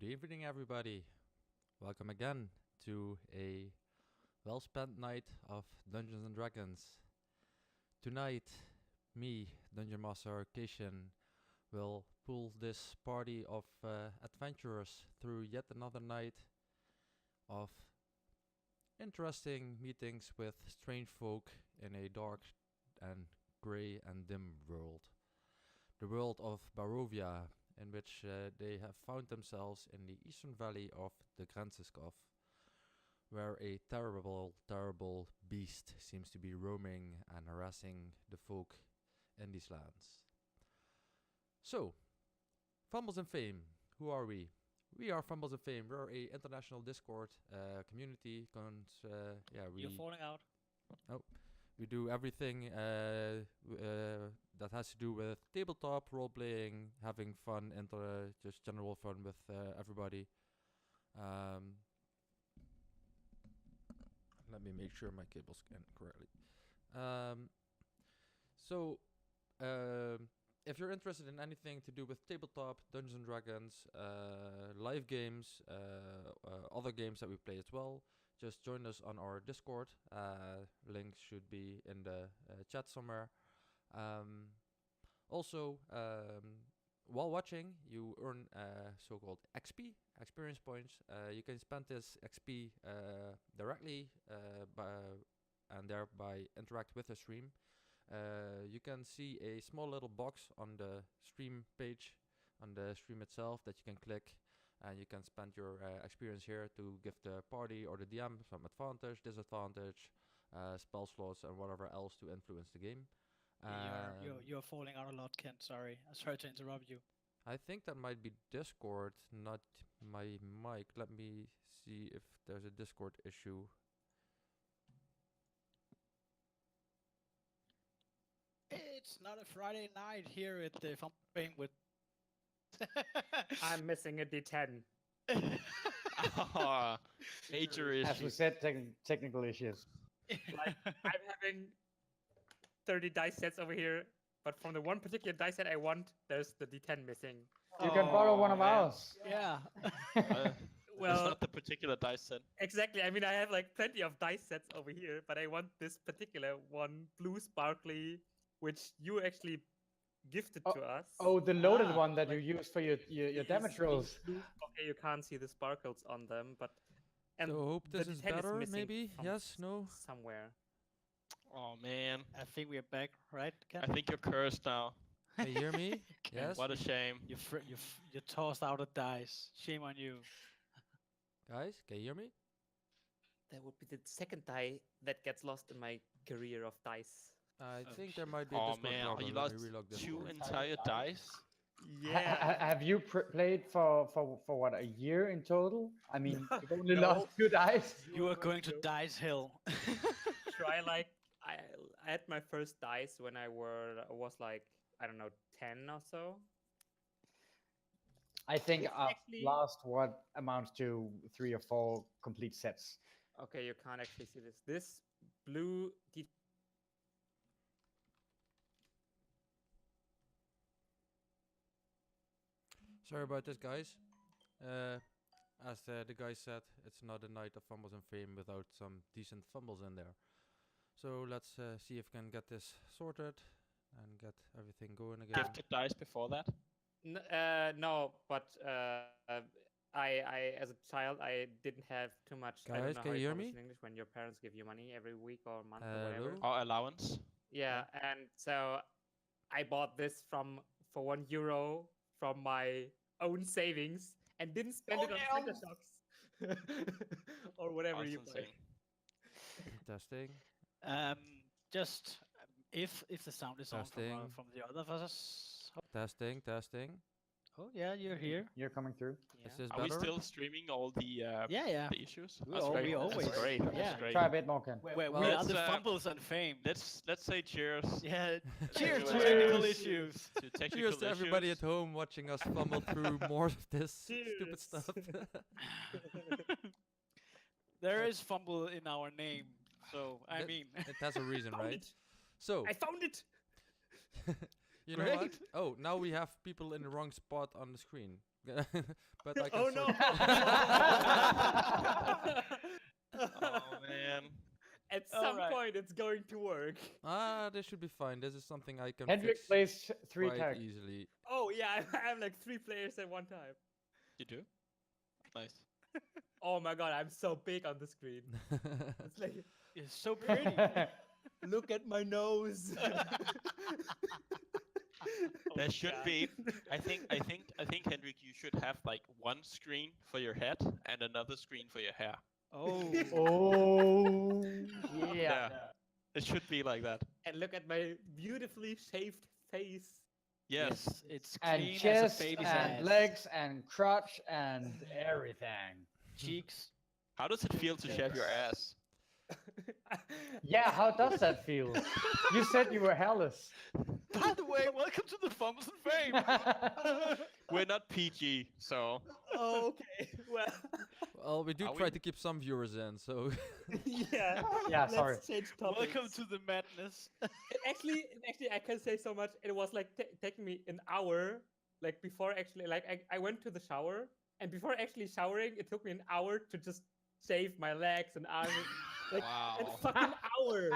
evening, everybody. Welcome again to a well-spent night of Dungeons and Dragons. Tonight, me, Dungeon Master Kayshin, will pull this party of adventurers through yet another night of interesting meetings with strange folk in a dark and grey and dim world. The world of Barovia, in which they have found themselves in the eastern valley of the Grenziskov, where a terrible beast seems to be roaming and harassing the folk in these lands. So, Fumbles and Fame, who are we? We are Fumbles and Fame. We're a international Discord community. You're falling out. We do everything that has to do with tabletop, role-playing, having fun, and just general fun with everybody. Let me make sure my cables scan correctly. If you're interested in anything to do with tabletop, Dungeons and Dragons, live games, other games that we play as well, just join us on our Discord. Links should be in the chat somewhere. Also, while watching, you earn so-called XP, experience points. You can spend this XP directly and thereby interact with the stream. You can see a small little box on the stream page, on the stream itself, that you can click, and you can spend your experience here to give the party or the DM some advantage, disadvantage, spell slots, and whatever else to influence the game. You're falling out a lot, Kent. Sorry to interrupt you. I think that might be Discord, not my mic. Let me see if there's a Discord issue. It's not a Friday night here at the Fame with. I'm missing a D10. Major As we issue. said, technical issues. Like, I'm having 30 dice sets over here, but from the one particular dice set I want, there's the D10 missing. You can borrow one of man. ours. Yeah. Well, Well, not the particular dice set. exactly. I mean, I have like plenty of dice sets over here, but I want this particular one, blue sparkly, which you actually gifted to us. Oh, the loaded Ah, one that like- you use for your damage These rolls. blue- Okay, you can't see the sparkles on them, but and So hope the this is D10 better, missing maybe? from Yes, no? somewhere. Oh man, I think we're back, right, Kent? I think you're cursed now. Can you hear me? Yes? What a shame. You tossed out a dice. Shame on you. Guys, can you hear me? That would be the second die that gets lost in my career of dice. I Oh, think there might be a Oh Discord man, problem. you Let lost me relog this two one. entire dice. Have you played for what, a year in total? I mean, you've only No. lost 2 dice. You are going to dice hell. Try like I had my first dice when I was like, I don't know, 10 or so. I think It's I've actually- lost what amounts to 3 or 4 complete sets. Okay, you can't actually see this. This blue Sorry about this, guys. As the guy said, it's not a night of fumbles and fame without some decent fumbles in there. So let's see if we can get this sorted and get everything going again. Gifted dice before that. no, but I as a child I didn't have too much. I don't Guys, know can how you you hear call this me? in English when your parents give you money every week or month or whatever. Hello? Or allowance. Yeah, and so I bought this for €1 from my own savings and didn't spend it on Tinder Shocks or whatever That's you buy. insane. Testing. Just if the sound is on Testing. from the other of us. Testing. Oh yeah, you're here. You're coming through. Yeah. Is this Are we better? still streaming all the Yeah. the issues? We That's al- great. we That's always- great. yeah. That's great. Try a bit more, Ken. We Well, are let's, the fumbles and fame. Let's say cheers Yeah. Cheers to Cheers. technical issues. to technical Cheers to everybody at issues. home watching us fumble through more of this stupid Cheers. stuff. There is fumble in our name, so I That- mean. It has a reason, Found right? it. So, I found it. you know what? Great. Oh, now we have people in the wrong spot on the screen. but I can Oh no! Oh man. At All some right. point, it's going to work. This should be fine. This is something I can Hendrik fix plays 3 quite characters. easily. Oh yeah, I have like 3 players at one time. You do? Nice. Oh my god, I'm so big on the screen. It's like, It's so pretty. look at my nose. There should be. I think, Hendrik, you should have like one screen for your head and another screen for your hair. Oh. Oh, yeah. Yeah. It should be like that. And look at my beautifully shaved face. Yes. It's And clean as a chest baby's and ass. legs and crotch and everything. Cheeks. How does it feel to shave your ass? Yeah, how does that feel? You said you were hairless. By the way, welcome to the Fumbles and Fame. We're not PG, so Oh, okay. Well, Well, we do Are try we? to keep some viewers in, so yeah. Yeah, sorry. Let's change topics. Welcome to the madness. Actually, I can say so much. It was like taking me an hour, like before actually, like I went to the shower, and before actually showering, it took me an hour to just shave my legs and arms. Like a wow. fucking hour.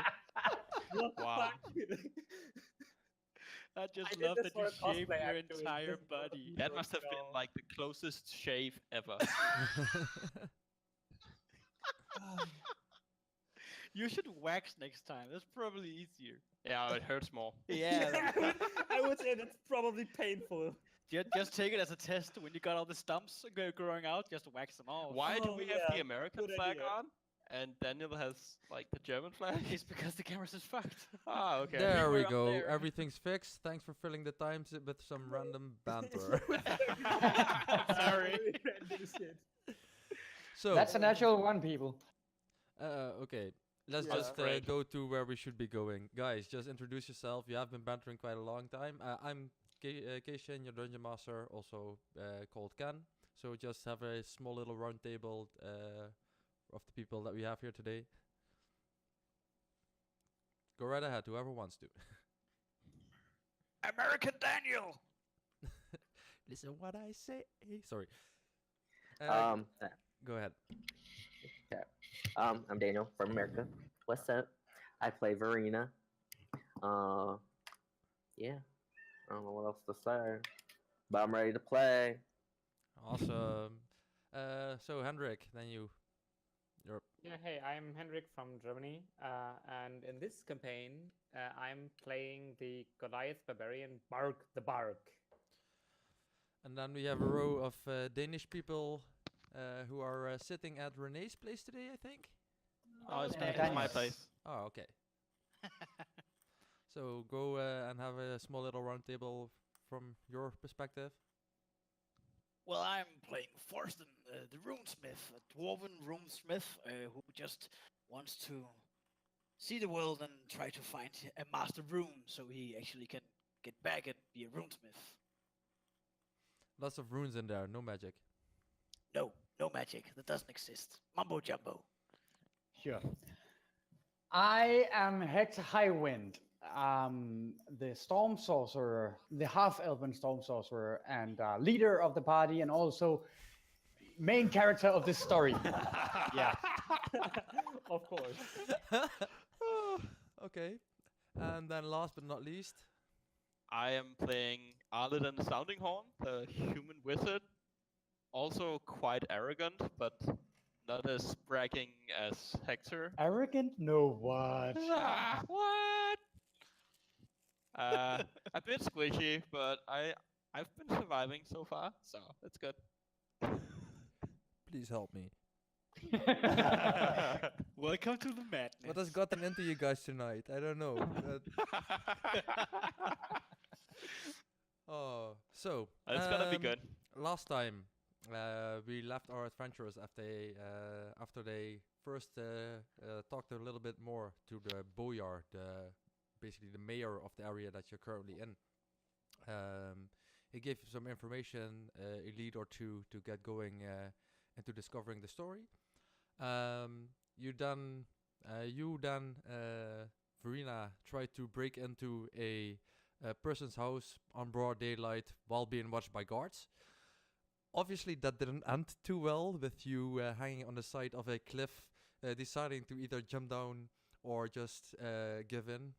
What the Wow. fuck? I I just did love this that for you a cosplay, shaved your actually. entire This is what body. That Oh, must have been no. like the closest shave ever. You should wax next time. That's probably easier. Yeah, it hurts more. Yeah. I would say that's probably painful. Just take it as a test. When you got all the stumps growing out, just wax them off. Why do Oh, we have the yeah, American good flag idea. on? And Daniel has like the German flag? It's because the camera's is fucked. Ah, okay. there we were up go. there. Everything's fixed. Thanks for filling the times with some random banter. Sorry. Random shit. So, That's a natural one, people. okay. Let's Yeah. just Great. go to where we should be going. Guys, just introduce yourself. You have been bantering quite a long time. I'm Kayshin, your dungeon master, also called Ken. So just have a small little round table of the people that we have here today. Go right ahead, whoever wants to. American Daniel. Listen what I say. Sorry. Go ahead. I'm Daniel from America. What's up? I play Verena. Yeah. I don't know what else to say, but I'm ready to play. Awesome. So Hendrik, then you're Yeah, hey, I'm Henrik from Germany, and in this campaign, I'm playing the Goliath Barbarian Bark the Bark. and then we have a row of Danish people who are sitting at Renee's place today, I think. Oh, it's, Yeah, my, it's my Daniel's. place. Oh, okay. So go and have a small little round table from your perspective. Well, I'm playing Forsten, the runesmith, a dwarven runesmith who just wants to see the world and try to find a master rune so he actually can get back and be a runesmith. Lots of runes in there, no magic. No, no magic. That doesn't exist. Mumbo jumbo. Sure. I am Hector Highwind, the Storm Sorcerer, the half-elven Storm Sorcerer, and leader of the party, and also main character of this story. Yeah. Of course. Okay. And then last but not least, I am playing Arleden Soundinghorn, the human wizard. Also quite arrogant, but not as bragging as Hector. Arrogant? No, what? What? A bit squishy, but I've been surviving so far, so that's good. please help me. Welcome to the madness. What has gotten into you guys tonight? I don't know. Oh, so It's gonna be good. Last time, we left our adventurers after they first talked a little bit more to the boyar, basically the mayor of the area that you're currently in. He gave you some information, a lead or two to get going into discovering the story. You then, Verena, tried to break into a person's house on broad daylight while being watched by guards. Obviously, that didn't end too well with you hanging on the side of a cliff, deciding to either jump down or just give in.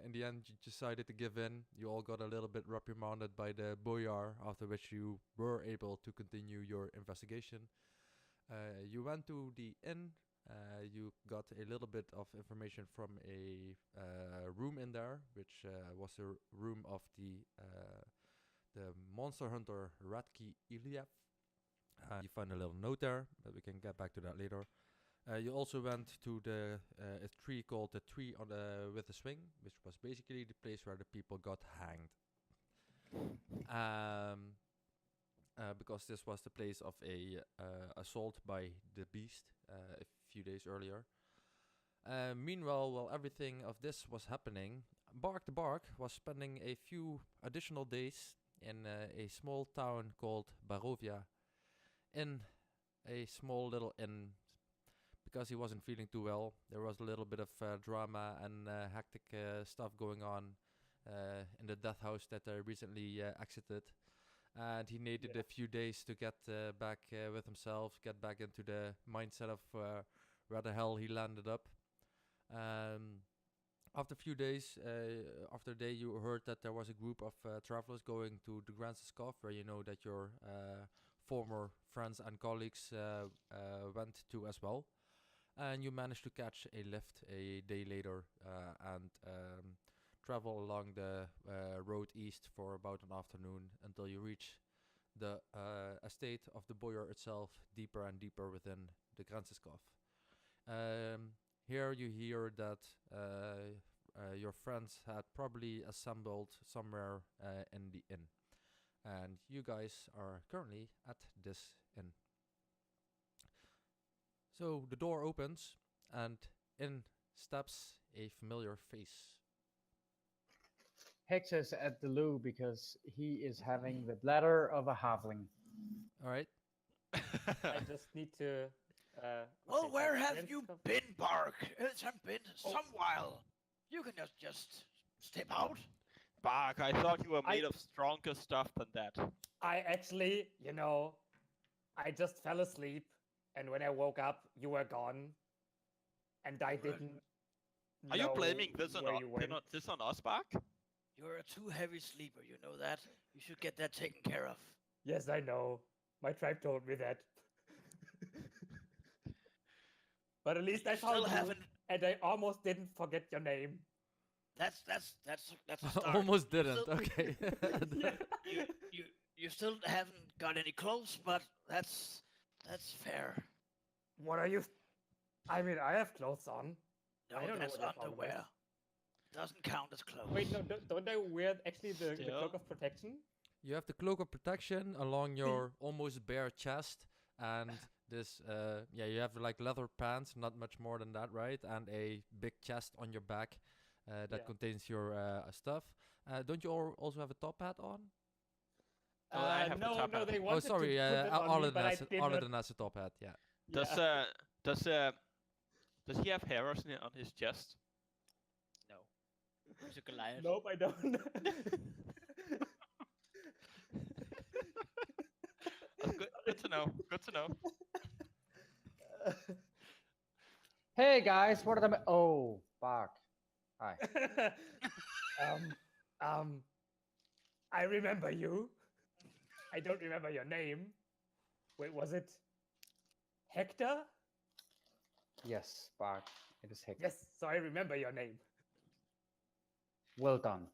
In the end, you decided to give in. You all got a little bit reprimanded by the boyar, after which you were able to continue your investigation. You went to the inn. You got a little bit of information from a room in there, which was a room of the monster hunter Radki Iliev. You find a little note there, but we can get back to that later. You also went to a tree called the Tree on the with a Swing, which was basically the place where the people got hanged. Because this was the place of a assault by the beast a few days earlier. Meanwhile, while everything of this was happening, Bark the Bark was spending a few additional days in a small town called Barovia, in a small little inn, because he wasn't feeling too well. There was a little bit of drama and hectic stuff going on in the death house that I recently exited. And he needed a few days to get back with himself, get back into the mindset of where the hell he landed up. After a few days, after a day, you heard that there was a group of travelers going to the Grand Scoff, where you know that your former friends and colleagues went to as well. And you managed to catch a lift a day later and travel along the road east for about an afternoon until you reach the estate of the boyar itself, deeper and deeper within the Grenzenskov. Here you hear that your friends had probably assembled somewhere in the inn, and you guys are currently at this inn. So the door opens, and in steps a familiar face. Hex is at the loo because he is having the bladder of a halfling. All right. I just need to. Well, okay, where so have friends you come- been, Bark? It's been some while. You can just step out. Bark, I thought you were I- made of stronger stuff than that. I actually, I just fell asleep, and when I woke up, you were gone, and I didn't. Are you know blaming this on where us? you went. This on us, Bark? You're a too heavy sleeper, you know that? You should get that taken care of. Yes, I know. My tribe told me that. But at least I You still found you, haven't. and I almost didn't forget your name. That's a start. Almost You didn't. still- Okay. You still haven't got any clothes, but that's fair. What are you? I mean, I have clothes on. No, I don't know that's what your problem is. underwear. Doesn't count as clothes. Wait, no, don't I wear actually the cloak Still? of protection? You have the cloak of protection along your almost bare chest, and this, you have like leather pants, not much more than that, right? And a big chest on your back that Yeah. contains your stuff. Don't you also have a top hat on? Oh, I have the no, top no, hat. they Oh, wanted sorry, to put it on me, but I did not. Arlen has a top hat, yeah. Yeah. Does he have hairs on his chest? No. He's a Goliath. Nope, I don't. Good to know. Good to know. Hey guys, what are the? Oh, Bark. Hi. I remember you. I don't remember your name. Wait, was it Hector? Yes, Bark. It is Hex. Yes, so I remember your name. Well done.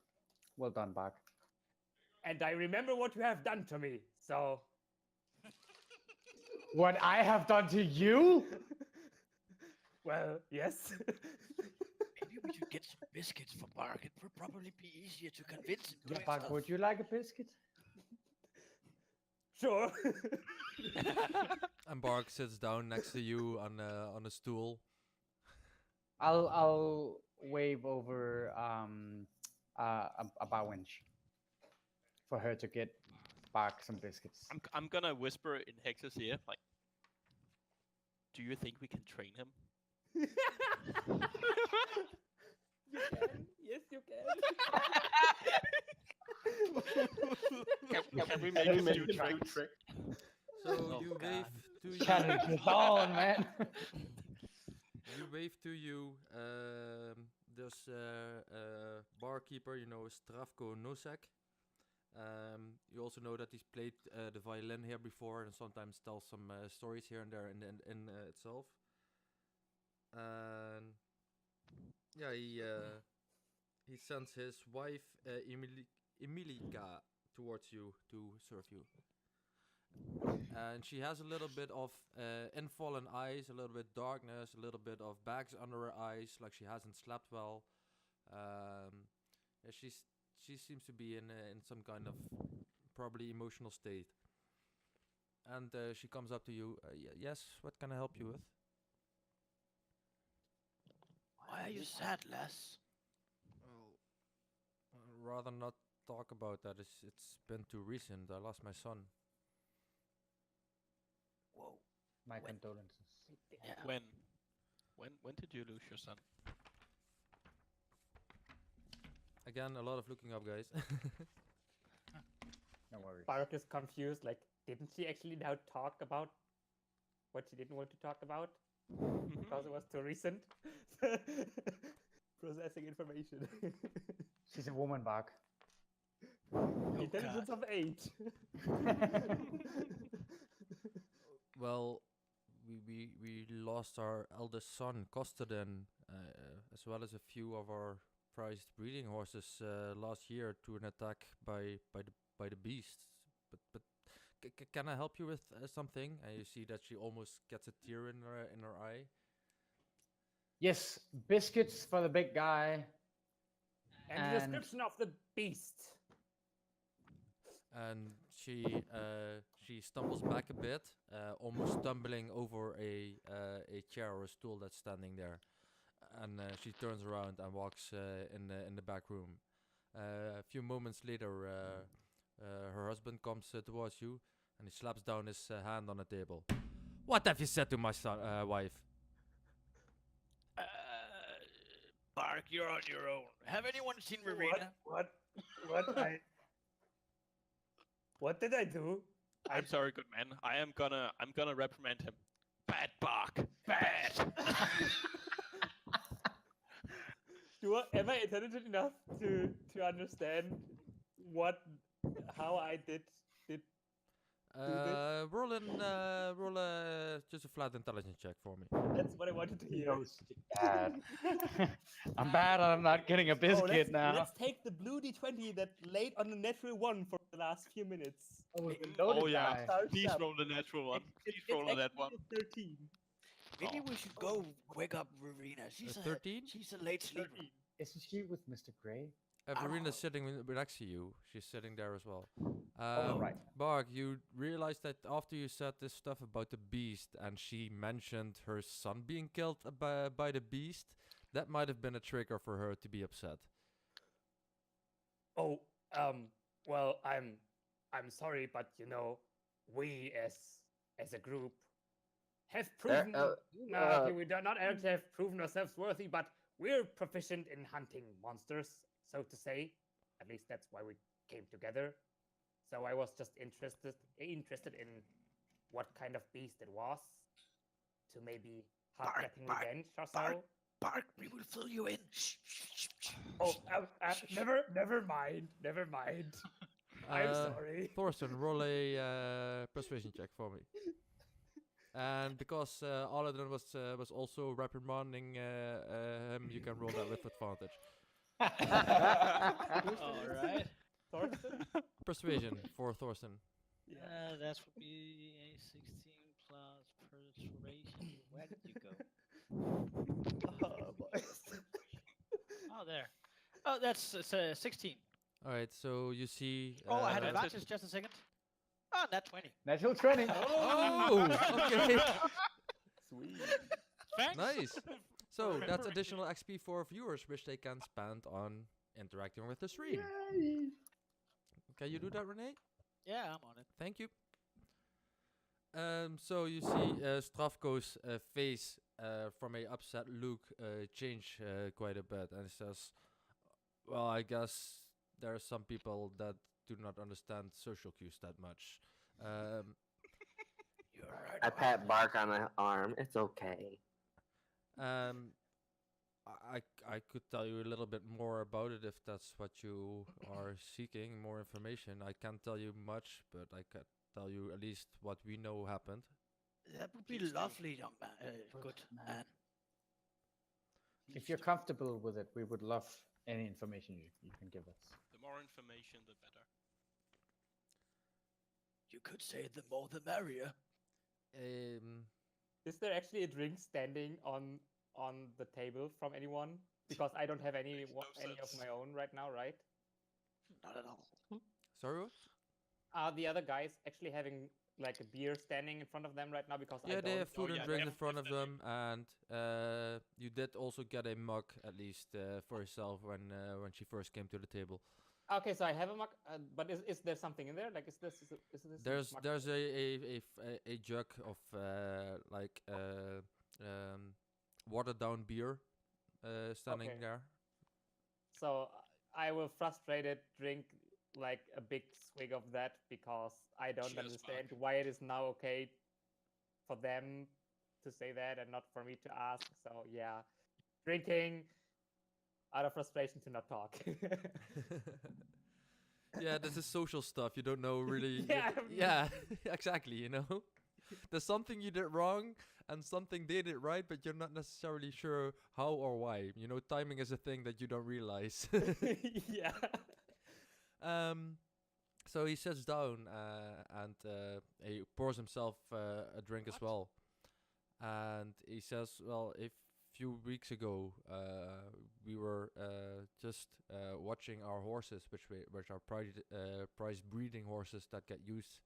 Well done, Bark. And I remember what you have done to me. So, What I have done to you? well, yes. Maybe we should get some biscuits for Bark. It would probably be easier to convince him. Yeah, doing Bark, stuff. would you like a biscuit? Sure. And Bark sits down next to you on a stool. I'll wave over a bow winch for her to get Bark some biscuits. I'm gonna whisper in Hex's ear, like, do you think we can train him? You can. Yes, you can. Can we make him do trick? So Oh, you God. wave to you. Challenge is on, man. You wave to you. There's a barkeeper, you know, Stravko Nosek. You also know that he's played the violin here before and sometimes tells some stories here and there in itself. And yeah, he sends his wife Emilika towards you to serve you. And she has a little bit of infallen eyes, a little bit darkness, a little bit of bags under her eyes, like she hasn't slept well. Yeah, she seems to be in some kind of probably emotional state. And she comes up to you. Yes, what can I help you with? Why are you sad, lass? Well, rather not talk about that. It's been too recent. I lost my son. Whoa. My When- condolences. Yeah. When did you lose your son? Again, a lot of looking up, guys. No worries. Barak is confused. Like, didn't she actually now talk about what she didn't want to talk about because it was too recent? Processing information. She's a woman, Bach. Intelligence of 8. Well, we lost our eldest son, Kostaden, as well as a few of our prized breeding horses last year to an attack by the beasts. But can I help you with something? And you see that she almost gets a tear in her eye. Yes, biscuits for the big guy. And the And- description of the beast. And she stumbles back a bit, almost stumbling over a chair or a stool that's standing there, and she turns around and walks in the back room. A few moments later, her husband comes towards you, and he slaps down his hand on the table. What have you said to my wife? Bark, you're on your own. Have anyone seen Rowena? What did I do? I'm sorry, good man. I'm gonna reprimand him. Bad bark. Bad. Am I intelligent enough to understand how I did Roll just a flat intelligence check for me. That's what I wanted to hear. Bad. I'm bad and I'm not getting a biscuit now. Let's take the blue d20 that laid on the natural 1 for the last few minutes. Oh yeah. Start Please up. roll the natural one. It's Please roll that one. actually a 13. Maybe Oh. we should go wake up Rowena. She's 13? She's a late sleeper. 13. Isn't she with Mr. Gray? Verina's sitting next to you. She's sitting there as well. Oh, right. Bark, you realize that after you said this stuff about the beast and she mentioned her son being killed by the beast, that might have been a trigger for her to be upset. Oh, well, I'm sorry, but you know, we as a group have proven we do not actually have proven ourselves worthy, but we're proficient in hunting monsters, so to say. At least that's why we came together. So I was just interested in what kind of beast it was, to maybe have Bark, getting bark, revenge or bark. so. Bark, we will fill you in. Shh, shh, shh, shh, Oh, shh. never mind. I'm sorry. Thorsten, roll a persuasion check for me. And because Aladdin was also reprimanding him, you can roll that with advantage. All right. Thorsten? Persuasion for Thorsten. That would be a 16 plus persuasion. Where did you go? Oh, there. Oh, that's 16. All right, so you see. Oh, I had That's advantage. Just a second. Ah, not 20. Natural 20. Oh, okay. Sweet. Thanks. Nice. So that's additional XP for viewers, which they can spend on interacting with the stream. Can you do that, Renee? Yeah, I'm on it. Thank you. So you see Stravko's face from a upset look change quite a bit, and he says, "Well, I guess there are some people that do not understand social cues that much." You're right. I about pat that. Bark on the arm. It's okay. Um, I could tell you a little bit more about it if that's what you are seeking, more information. I can't tell you much, but I can tell you at least what we know happened. That would be Please do. lovely, young man. Good man. If you're comfortable with it, we would love any information you can give us. The more information, the better. You could say the more the merrier. Is there actually a drink standing on the table from anyone? Because I don't have any Makes no any of sense. my own right now, right? Not at all. Sorry, what? Are the other guys actually having like a beer standing in front of them right now? Because I Yeah, don't. they have food Oh, and yeah, drinks in front of definitely. them, and you did also get a mug at least for yourself when she first came to the table. Okay, so I have a mug, but is there something in there? Like, is this mug- There's a jug of watered down beer standing Okay. there. So I will frustrated drink like a big swig of that because I don't Cheers, understand Mark. why it is now okay for them to say that and not for me to ask. So yeah, drinking out of frustration to not talk. Yeah, this is social stuff. You don't know really. Yeah. Yeah, exactly. You know, there's something you did wrong and something they did right, but you're not necessarily sure how or why. You know, timing is a thing that you don't realize. Yeah. So he sits down and he pours himself a drink as well, and he says, "Well, a few weeks ago, we were just watching our horses, which are prize breeding horses that get used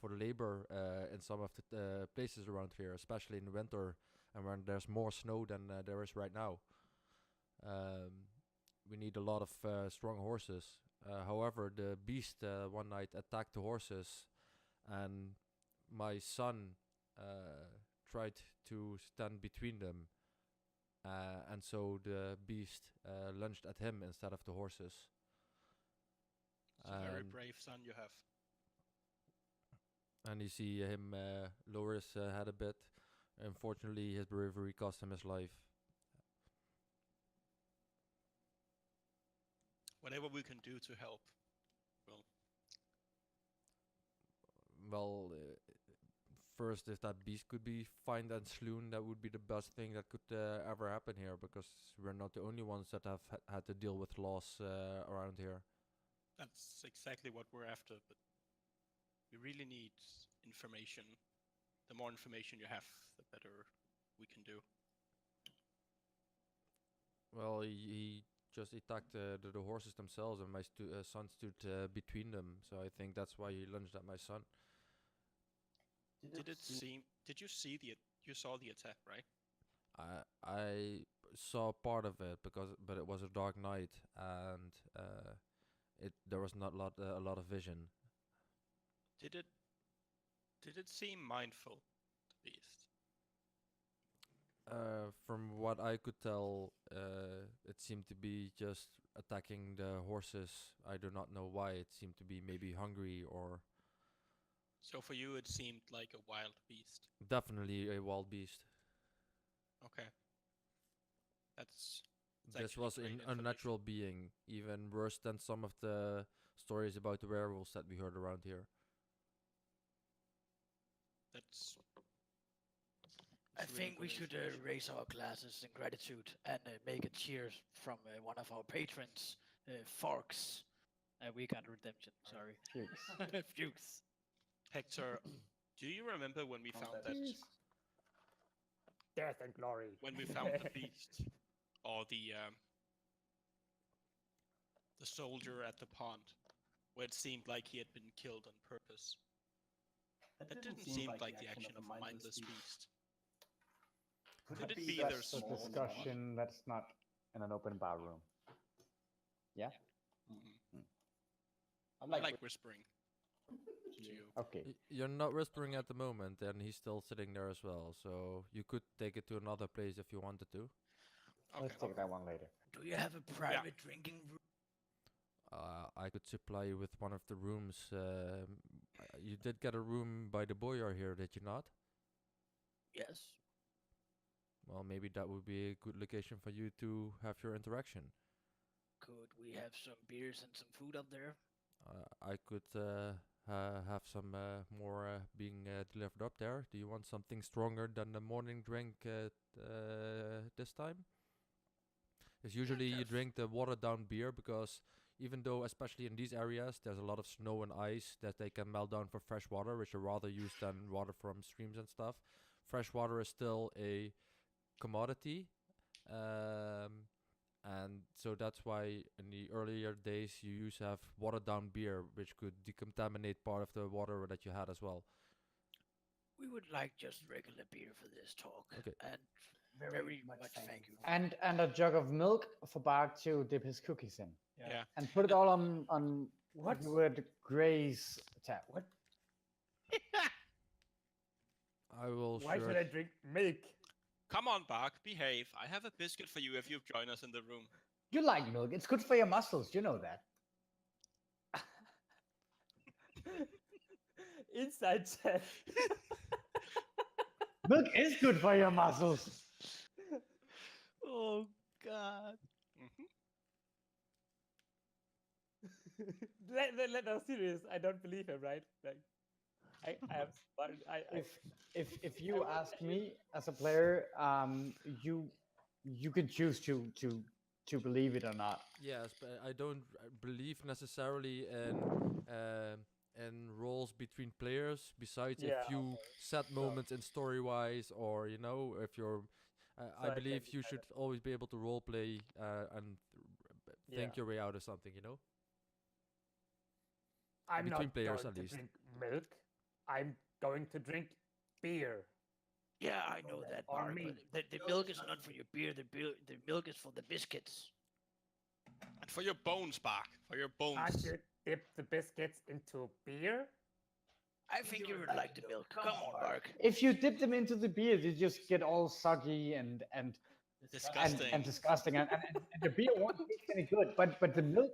for labor in some of the places around here, especially in the winter and when there's more snow than there is right now. We need a lot of strong horses. However, the beast one night attacked the horses, and my son tried to stand between them, and so the beast lunged at him instead of the horses. It's a very And- brave son you have. And you see him lower his head a bit. Unfortunately, his bravery cost him his life. Whatever we can do to help. Well, first, if that beast could be fined and slain, that would be the best thing that could ever happen here, because we're not the only ones that have had to deal with loss around here. That's exactly what we're after, but we really need information. The more information you have, the better we can do. Well, he just attacked the horses themselves, and my son stood between them, so I think that's why he lunged at my son. Did you see you saw the attack, right? I saw part of it but it was a dark night, and there was not a lot of vision. Did it seem mindful, the beast? From what I could tell, it seemed to be just attacking the horses. I do not know why. It seemed to be maybe hungry, or So for you, it seemed like a wild beast. definitely a wild beast. Okay. That's This actually was great an information. unnatural being, even worse than some of the stories about the werewolves that we heard around here. That's I really think we good should information. raise our glasses in gratitude and make a cheers from one of our patrons, Forks. We got redemption, sorry. Fuchs. Hector, do you remember when we found that Death and glory. when we found the beast or the soldier at the pond, where it seemed like he had been killed on purpose? That didn't seem like the action of a mindless beast. Could it be there's That's a more? discussion that's not in an open bar room. Yeah? Mhm. I'm I like whispering to you. Okay. You're not whispering at the moment, and he's still sitting there as well. So you could take it to another place if you wanted to. Let's Okay. take that one later. Do you have a private drinking room? I could supply you with one of the rooms You did get a room by the boyar here, did you not? Yes. Well, maybe that would be a good location for you to have your interaction. Could we have some beers and some food up there? I could have some more being delivered up there. Do you want something stronger than the morning drink this time? Because usually you drink the watered down beer because even though, especially in these areas, there's a lot of snow and ice that they can melt down for fresh water, which are rather used than water from streams and stuff. Fresh water is still a commodity. And so that's why in the earlier days you used to have watered down beer, which could decontaminate part of the water that you had as well. We would like just regular beer for this talk. Okay. And very much thank you. And a jug of milk for Bart to dip his cookies in. Yeah. And put it all on What? Edward Gray's tab. What? I will Why sure. should I drink milk? Come on, Bark, behave. I have a biscuit for you if you join us in the room. You like milk. It's good for your muscles. You know that. Inside chat. Milk is good for your muscles. Oh God. let us serious. I don't believe him, right? Like, I have. If you ask me as a player, you can choose to believe it or not. Yes, but I don't believe necessarily in roles between players. Besides Yeah, a few set moments in story wise, or you know, if you're, I I believe can you kind should always be able to role play and think Yeah. your way out of something. You know. I'm between not players going at to least. drink milk. I'm going to drink beer. Yeah, I know that, On Mark, me. but the milk is not for your beer. The milk is for the biscuits. And for your bones, Bark. For your bones. I should dip the biscuits into beer. I think you would like the milk. Come on, Mark. If you dip them into the beer, they just get all soggy and Disgusting. and disgusting, and the beer won't taste any good. But the milk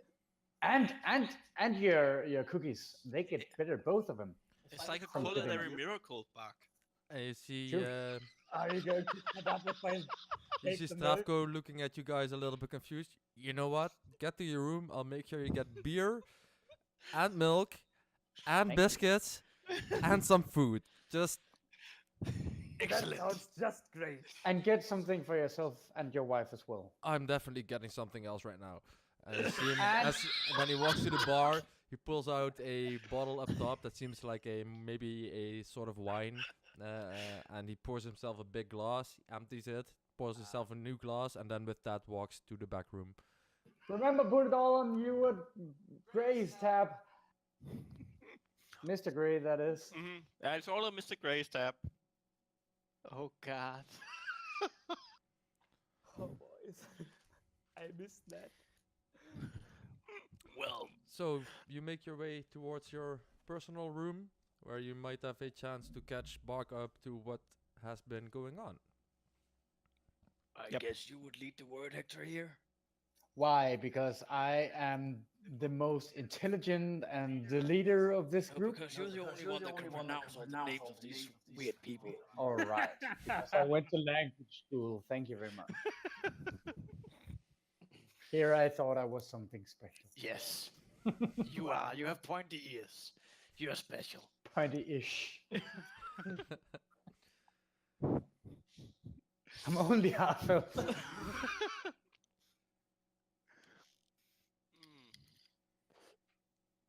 and your cookies, they get better, both of them. It's like a From dipping. culinary miracle, Bark. And you see, Sure. Are you going to put up with my you see take the milk? Stravko looking at you guys a little bit confused. You know what? Get to your room. I'll make sure you get beer and milk and Thank you. biscuits and some food. Just Excellent. That sounds just great. And get something for yourself and your wife as well. I'm definitely getting something else right now. And you see him And- as when he walks to the bar, he pulls out a bottle up top that seems like maybe a sort of wine, and he pours himself a big glass, empties it, pours himself a new glass, and then with that walks to the back room. Remember, put it all on you at Gray's tab. Mr. Gray, that is. Yeah, it's all on Mr. Gray's tab. Oh God. Oh boys, I missed that. Well, So you make your way towards your personal room, where you might have a chance to catch Bark up to what has been going on. I Yep. guess you would lead the word, Hector, here. Why? Because I am the most intelligent and the leader of this No, group. because you're the only one that can pronounce all the names of these weird people. All right. Because I went to language school. Thank you very much. Here I thought I was something special. Yes, you are. You have pointy ears. You're special. Pointy-ish. I'm only half elf.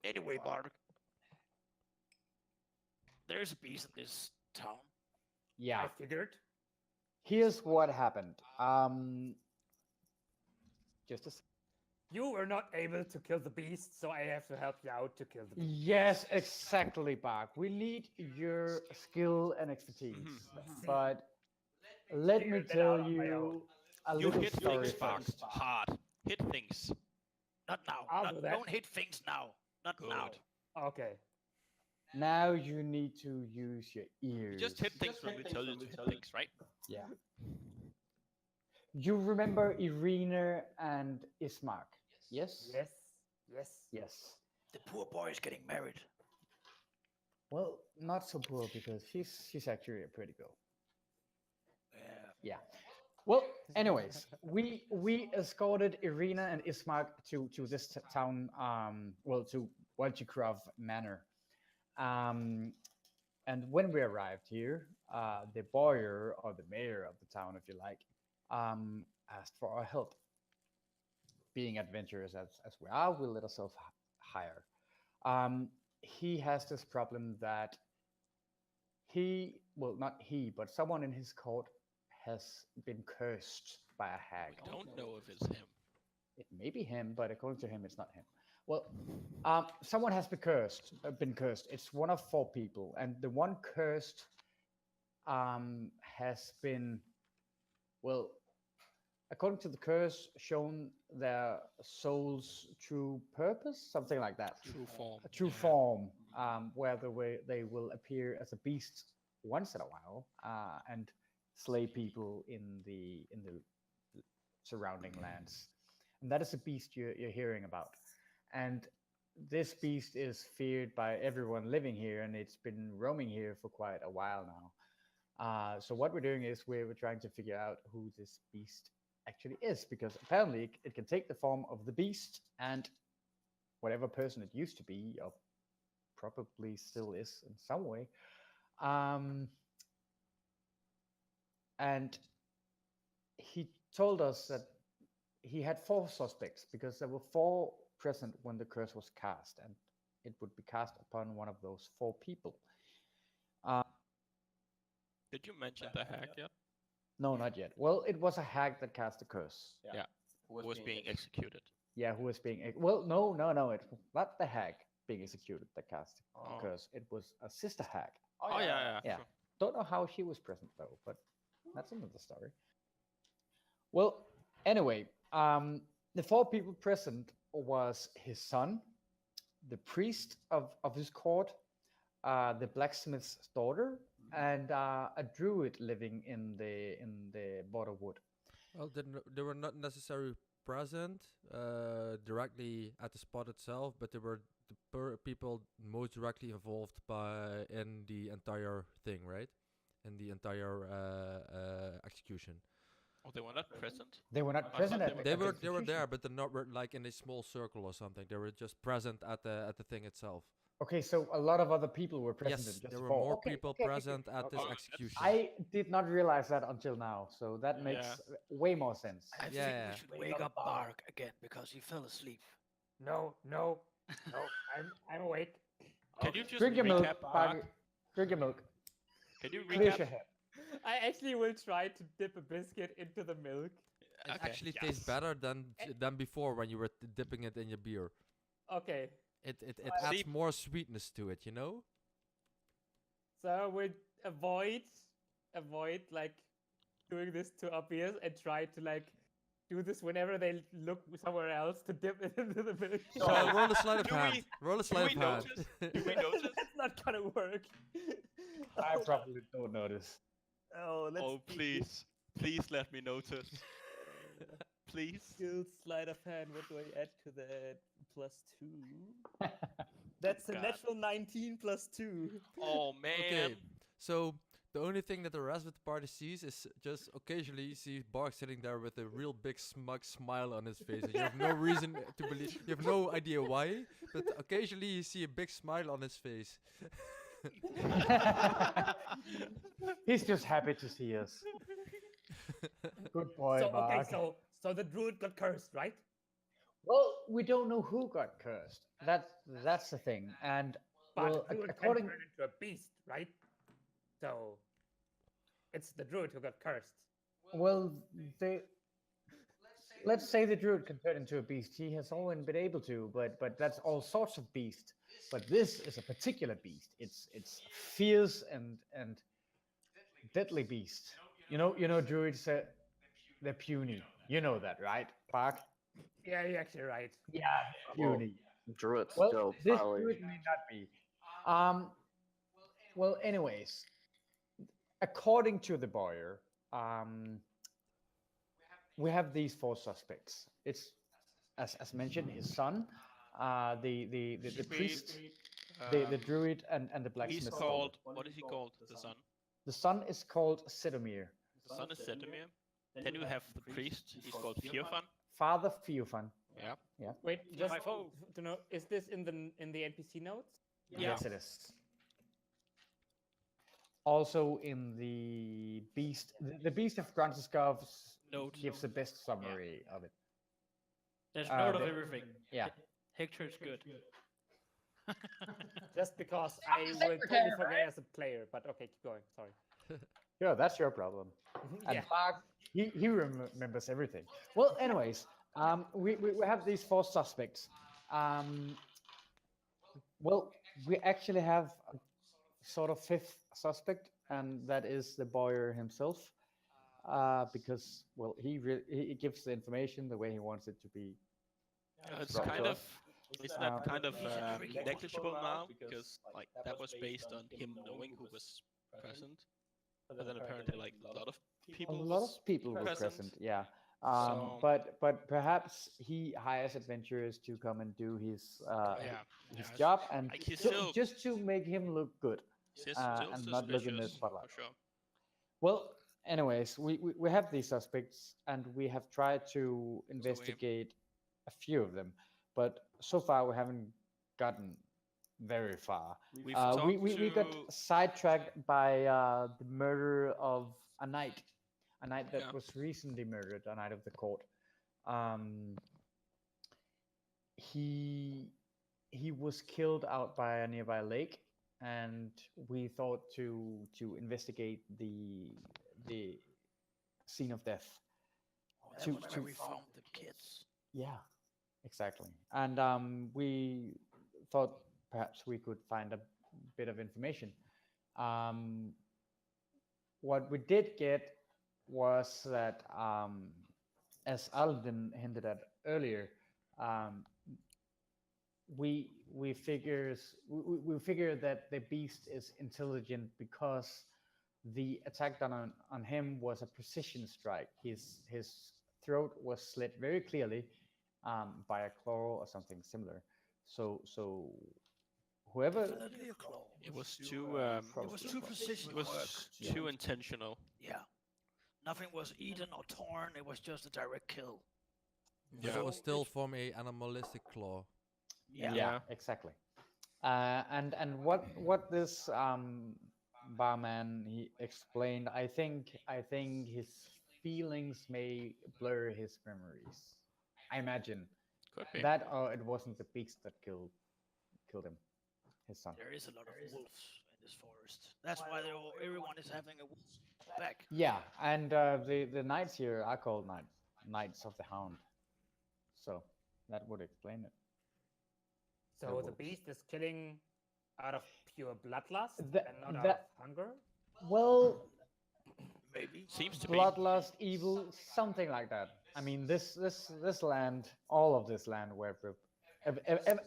Anyway, Mark, there's a beast in this town. Yeah. I figured. Here's what happened. Just a You were not able to kill the beast, so I have to help you out to kill the beast. Yes, exactly, Bach. We need your skill and expertise. But let me figure that out tell on my own. you a You little hit story things, Bark. first. Hard. Hit things. Not now. I'll do that. Don't hit things now. Not now. Good. Okay. Now you need to use your ears. You just hit things when we tell you to hit things, right? Yeah. You remember Irina and Ismark? Yes? Yes. Yes. Yes. The poor boy is getting married. Well, not so poor because she's actually a pretty girl. Yeah. Well, anyways, we escorted Irina and Ismark to this town. Well, to Walchikrov Manor. And when we arrived here, the boyar or the mayor of the town, if you like, asked for our help. Being adventurous as we are, we let ourselves hire. He has this problem that well, not he, but someone in his court has been cursed by a hag. We don't know if it's him. It may be him, but according to him, it's not him. Well, someone has been cursed. It's one of 4 people, and the one cursed has been, well, according to the curse, shown their soul's true purpose, something like that. True form. A true form, where they will appear as a beast once in a while and slay people in the surrounding lands. And that is a beast you're hearing about. And this beast is feared by everyone living here, and it's been roaming here for quite a while now. So what we're doing is we're trying to figure out who this beast actually is, because apparently it can take the form of the beast and whatever person it used to be, or probably still is in some way. And he told us that he had 4 suspects because there were 4 present when the curse was cast, and it would be cast upon one of those 4 people. Did you mention the hag yet? No, not yet. Well, it was a hag that cast the curse. Yeah. Who was being executed? Yeah, who was being... Well, no. It was not the hag being executed that cast the curse. It was a sister hag. Oh, yeah. Yeah. Sure. Don't know how she was present, though, but that's another story. Well, anyway, the 4 people present was his son, the priest of his court, the blacksmith's daughter, and a druid living in the border wood. Well, they were not necessarily present directly at the spot itself, but they were the people most directly involved in the entire thing, right? In the entire execution. Oh, they were not present? They were not I present thought at They were execution. there, but they're not like in a small circle or something. They were just present at the thing itself. Okay, so a lot of other people were present. Yes, than just there were 4. more Okay, people okay. present at this Okay. execution. I did not realize that until now, so that makes way more sense. I think Yeah. we should wake up Bark again because he fell asleep. No, I'm awake. Can you just Drink your milk, recap? Barker. Drink your milk. Can you Clear recap? your head. I actually will try to dip a biscuit into the milk. It Okay, actually tastes better than before when you were dipping it in your beer. Okay, It See- adds more sweetness to it, you know? so I would avoid like doing this too obvious and try to like do this whenever they look somewhere else to dip it into the milk. So roll a sleight of Do hand. we- Roll a Do sleight we of hand. notice? Do we notice? That's not gonna work. I probably don't notice. Oh, let's Oh, see. please let me notice. Please. Skills sleight of hand. What do I add to that? +2. That's a God. natural 19 +2. Oh man. Okay, so the only thing that the rest of the party sees is just occasionally you see Bark sitting there with a real big smug smile on his face. And you have no reason to believe, you have no idea why, but occasionally you see a big smile on his face. He's just happy to see us. Good boy, So okay, Bark. so the druid got cursed, right? Well, we don't know who got cursed. That's the thing. And But well, the druid according can turn into a beast, right? So it's the druid who got cursed. well, let's say the druid can turn into a beast. He has always been able to, but that's all sorts of beast. But this is a particular beast. It's fierce and deadly beast. You know, druids they're puny. You know that, right, Bark? Yeah, you're actually right. Yeah, puny. Druids Well, still this probably. druid may not be. Well, anyways, according to the boyar, we have these 4 suspects. It's as mentioned, his son, the priest. The druid and the He's blacksmith. called. What is he called? The son. The son is called Sidomir. The son is Sedemir. Then you have the priest. He's called Firfan. Father Fiofan. Yeah. Wait, just My foe. to know, is this in the NPC notes? Yeah. Yes, it is. Also in the beast of Grantiskov Note. gives the best summary of it. There's note of the- everything. Yeah. Hector's good. Just because I will totally forget as a player, but okay, keep going. Sorry. Yeah, that's your problem. And Yeah. Bach, he remembers everything. Well, anyways, we have these 4 suspects. Well, we actually have a sort of 5th suspect, and that is the Boyer himself. Because, well, he gives the information the way he wants it to be. It's Right. kind of. Isn't that kind of He's negligible now? Because like that was based on him knowing who was present. But then apparently like a lot of A people. lot was of people were present. present, yeah. So- But perhaps he hires adventurers to come and do his Yeah. job, and Like he's ju- still- just to make him look good. Still and not look in the suspicious, spotlight. for sure. Well, anyways, we have these suspects, and we have tried to investigate a few of them, but so far we haven't gotten very far. We've We got talked to- sidetracked by the murder of a knight that Yeah. was recently murdered, a knight of the court. He was killed out by a nearby lake, and we thought to investigate the scene of death. That To- was to- where we found the kids. Yeah, exactly. And we thought perhaps we could find a bit of information. What we did get was that, as Alden hinted at earlier, we figure that the beast is intelligent because the attack done on him was a precision strike. His throat was slit very clearly by a claw or something similar. So whoever Definitely a claw. It was too. It was too precision It was work. too intentional. Yeah. Nothing was eaten or torn. It was just a direct kill. But Yeah. it was still from a animalistic claw. Yeah. Yeah. exactly. And what this barman he explained, I think his feelings may blur his memories. I imagine Could be. that, or it wasn't the beast that killed him, his son. There is a lot of wolves in this forest. That's why everyone is having a wolf back. Yeah, and the knights here are called Knights of the Hound, so that would explain it. So That the works. beast is killing out of pure bloodlust That- and not out that- of hunger? Well, Maybe. Seems to be. bloodlust, evil, something like that. I mean, this land, all of this land, where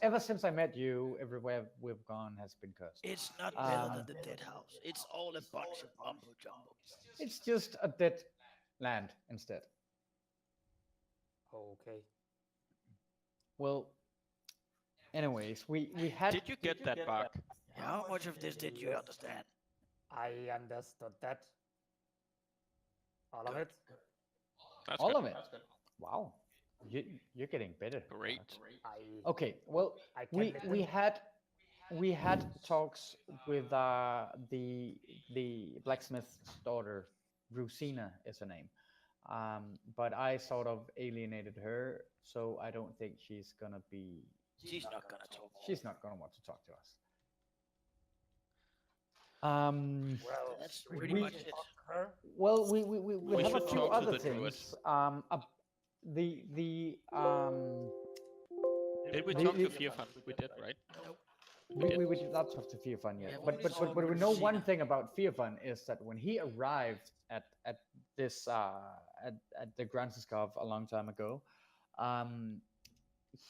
ever since I met you, everywhere we've gone has been cursed. It's not better than Um, the dead house. It's all a bunch of mumbo jumbo. It's just a dead land instead. Okay. Well, anyways, we had. Did you get that back? How much of this did you understand? I understood that. All of it. That's all good. of it? Wow, you're getting better. Great. I Okay, well, I can we listen. we had talks with the blacksmith's daughter, Rusina is her name, but I sort of alienated her, so I don't think she's gonna be. She's not gonna talk. She's not gonna want to talk to us. Well, That's pretty we- much it. her. Well, we have a should few talk to other the druid. things. The Did we The- talk to the- Firfan? We did, right? we did not talk to Firfan yet, Yeah, but only but, saw but but we know one Rosina. thing about Firfan is that when he arrived at this at the Grantiskov a long time ago,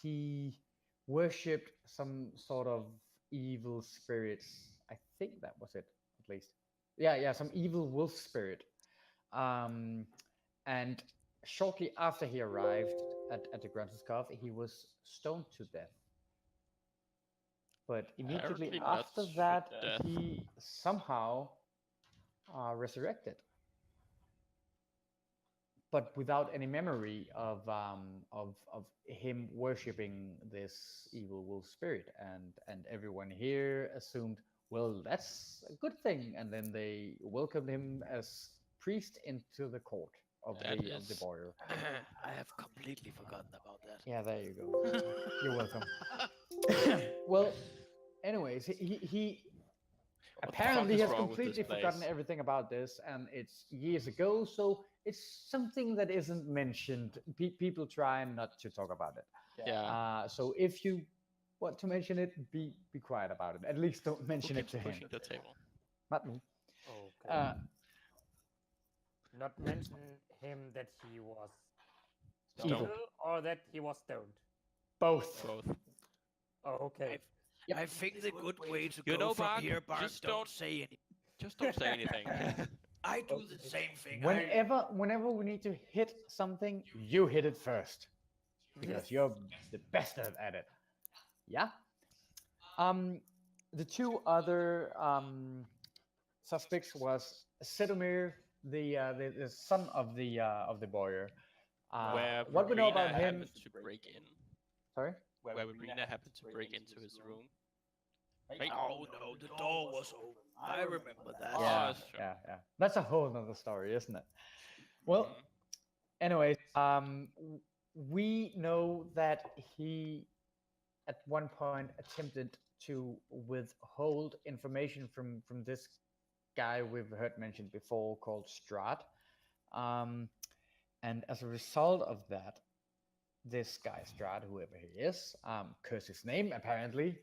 he worshipped some sort of evil spirits. I think that was it, at least. Yeah, some evil wolf spirit. And shortly after he arrived at the Grantiskov, he was stoned to death. But immediately Apparently after not that, with death. he somehow resurrected, but without any memory of him worshiping this evil wolf spirit, and everyone here assumed, well, that's a good thing, and then they welcomed him as priest into the court of That the is- warrior. I have completely forgotten about that. Yeah, there you go. You're welcome. Well, anyways, he What the fuck apparently is has wrong with this completely forgotten place? everything about this, and it's years ago, so it's something that isn't mentioned. People try not to talk about it. Yeah. So if you want to mention it, be quiet about it. At least don't Who mention it keeps to him. pushing the table? Not me. Okay. Not mention him that he was Evil. evil or that he was stoned. Both. Both. Oh, okay. Yep. I think the good way to You go know, from Bart, here, Bart, just don't don't- say anything. Just don't say anything. I do the same thing. Whenever we need to hit something, you hit it first, because you're the best at it. Yeah. The two other suspects was Sedomir, the son of the warrior. Where What we know Verena about him? happened to break in. Sorry. Where Verena happened to break into his room. Right? Oh no, the door was open. I remember that. Yeah. that's true. Yeah. That's a whole nother story, isn't it? Well, Mhm. anyways, we know that he at one point attempted to withhold information from this guy we've heard mentioned before called Strahd. And as a result of that, this guy Strahd, whoever he is, curse his name apparently,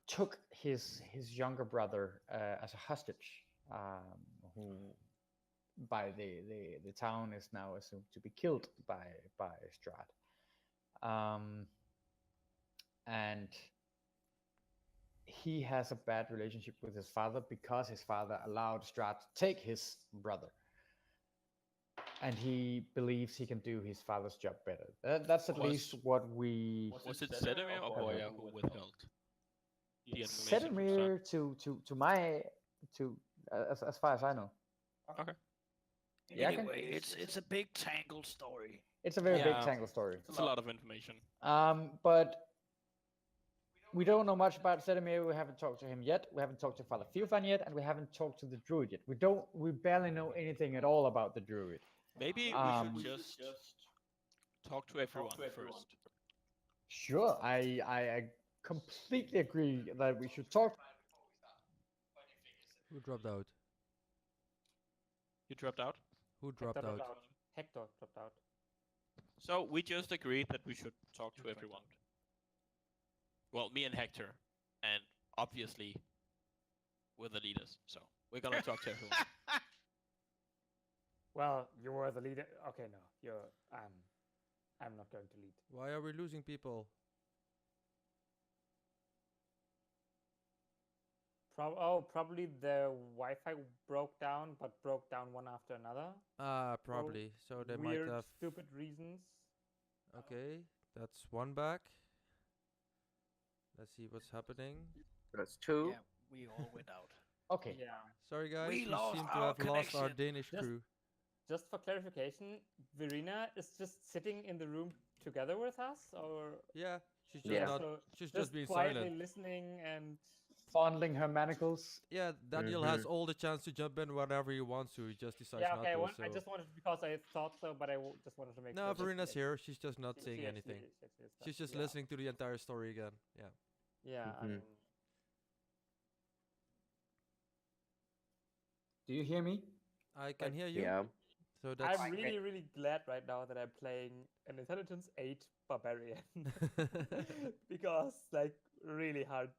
took his younger brother as a hostage, who by the town is now assumed to be killed by Strahd. And he has a bad relationship with his father because his father allowed Strahd to take his brother. And he believes he can do his father's job better. That's at Was- least what we... Was it Sedemir or Boya who withheld the information from Sedemir, as far as I know. Okay. Yeah, I can- Anyway, it's a big tangled story. It's a very big Yeah. tangle story. It's a lot of information. But we don't know much about Sedemir. We haven't talked to him yet. We haven't talked to Father Theophan yet, and we haven't talked to the druid yet. We barely know anything at all about the druid. Maybe we should just talk to everyone first. Sure, I completely agree that we should talk. Who dropped out? You dropped out? Who dropped out? Hector dropped out. So we just agreed that we should talk to everyone. Well, me and Hector, and obviously we're the leaders, so we're gonna talk to everyone. Well, you were the leader. Okay, no, you're. I'm not going to lead. Why are we losing people? Probably the Wi-Fi broke down, but broke down one after another. Probably. So they Weird, might have. stupid reasons. Okay, that's one back. Let's see what's happening. That's two. Yeah, we all went out. Okay. Yeah. Sorry guys, We we lost seem to our have lost our connection. Danish Just- crew. Just for clarification, Verena is just sitting in the room together with us, or Yeah, she's just Yeah. not. so She's just being quietly silent. listening and. Fondling her manacles. Yeah, Daniel has all the chance to jump in whenever he wants to. He just decides Yeah, not okay. to. So. I just wanted because I thought so, but I just wanted to make No, sure. that- Verena's yeah, here. She's just not she- saying she actually anything. is, actually is She's not- just yeah. listening to the entire story again. Yeah. Yeah, I Mhm. mean, Do you hear me? I can hear you. Yeah. So that's. I'm really glad right now that I'm playing an intelligence 8 barbarian because like really hard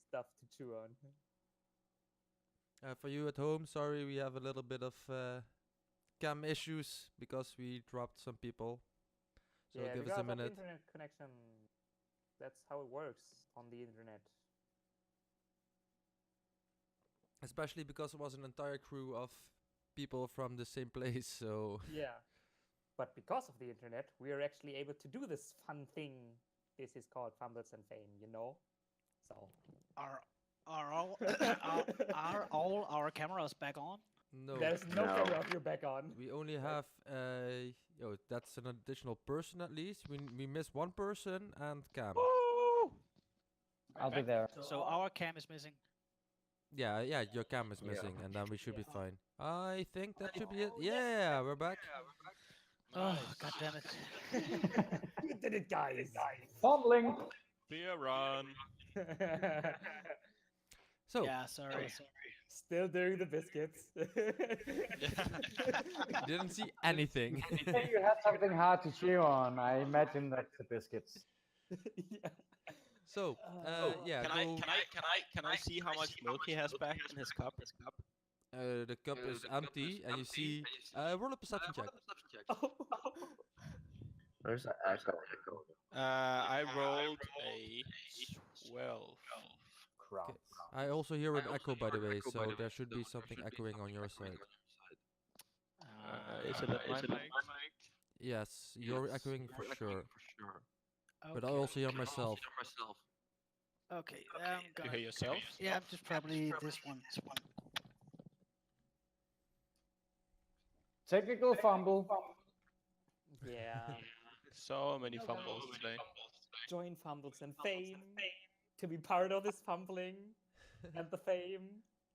stuff to chew on. For you at home, sorry, we have a little bit of cam issues because we dropped some people. So yeah, give because us a of minute. internet connection. That's how it works on the internet. Especially because it was an entire crew of people from the same place. So Yeah, but because of the internet, we are actually able to do this fun thing this is called Fumbles and Fame, you know. So Are all are all our cameras back on? No, there's no No. camera of you back on. we only have that's an additional person at least. We miss one person and Cam. I'll be there. So our cam is missing. Yeah, your Cam is Yeah. missing, and then we should be Yeah. fine. I think that should be it. Yeah, we're back. Oh, god damn it. You did it, guys. Fumbling. Beer run. So, Yeah, sorry. Still doing the biscuits. didn't see anything. Hey, you had something hard to chew on. I imagine that's the biscuits. Yeah. So, yeah, Can I see how much milk he has back in his cup? the cup is empty, and you see. Roll a perception check. There's an echo. I rolled a 12. Crap. I also hear an echo, by the way, so there should be something echoing on your side. Is it at my mic? Yes, you're echoing for sure. But I Okay. also hear myself. Okay. You hear yourself? Yeah, just probably this one. Technical fumble. Yeah. So many fumbles today. Join Fumbles and Fame to be part of this fumbling and the fame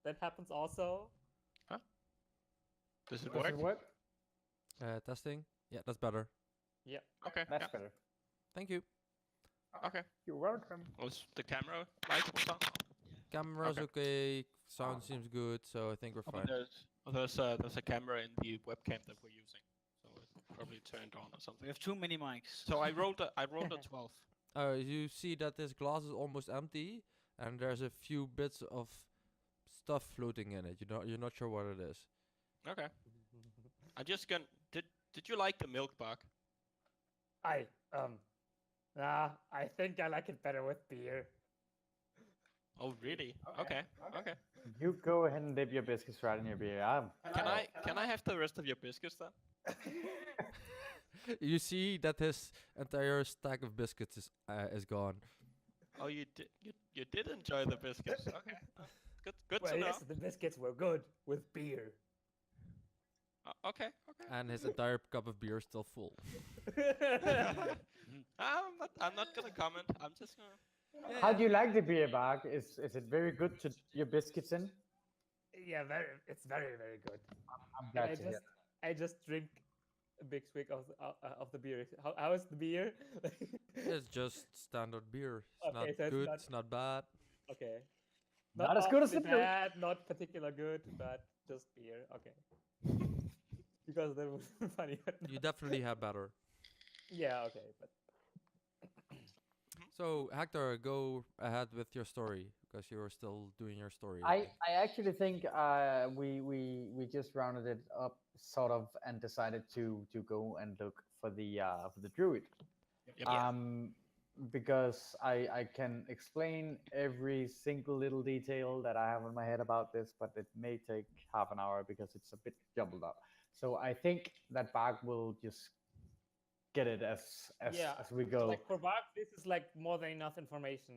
that happens also. Does it Does work? it work? Testing. Yeah, that's better. Okay. That's yeah. better. Thank you. Okay. You're welcome. Was the camera light on? Camera's okay. Sound seems good, so I think we're fine. There's a camera in the webcam that we're using, so it's probably turned on or We something. have too many mics. So I rolled a 12. You see that this glass is almost empty, and there's a few bits of stuff floating in it. You're not sure what it is. Okay. I just gonna did you like the milk bug? I think I like it better with beer. Oh really? Okay. Okay. You go ahead and dip your biscuits right in your beer. Can I have the rest of your biscuits then? You see that his entire stack of biscuits is gone. Oh, you did enjoy the biscuits. Okay. Good Well, to know. yes, the biscuits were good with beer. Okay. And his entire cup of beer is still full. I'm not gonna comment. I'm just gonna. How do you like the beer bag? Is it very good to your biscuits in? Yeah, it's very, very good. I'm And glad to hear. I just drink a big swig of the beer. How is the beer? It's just standard beer. It's Okay, not so it's good. not- It's not bad. Okay. Not as good as the awfully beer. bad, not particular good, but just beer. Okay. Because that was funny. You definitely have better. Yeah. Okay. But So Hector, go ahead with your story because you're still doing your story. I actually think we just rounded it up sort of and decided to go and look for the druid. Yep. Because I can explain every single little detail that I have in my head about this, but it may take half an hour because it's a bit jumbled up. So I think that Bag will just get it as we go. like for Bart, this is like more than enough information.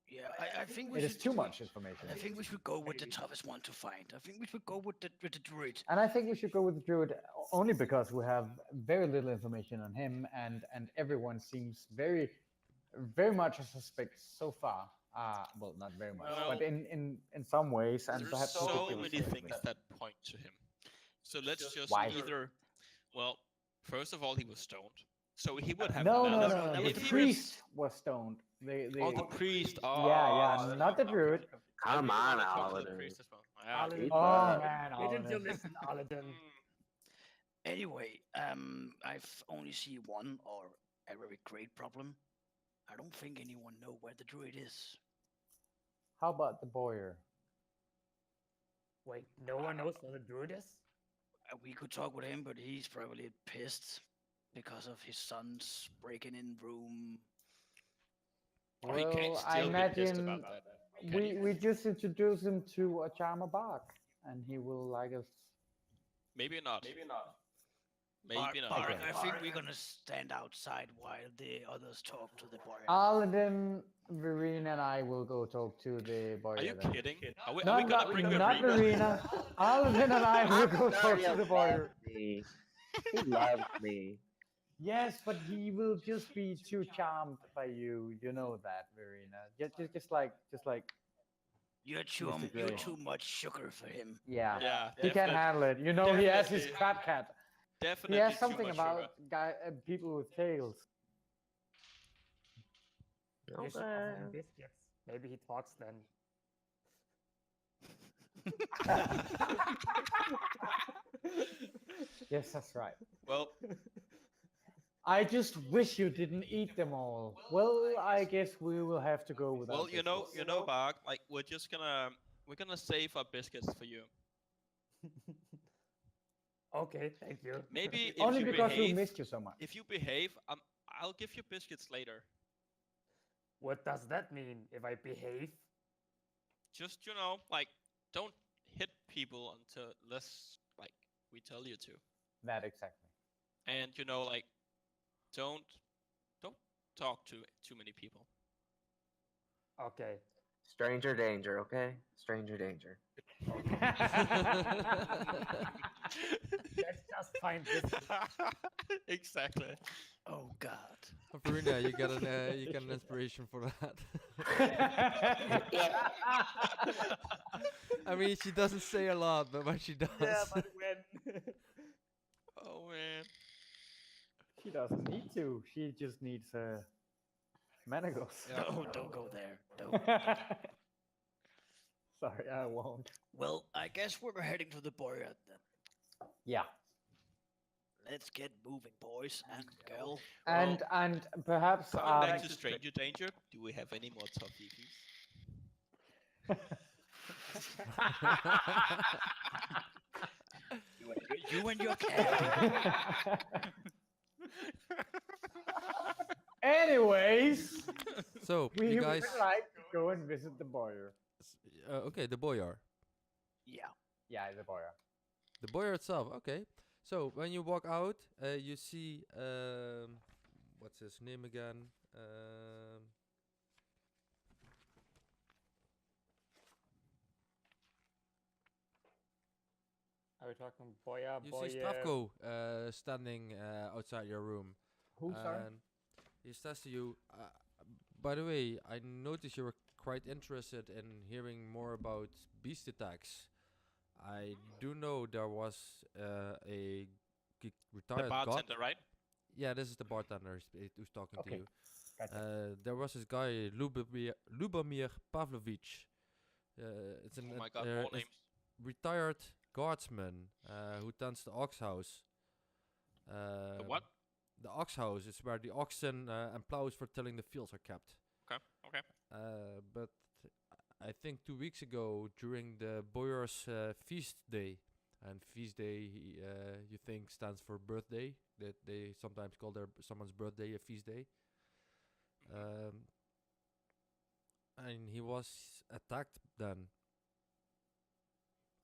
Yeah, I think we It is should too much information. I think we should go with the toughest one to find. I think we should go with the druid. And I think we should go with the druid only because we have very little information on him, and everyone seems very much a suspect so far. Well, not very much, but in some ways, and There's perhaps so particular many things suspects. that point to him. So let's just Why? either. Well, first of all, he was stoned, so he would have. No. that was The the priest was stoned. Oh, the priest. Oh, Yeah, not the druid. Come on, The Aladdin. priest as well. Yeah. Aladdin. Oh man, Didn't you Aladdin. listen, Aladdin? Anyway, I've only seen one or a very great problem. I don't think anyone know where the druid is. How about the boyer? Wait, no one knows where the druid is? We could talk with him, but he's probably pissed because of his son's breaking in room. He can't Well, I still be pissed imagine about that. we just introduce him to a charmer bark, and he will like us. Maybe not. Maybe not. Barak, Okay. I think we're gonna stand outside while the others talk to the boy. Aladdin, Verena, and I will go talk to the boy. Are you then. kidding? Are we Not, gonna bring not Verena? Verena. Aladdin and I will go talk to Dario the boy. loves me. He loves me. Yes, but he will just be too charmed by you. You know that, Verena. Just like, You're too Mr. you're Gray. too much sugar for him. yeah, Yeah, he can't handle it. You know, he has his definitely. crab cat. He Definitely has too something much about sugar. people with tails. You should offer him Okay. biscuits. Maybe he talks then. Yes, that's right. Well, I just wish you didn't eat them all. Well, I guess we will have to go without. well, biscuits. you know, Bart. Like we're gonna save our biscuits for you. Okay, thank you. Maybe if Only you because we behave, missed you so much. if you behave, I'll give you biscuits later. What does that mean if I behave? Just like don't hit people unless like we tell you to, That exactly. and like don't talk to too many people. Okay. Stranger danger, okay? Stranger danger. Let's just find this. Exactly. Oh God. Verena, you got an inspiration for that. I mean, she doesn't say a lot, but when she does, Yeah, but when? Oh man. She doesn't need to. She just needs manacles. Yeah. No, don't go there. Don't. Sorry, I won't. Well, I guess we're heading to the boyard then. Yeah, Let's get moving, boys and girl. and perhaps Coming back to stranger danger. Do we have any more toffees? You and your cat. Anyways, so we you would guys, like to go and visit the boyar. okay, the boyar, Yeah. Yeah, the boyar. the boyar itself. Okay, so when you walk out, you see what's his name again? Are we talking Boya? You see Stravko standing outside your room. Who, sorry? And he says to you, by the way, I noticed you were quite interested in hearing more about beast attacks. I do know there was a The retired god. bartender, right? Yeah, this is the bartender who's talking to Okay. you. Gotcha. There was this guy, Lubomir Pavlovich. It's Oh an my god, more it's names. retired guardsman who tends the ox house. The what? The ox house is where the oxen and plows for tilling the fields are kept. Okay, okay. But I think 2 weeks ago during the Boyar's feast day, and feast day you think stands for birthday, that they sometimes call someone's birthday a feast day. And he was attacked then.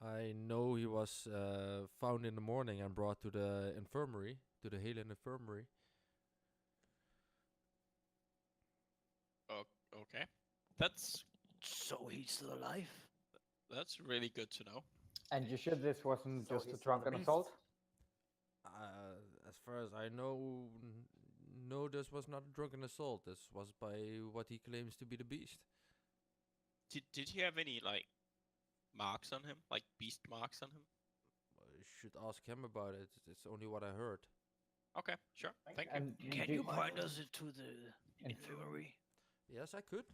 I know he was found in the morning and brought to the infirmary, to the Halen infirmary. Okay. That's So he's still alive? really good to know. And you sure this wasn't So just a he's not a drunken beast? assault? As far as I know, no, this was not a drunken assault. This was by what he claims to be the beast. Did he have any like marks on him, like beast marks on him? I should ask him about it. It's only what I heard. Okay, sure. Thank you. And Can do- you point us to the infirmary? Yes, I could.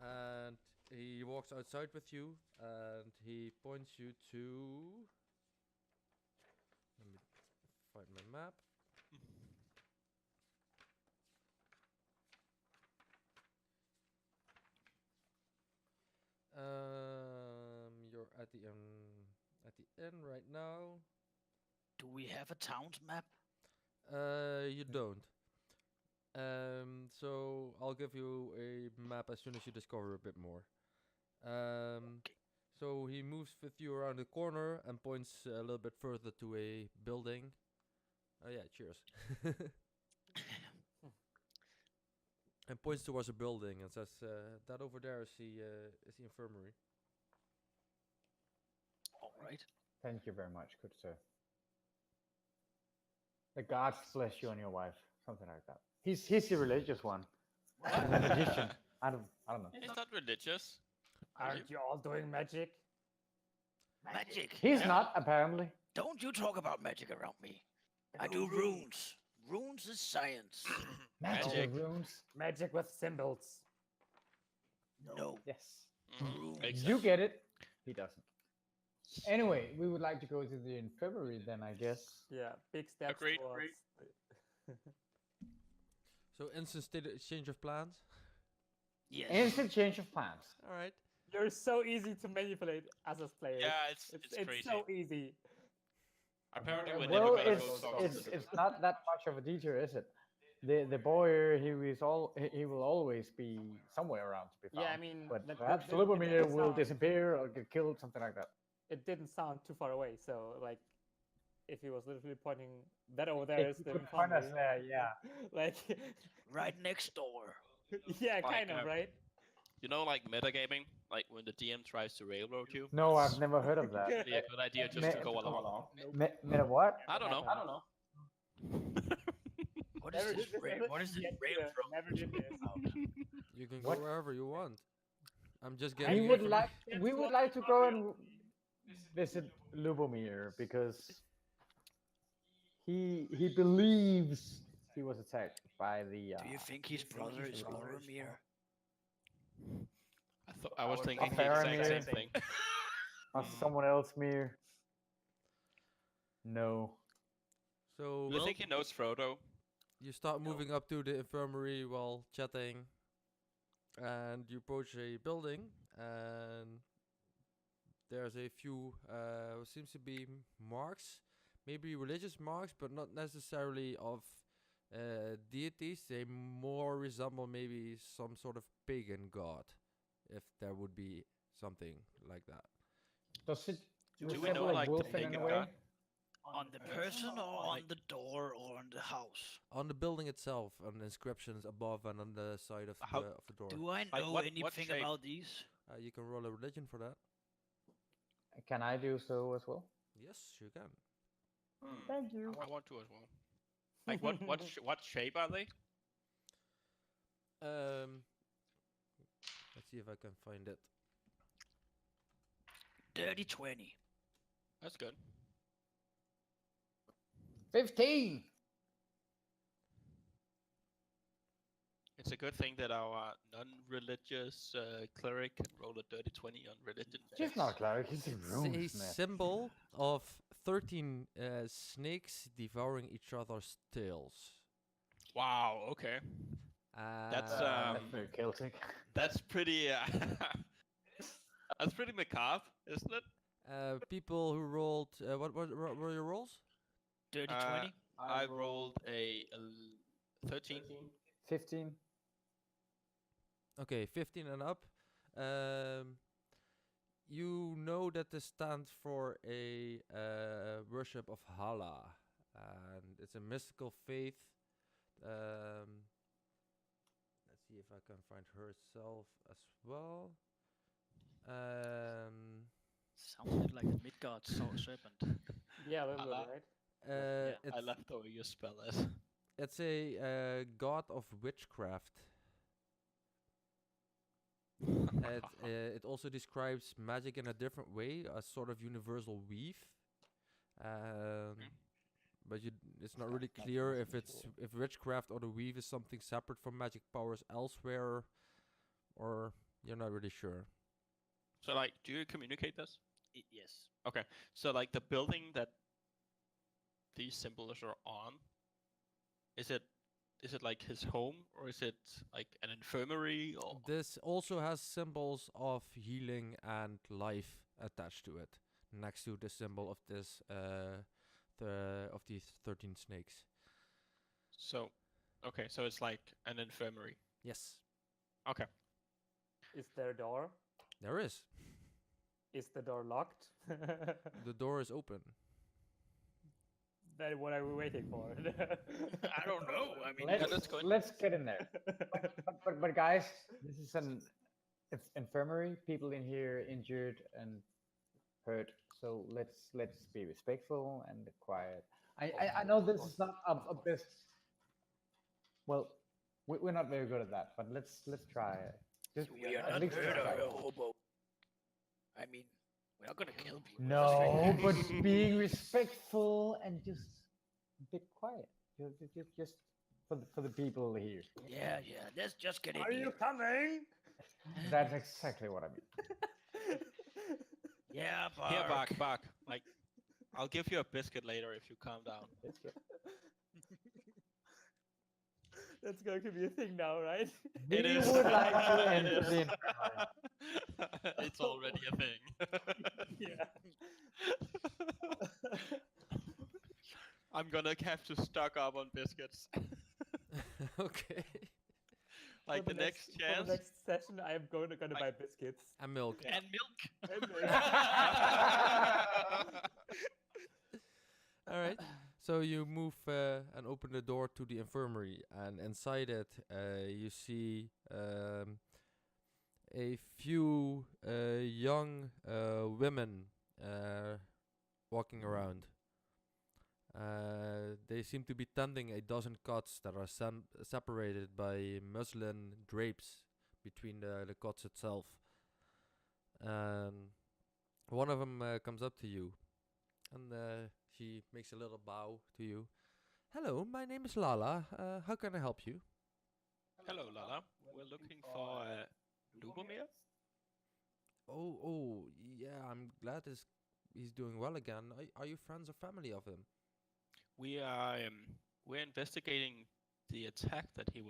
And he walks outside with you, and he points you to. Let me find my map. You're at the inn right now. Do we have a town's map? You don't. So I'll give you a map as soon as you discover a bit more. So he moves with you around the corner and points a little bit further to a building. Oh yeah, cheers. And points towards a building and says, "That over there is the infirmary." All right. Thank you very much, good sir. The gods bless you and your wife, something like that. He's the religious one. He's a magician. I don't know. He's not religious. Aren't you all doing magic? Magic. He's not apparently. Don't you talk about magic around me. I do runes. Runes is science. Magic. Runes. Magic with symbols. No. Yes. Mhm. Makes You sense. get it. He doesn't. Anyway, we would like to go to the infirmary then, I guess. Yeah, big steps Agreed, towards. So instant change of plans. Yes. Instant change of plans. All right. You're so easy to manipulate as a player. Yeah, it's crazy. so easy. Apparently, we're Well, never gonna go talk it's to it's not that much of a detour, is it? The boy he will always be somewhere around to be found. Yeah, I mean, but that- perhaps that- Lubomir that will sounds- disappear or get killed, something like that. It didn't sound too far away, so like, if he was literally pointing that over there is He the could point us infirmary, there, yeah. like, Right next door. yeah, Like, kind of, right? You know, like metagaming, like when the DM tries to railroad you. No, I've never heard of that. Really a good idea just to go along. Meta what? I don't know. What is this? What is this railroad? Never did this. You can What? go wherever you want. I'm just We getting. would like to go and visit Lubomir because he believes he was attacked by the. Do you think his brother is Boromir? I was thinking the exact same thing. or someone else Mir? No. So Do you think he knows Frodo? you start moving up to the infirmary while chatting, and you approach a building, and there's a few seems to be marks, maybe religious marks, but not necessarily of deities. They more resemble maybe some sort of pagan god, if there would be something like that. Does it Do we resemble know, a like, the wolf in pagan any way? god? On the person or on the door or on the house? On the building itself, on the inscriptions above and on the side of How- the door. Do I Like, know what anything shape? about these? You can roll a religion for that. Can I do so as well? Yes, you can. Thank you. I want to as well. Like what shape are they? Let's see if I can find it. Dirty 20. That's good. 15. It's a good thing that our non-religious cleric can roll a dirty 20 on religion. She's checks. not a cleric. He's a It's a runesmith. symbol of 13 snakes devouring each other's tails. Wow. Okay. That's That's very Celtic. that's pretty. That's pretty macabre, isn't it? People who rolled what were your rolls? Dirty Uh, 20? I rolled a 13. 15. Okay, 15 and up. You know that this stands for a worship of Hala, and it's a mystical faith. Let's see if I can find herself as well. Sounds a bit like the Midgard serpent. Yeah, a little bit, Allah. right? Yeah, It's, I left over your spell as. it's a god of witchcraft. It also describes magic in a different way, a sort of universal weave. But it's not really clear if witchcraft or the weave is something separate from magic powers elsewhere, or you're not really sure. So, like, do you communicate this? Yes. Okay. So, like, the building that these symbols are on, is it like his home, or is it like an infirmary, or This also has symbols of healing and life attached to it, next to the symbol of this of these 13 snakes. so? Okay, so it's like an infirmary. Yes, Okay. Is there a door? there is. Is the door locked? The door is open. Then what are we waiting for? I don't know. I mean, let's go in. Let's get in there. But guys, this is an infirmary. People in here injured and hurt. So let's be respectful and quiet. I know this is not a best. Well, we're not very good at that, but let's try. Just we are at not least murder try. hobo. I mean, we're not gonna kill people. No, but being respectful and just a bit quiet. Just for the people here. Yeah. Let's just get in Are here. you coming? That's exactly what I mean. Yeah, Bark. Here, Bark. Like, I'll give you a biscuit later if you calm down. It's good. That's going to be a thing now, right? It We is. would like to It enter is. the infirmary. It's already a thing. Yeah. I'm gonna have to stock up on biscuits. Okay. Like For the next For chance. the next session, I am gonna buy biscuits. And milk. And milk. And All right. So you move and open the door to the infirmary, and inside it, you see a few young women walking around. They seem to be tending a dozen cots that are separated by muslin drapes between the cots itself. One of them comes up to you, and she makes a little bow to you. Hello, my name is Lala. How can I help you? Hello, Lala. We're looking for Lubomir. Oh, yeah. I'm glad he's doing well again. Are you friends or family of him? We're investigating the attack that he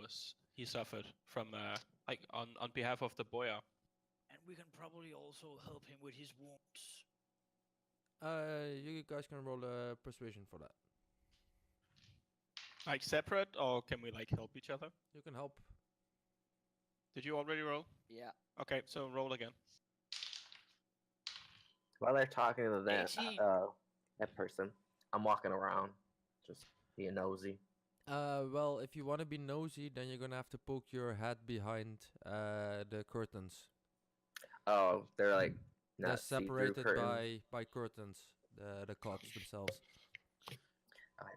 suffered from like on behalf of the Boya. And we can probably also help him with his wounds. You guys can roll a persuasion for that. Like separate, or can we like help each other? You can help. Did you already roll? Yeah. Okay, so roll again. While they're talking to $18. that person, I'm walking around, just being nosy. Well, if you want to be nosy, then you're gonna have to poke your head behind the curtains. Oh, they're like They're not see-through separated curtains. by curtains, the cots themselves.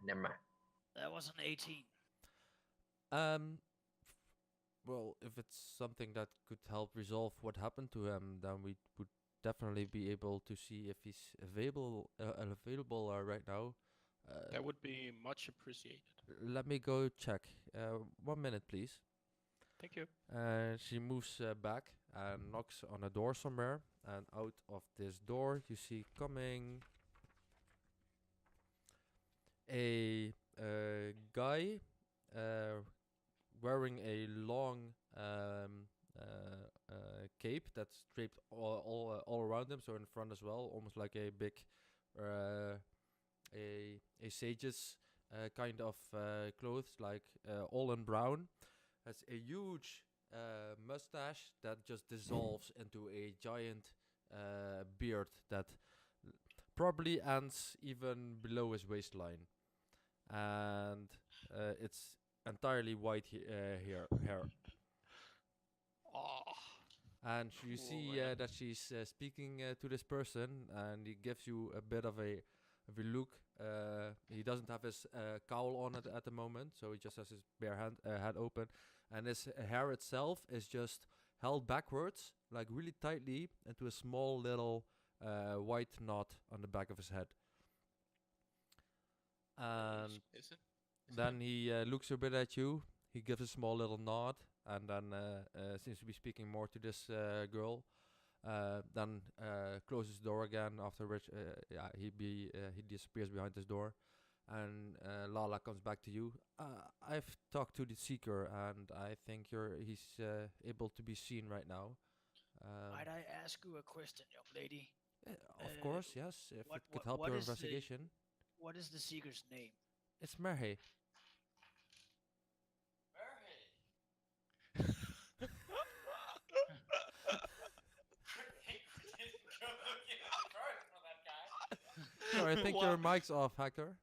Never mind. That was an 18. Well, if it's something that could help resolve what happened to him, then we would definitely be able to see if he's available right now. That would be much appreciated. Let me go check. 1 minute, please. Thank you. She moves back and knocks on a door somewhere. And out of this door, you see coming a guy wearing a long cape that's draped all around him, so in front as well, almost like a big a sage's kind of clothes, like all in brown. Has a huge mustache that just dissolves into a giant beard that probably ends even below his waistline, and it's entirely white hair. Oh, And you Cool, see man. that she's speaking to this person, and he gives you a bit of a look. He doesn't have his cowl on at the moment, so he just has his bare head open, and his hair itself is just held backwards, like really tightly, into a small little white knot on the back of his head. And is it? then he looks a bit at you. He gives a small little nod, and then seems to be speaking more to this girl. Then closes the door again. After which, he disappears behind this door, and Lala comes back to you. I've talked to the seeker, and I think he's able to be seen right now. Might I ask you a question, young lady? Of course, yes. If what- it could what- help what your is the- investigation, What is the seeker's name? it's Merhe. Sorry, I think your mic's off, Hector.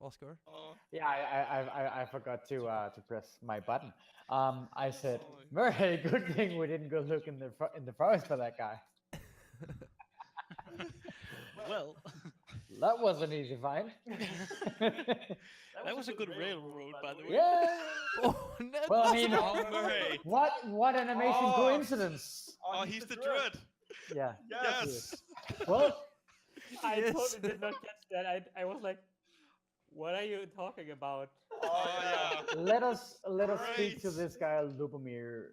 Oscar? Oh, Yeah, I forgot to press my button. I said, Oh. very good thing we didn't go look in the forest for that guy. Well, That was an easy find. that was a good railroad, by the way. Yeah. Oh, that Well, I was mean, a- Oh, Murray. what an amazing Oh. coincidence. Oh, he's the druid. Yeah. Yes. Well, I Yes. totally did not catch that. I was like, what are you talking about? Oh, yeah. let us speak to Great. this guy Lubomir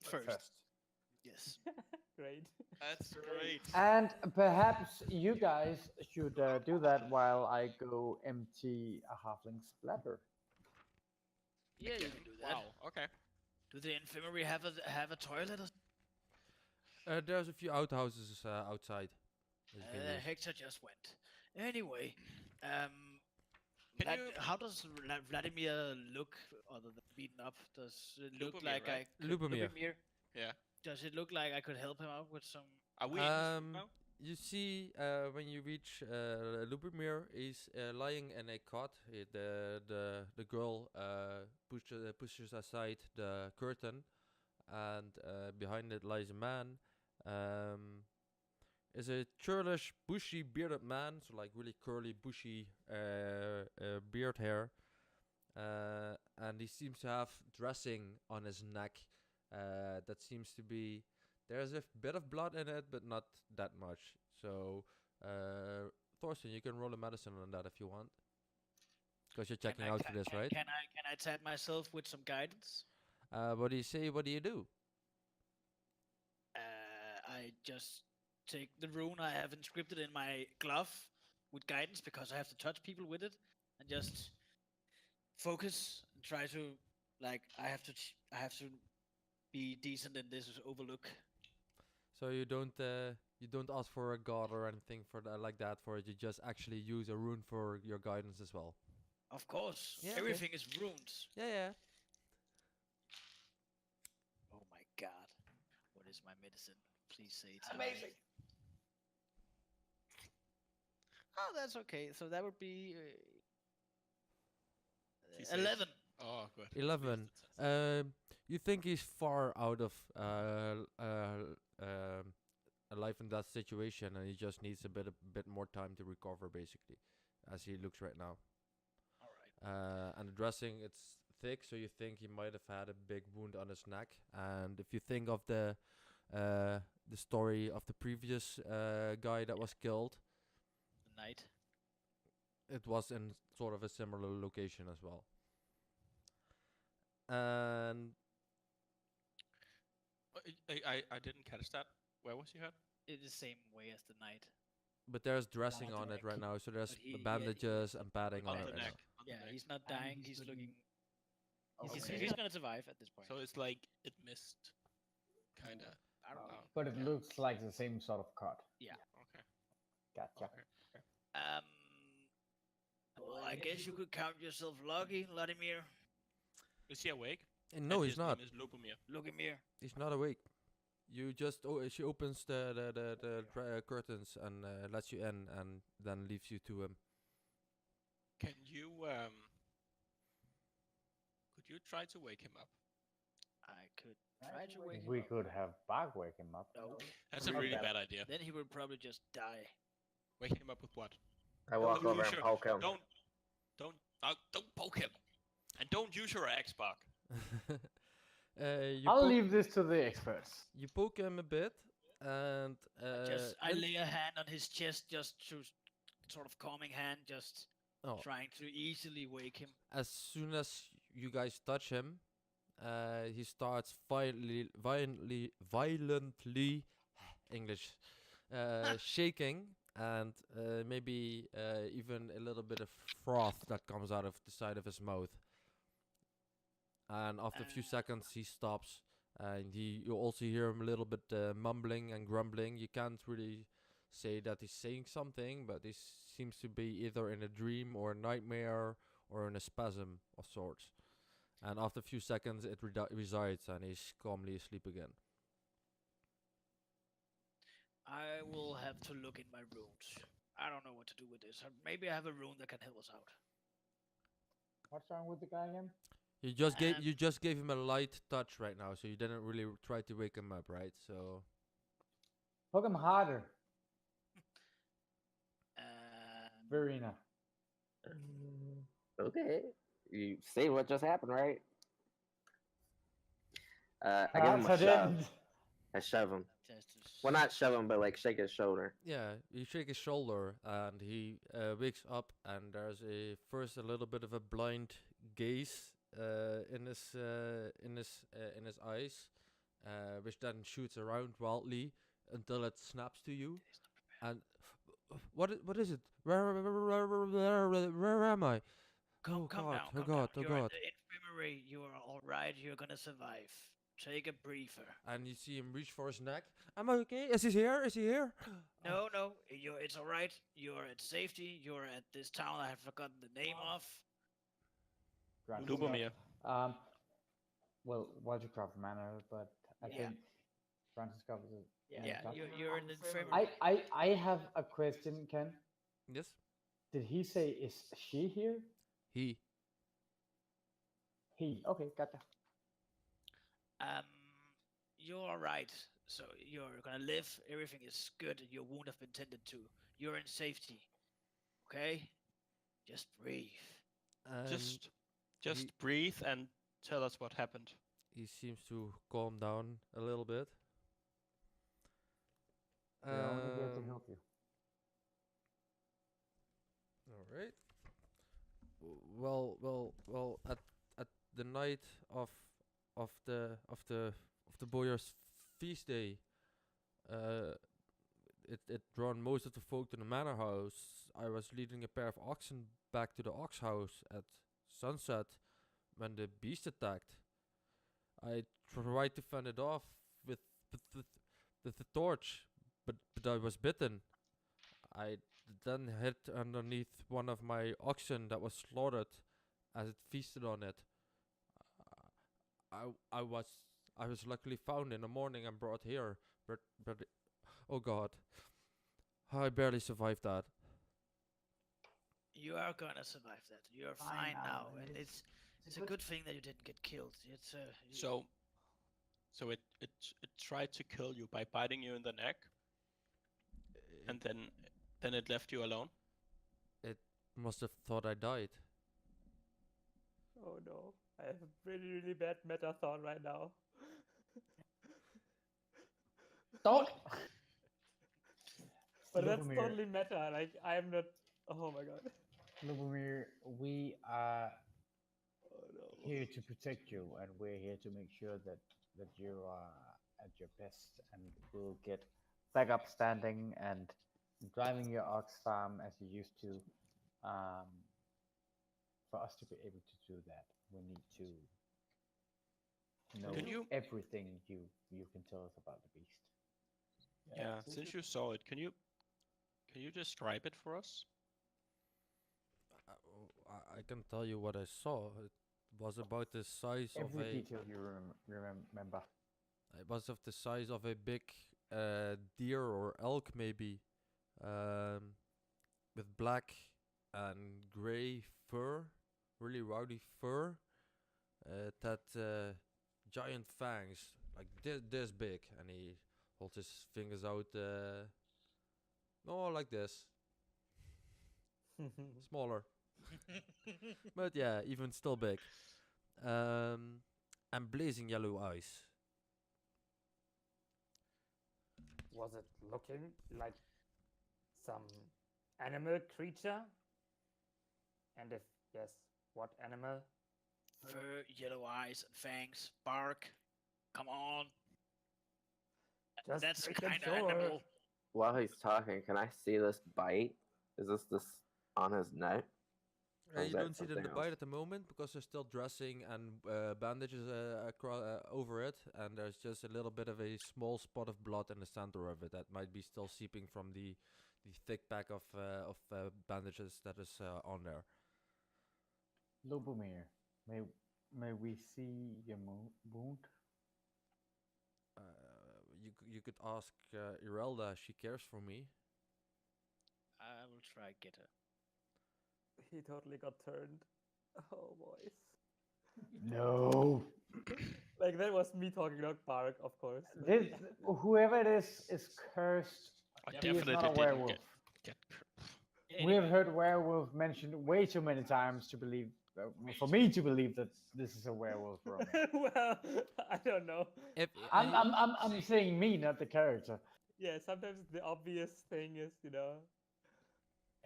First. Yes. Great. That's great. And perhaps you guys should do that while I go empty a halfling's bladder. Yeah, you can do that. Wow. Okay. Do the infirmary have a toilet? Or There's a few outhouses outside. that you can use. Hector just went. Anyway, Can you- how does Vladimir look other than beaten up? Does it look Lubomir, like right? I could, Lubomir. Yeah. Does it look like I could help him out with some? Are we in this room Um, now? You see, when you reach Lubomir, he's lying in a cot. The girl pushes aside the curtain, and behind it lies a man. Is a churlish, bushy, bearded man, so like really curly, bushy beard hair. And he seems to have dressing on his neck that seems to be. There's a bit of blood in it, but not that much. So, Thorsten, you can roll a medicine on that if you want. Because you're checking out for this, right? Can I tap myself with some guidance? What do you say? What do you do? I just take the rune I have inscripted in my glove with guidance because I have to touch people with it, and just focus and try to I have to be decent in this overlook. So you don't ask for a god or anything for that, like that for it. You just actually use a rune for your guidance as well. Of course, Yeah, okay. everything is runes. Yeah. Oh my god, what is my medicine? Please say it's Amazing. Oh, that's okay. So that would be He says- 11. Oh, good. 11. You think he's far out of a life and death situation, and he just needs a bit more time to recover, basically, as he looks right now. All right. And the dressing, it's thick, so you think he might have had a big wound on his neck. And if you think of the story of the previous guy that was killed, The knight. it was in sort of a similar location as well. And I didn't catch that. Where was he hurt? It's the same way as the knight. but there's dressing on on the it right neck. now, so there's But he- bandages and padding on On it the right neck. now. On the Yeah, neck. he's not dying. He's looking. He's, Okay. he's gonna survive at this point. So it's like it missed, kinda. I don't know. But it looks like the same sort of cut. Okay. Gotcha. Okay. Well, I guess you could count yourself lucky, Vladimir. Is he awake? No, And he's his not. Name is Lubomir. Lubomir. He's not awake. You just she opens the curtains and lets you in, and then leaves you to him. Can you could you try to wake him up? I could try to wake him We up. could have Bag wake him up. No. That's a Okay. really bad idea. Then he would probably just die. Waking him up with what? I walk Don't over use and your- poke him. Don't poke him, and don't use your Xbox. You I'll poke- leave this to the experts. You poke him a bit, and I then- lay a hand on his chest, just to sort of calming hand, just oh, trying to easily wake him. as soon as you guys touch him, he starts violently English, shaking, and maybe even a little bit of froth that comes out of the side of his mouth. And after a few seconds, he stops, and you also hear him a little bit mumbling and grumbling. You can't really say that he's saying something, but he seems to be either in a dream or a nightmare or in a spasm of sorts. And after a few seconds, it resides, and he's calmly asleep again. I will have to look in my runes. I don't know what to do with this. Maybe I have a rune that can help us out. What's wrong with the guy again? You Um, just gave him a light touch right now, so you didn't really try to wake him up, right? So Poke him harder, um, Verena. Okay. You see what just happened, right? I give him a I shove. didn't. I shove him. just to Well, not shove him, but like shake his shoulder. yeah, you shake his shoulder, and he wakes up, and there's a little bit of a blind gaze in his eyes, which then shoots around wildly until it snaps to you. And what is it? Where am I? come, Oh come God! down, Oh come God! down. Oh You're in God! the infirmary. You are all right. You're gonna survive. Take a breather. And you see him reach for his neck. Am I okay? Is he here? Is he here? No, no, it's all right. You're at safety. You're at this town I have forgotten the name of. Grant Lubomir. Um, well, Wildcraft Manor, but I Yeah. think Francis covers it. Yeah, top. you're in the infirmary. I have a question, Ken. Yes. Did he say is she here? He. He. Okay, gotcha. Um, you're all right. So you're gonna live. Everything is good. Your wound have been tended to. You're in safety. Okay? Just breathe. Just he- breathe and tell us what happened. he seems to calm down a little bit. We're only here to Um, help you. All right. Well. At the night of the Boyar's feast day, uh, it drawn most of the folk to the manor house. I was leading a pair of oxen back to the ox house at sunset when the beast attacked. I tried to fend it off with with with, with the torch, but I was bitten. I then hit underneath one of my oxen that was slaughtered as it feasted on it. I was luckily found in the morning and brought here, but oh God, I barely survived that. You are gonna survive that. You're fine now, and it's a good thing that you didn't get killed. It's So it tried to kill you by biting you in the neck, and then it left you alone. It must have thought I died. Oh no. I have a really, really bad meta thought right now. Dog. But that's Lubomir. totally meta. Like, I'm not. Oh my god. Lubomir, we are Oh no. here to protect you, and we're here to make sure that you are at your best, and we'll get back up standing and driving your ox farm as you used to. For us to be able to do that, we need to know Can you- everything you can tell us about the beast. Yeah, since you saw it, can you describe it for us? I can tell you what I saw. It was about the size of Every a. detail you remember. It was of the size of a big deer or elk, maybe, with black and gray fur, really rowdy fur. It had giant fangs, like this big, and he holds his fingers out. No, like this, smaller, but yeah, even still big. And blazing yellow eyes. Was it looking like some animal creature? And if yes, what animal? fur, yellow eyes, and fangs, bark. Come on. Just That's make them kind of sure. animal. While he's talking, can I see this bite? Is this on his neck? Or is You that don't see it in the something bite else? at the moment because they're still dressing and bandages over it, and there's just a little bit of a small spot of blood in the center of it that might be still seeping from the thick pack of bandages that is on there. Lubomir, may we see your wound? You could ask Irelda. She cares for me. I will try get her. He totally got turned. Oh boys. No. Like that was me talking, not Bark, of course. but This, yeah. whoever it is cursed. I He is not definitely a didn't werewolf. get We have Anyway, heard werewolf mentioned way too many times to believe, for me to believe that this is a werewolf room. Well, I don't know. If I'm saying me, not the character. Yeah, sometimes the obvious thing is,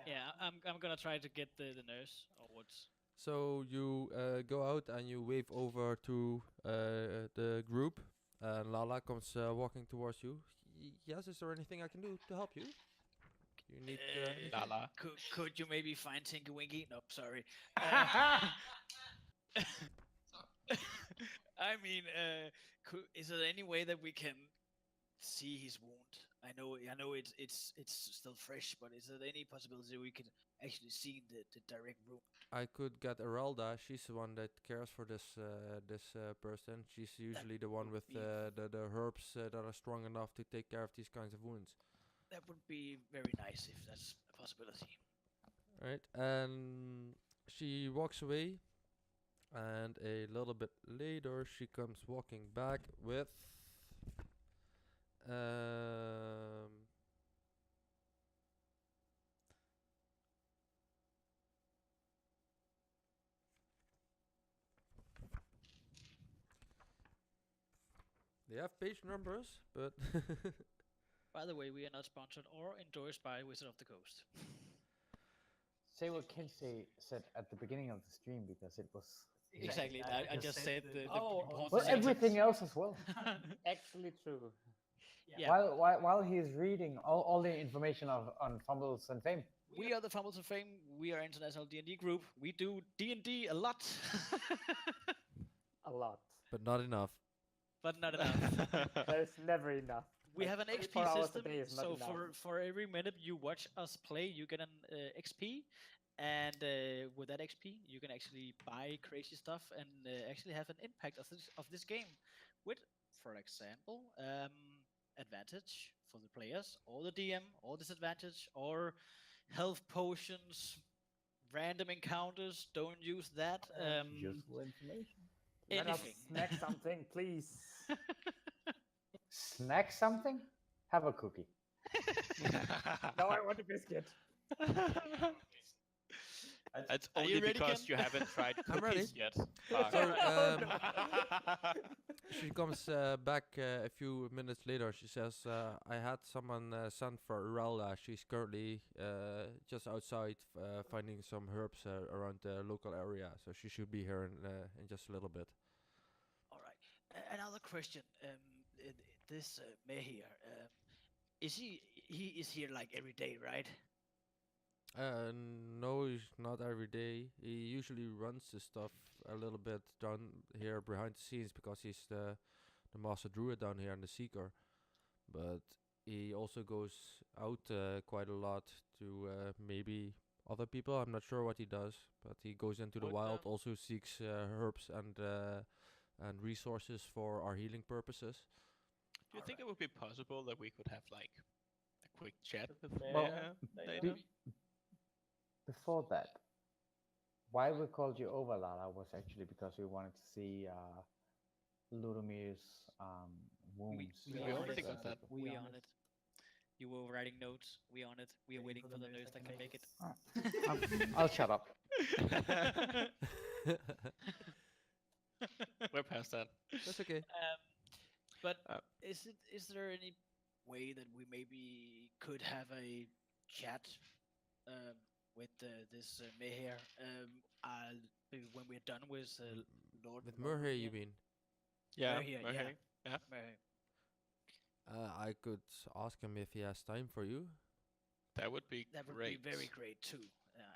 Yeah, I'm gonna try to get the nurse or what's. so you go out and you wave over to the group, and Lala comes walking towards you. Yes, is there anything I can do to help you? You need anything? Lala. could you maybe find Tinky Winky? No, sorry. I mean, is there any way that we can see his wound? I know it's still fresh, but is there any possibility we can actually see the direct wound? I could get Erelda. She's the one that cares for this person. She's usually the one would with be the herbs that are strong enough to take care of these kinds of wounds. That would be very nice if that's a possibility. Right, and she walks away, and a little bit later she comes walking back with um they have page numbers, but By the way, we are not sponsored or endorsed by Wizard of the Coast. Say what Kinsey said at the beginning of the stream because it was Exactly. I just said the important well, sentence. everything else as well. actually true. Yeah. While he's reading all the information on Fumbles and Fame. We are the Fumbles of Fame. We are international D&D group. We do D&D a lot, A lot. but not enough. but not enough. There's never enough. We Like, have an 24 XP hours a system, day is not so enough. for every minute you watch us play, you get an XP, and with that XP, you can actually buy crazy stuff and actually have an impact of this game, with, for example, advantage for the players or the DM, or disadvantage, or health potions, random encounters. Don't use that. Useful information. Let us Anything. snack something, please. Snack something? Have a cookie. No, I want a biscuit. That's Are only you ready, because Ken? you haven't tried I'm ready. cookies yet. So, Oh, she comes back a few minutes later. She says, I had someone sent for Uralda. She's currently just outside finding some herbs around the local area. So she should be here in just a little bit. All right. Another question. This mayor here, is he is here like every day, right? No, he's not every day. He usually runs this stuff a little bit down here behind the scenes because he's the master druid down here and the seeker. But he also goes out quite a lot to maybe other people. I'm not sure what he does, but he goes into the Would, wild, also seeks herbs and resources for our healing purposes. Do you think it would be possible that we could have like a quick chat with Well, later? Before that, why we called you over, Lala, was actually because we wanted to see Ludomir's wounds. we already got that. We on it. You were writing notes. We on it. We are waiting for the nurse that can make it. I'll shut up. We're past that. That's okay. But Uh, is there any way that we maybe could have a chat with this mayor maybe when we're done with Lord With Lord Murray, Murray? you mean? Yeah, Murray, yeah. okay. Yeah. Murray. I could ask him if he has time for you. That would be That would great. be very great too.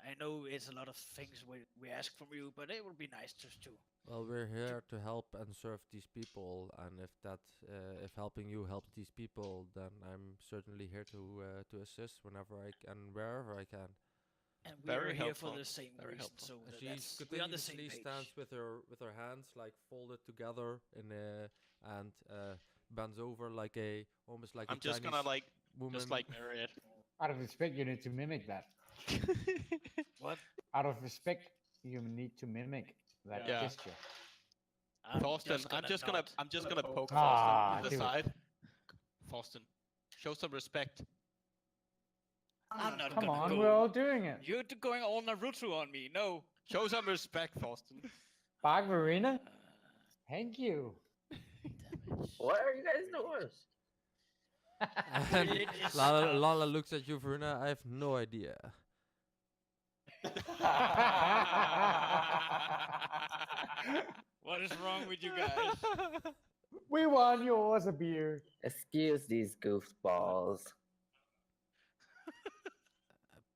I know it's a lot of things we ask from you, but it would be nice just to. Well, we're here to help and serve these people, and if helping you helps these people, then I'm certainly here to assist whenever I can, wherever I can. And we Very are here helpful, for the same very reason, helpful. so And she we're on the same continuously page. stands with her hands like folded together and bends over like almost like I'm a just Chinese gonna like woman. just like marry it. Out of respect, you need to mimic that. What? Out of respect, you need to mimic that Yeah. gesture. Thorsten, I'm just gonna poke Thorsten Ah, in the dude. side. Thorsten, show some respect. I'm not Come gonna on, go. we're all doing it. You're going all Naruto on me. No. Show some respect, Thorsten. Bag Verena, thank you. Damage. What are you guys doing? And Religious Lala, stuff. Lala looks at you, Verena. I have no idea. What is wrong with you guys? We won. You owe us a beer. Excuse these goofballs.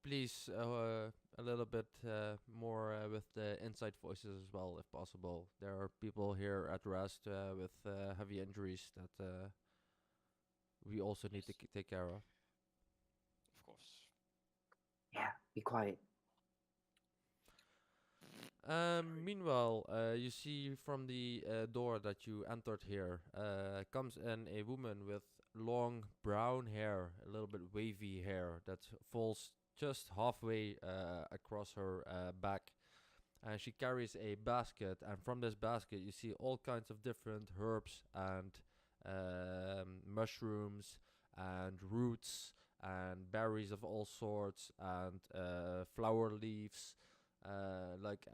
Please, a little bit more with the inside voices as well, if possible. There are people here at rest with heavy injuries that we also need to take care of. Of course. Yeah, be quiet. Meanwhile, you see from the door that you entered here comes in a woman with long brown hair, a little bit wavy hair that falls just halfway across her back. And she carries a basket, and from this basket you see all kinds of different herbs and mushrooms and roots and berries of all sorts and flower leaves. Like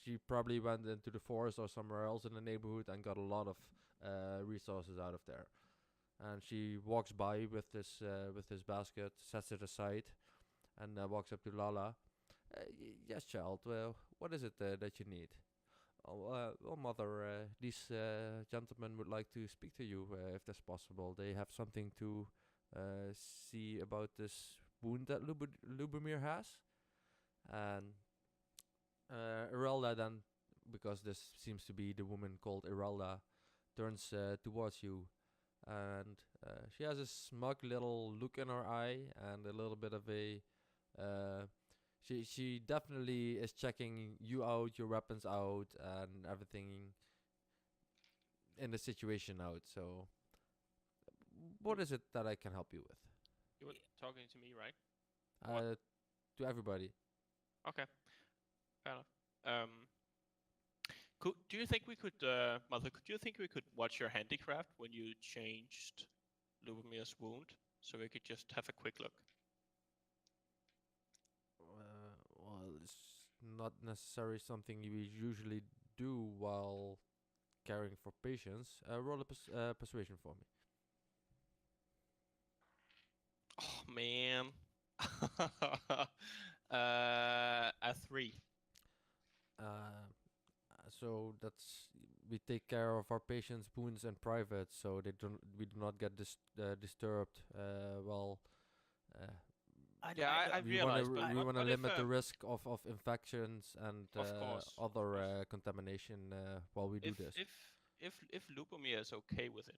she probably went into the forest or somewhere else in the neighborhood and got a lot of resources out of there. And she walks by with this basket, sets it aside, and walks up to Lala. Yes, child. Well, what is it that you need? Oh, well, mother. These gentlemen would like to speak to you, if that's possible. They have something to see about this wound that Lubomir has. And Irelda then, because this seems to be the woman called Irelda, turns towards you, and she has a smug little look in her eye and a little bit of a. She definitely is checking you out, your weapons out, and everything in the situation out. So, what is it that I can help you with? You were talking to me, right? What? To everybody. Okay. Fair enough. Do you think we could, Mother? Do you think we could watch your handicraft when you changed Lubomir's wound, so we could just have a quick look? Well, it's not necessarily something we usually do while caring for patients. Roll a persuasion for me. Oh man. A 3. So that's we take care of our patients' wounds in private, so we do not get disturbed. Well, I we want realize, to but we what- want to what if, limit the risk of infections and Of course, of other course. contamination while we do this. if Lubomir is okay with it,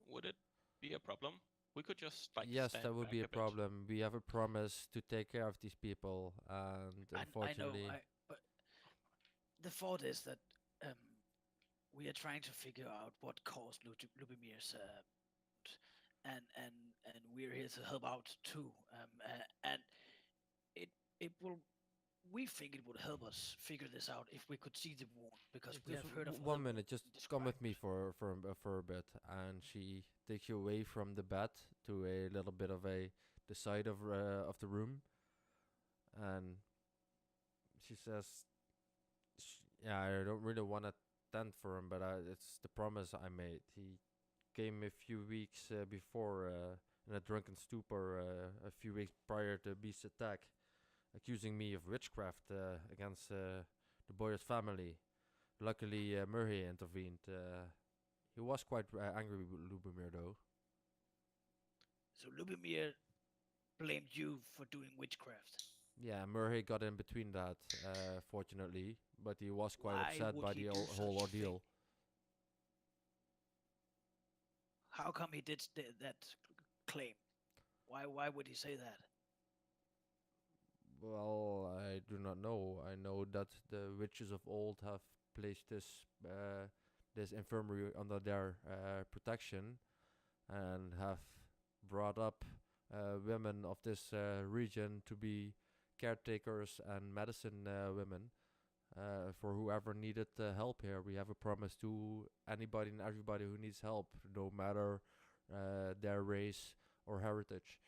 would it be a problem? We could just like Yes, stand that would back be a bit. problem. We have a promise to take care of these people, and I know, unfortunately, but the thought is that we are trying to figure out what caused Lubomir's and we're here to help out too. And it will. We think it would help us figure this out if we could see the wound, because we just have heard of one other minute. Just wounds come with me described. for a bit, and she takes you away from the bed to a little bit of the side of the room, and she says, "Yeah, I don't really want to tend for him, but it's the promise I made. He came a few weeks before in a drunken stupor, a few weeks prior to Beast's attack, accusing me of witchcraft against the Boyer's family. Luckily, Murray intervened. He was quite angry with Lubomir, though. So Lubomir blamed you for doing witchcraft. Yeah, Murray got in between that, fortunately, but he was quite Why upset would by he the do whole such a thing? ordeal. How come he did that claim? Why would he say that? Well, I do not know. I know that the witches of old have placed this infirmary under their protection, and have brought up women of this region to be caretakers and medicine women. for whoever needed help here. We have a promise to anybody and everybody who needs help, no matter their race or heritage.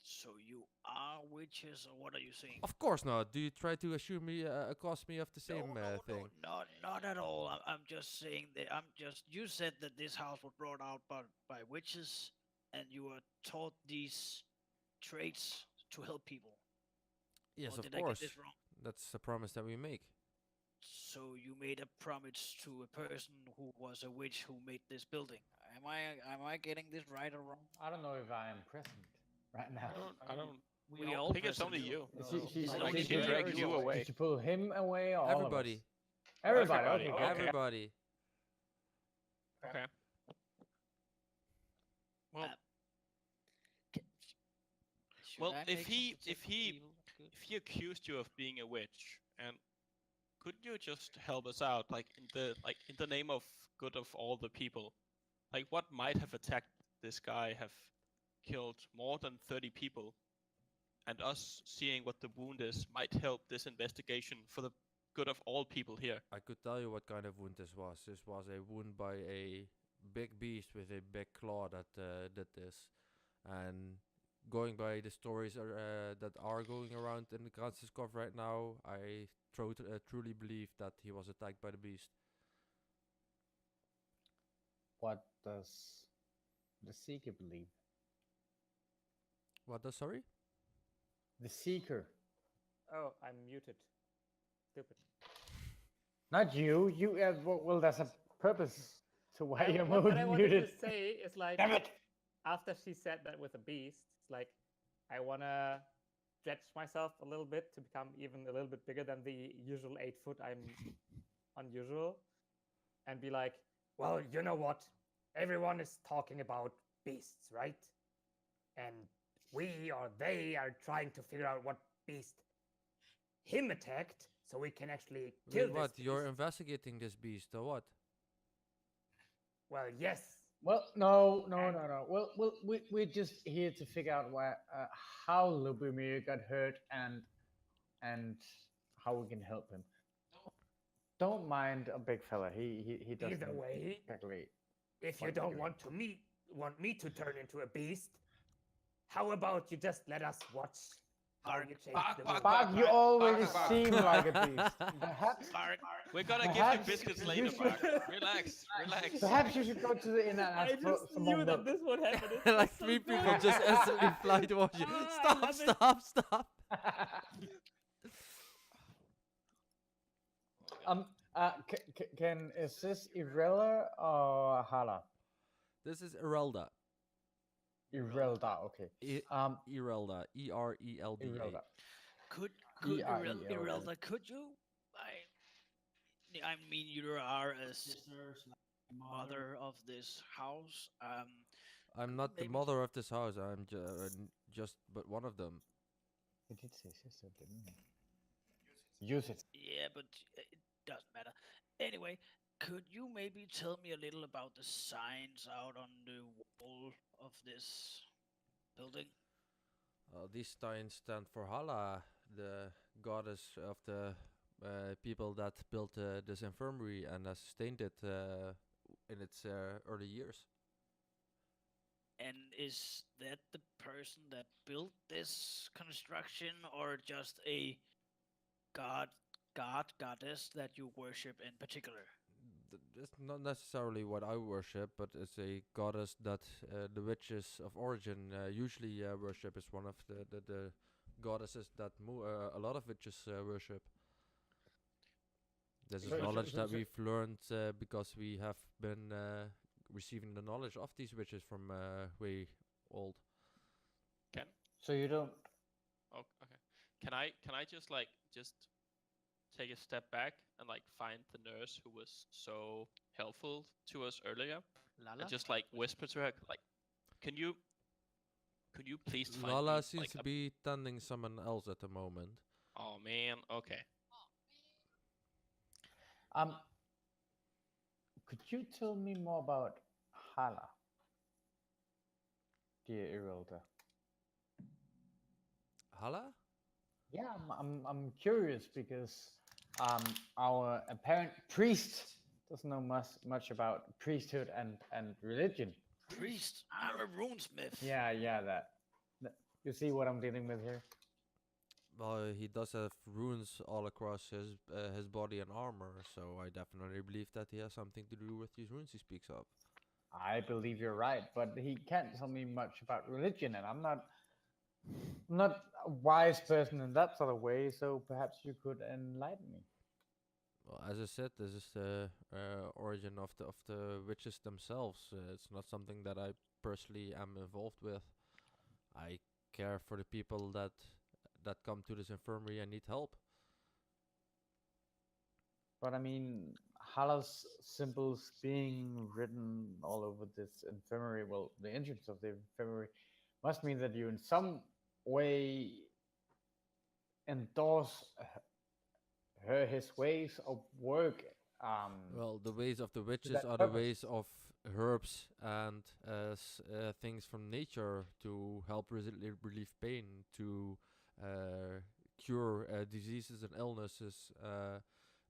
So you are witches, or what are you saying? Of course not. Do you try to assume me, accuse me of the same thing? No, not at all. I'm just saying that you said that this house was brought out by witches, and you were taught these traits to help people. Yes, Or of did I get course. this wrong? That's a promise that we make. So you made a promise to a person who was a witch who made this building. Am I getting this right or wrong? I don't know if I am present right now. I don't. We all think it's present. only you. She Like, she should- dragged you away. Did you pull him away or all of Everybody. us? Everybody. Everybody, Okay. okay. Everybody. Okay. Well, Should well, I if make he some if he people good? if he accused you of being a witch, and couldn't you just help us out, like in the name of good of all the people? Like, what might have attacked this guy have killed more than 30 people, and us seeing what the wound is might help this investigation for the good of all people here. I could tell you what kind of wound this was. This was a wound by a big beast with a big claw that did this. And going by the stories that are going around in the Grand Siskov right now, I truly believe that he was attacked by the beast. What does the Seeker believe? What? Sorry? The Seeker. Oh, I'm muted. Stupid. Not you. You. Well, there's a purpose to why you're What I wanted muted. to say is like, Damn it! after she said that with the beast, it's like, I wanna stretch myself a little bit to become even a little bit bigger than the usual 8 foot I'm unusual, and be like, well, you know what? Everyone is talking about beasts, right? And we or they are trying to figure out what beast him attacked, so we can actually kill Wait, what? this You're beast. investigating this beast or what? Well, yes. Well, no. Well, we're just here to figure out how Lubomir got hurt and how we can help him. Don't mind a big fella. He doesn't Either way, calculate. if you What don't you want me to turn into a beast, how about you just let us watch how you change the world? Bart, you already Bark. seem like a beast. Perhaps, We're gonna give you Perhaps biscuits you later, should- Mark. Relax, relax. perhaps you should go to the inn and I ask for just some knew more that milk. this would happen. It's Like just so 3 good. people just instantly fly towards you. Ah, I Stop, love it. stop, stop. Is this Irela or Hala? This is Irelda. Irelda, okay. Irelda. E-R-E-L-D-A. Irelda. Could E-R-E-L-D. Irelda, could you? I mean, you are a sister/mother of this house. I'm not the Maybe- mother of this house. I'm just but one of them. He did say sister, didn't he? Use it. Yeah, but it doesn't matter. Anyway, could you maybe tell me a little about the signs out on the wall of this building? These signs stand for Hala, the goddess of the people that built this infirmary and has sustained it in its early years. And is that the person that built this construction, or just a goddess that you worship in particular? That's not necessarily what I worship, but it's a goddess that the witches of origin usually worship. Is one of the goddesses that a lot of witches worship. This is So- knowledge so- that so- we've learned because we have been receiving the knowledge of these witches from way old. So you don't. Oh, okay. Can I just take a step back and like find the nurse who was so helpful to us earlier, Lala? and just like whisper to her, like, could you please find Lala me, seems like, to a- be tending someone else at the moment. Oh man. Okay. Could you tell me more about Hala, dear Irelda? Hala? Yeah, I'm curious because Our apparent priest doesn't know much about priesthood and religion. Priest, I'm a runesmith. Yeah, you see what I'm dealing with here? Well, he does have runes all across his body and armor, so I definitely believe that he has something to do with these runes he speaks of. I believe you're right, but he can't tell me much about religion, and I'm not a wise person in that sort of way. So perhaps you could enlighten me. Well, as I said, this is the origin of the witches themselves. It's not something that I personally am involved with. I care for the people that come to this infirmary and need help. But I mean, Hala's symbols being written all over this infirmary, well, the entrance of the infirmary, must mean that you in some way endorse his ways of work. Well, the ways of the to witches that are the purpose. ways of herbs and things from nature to help relieve pain, to cure diseases and illnesses,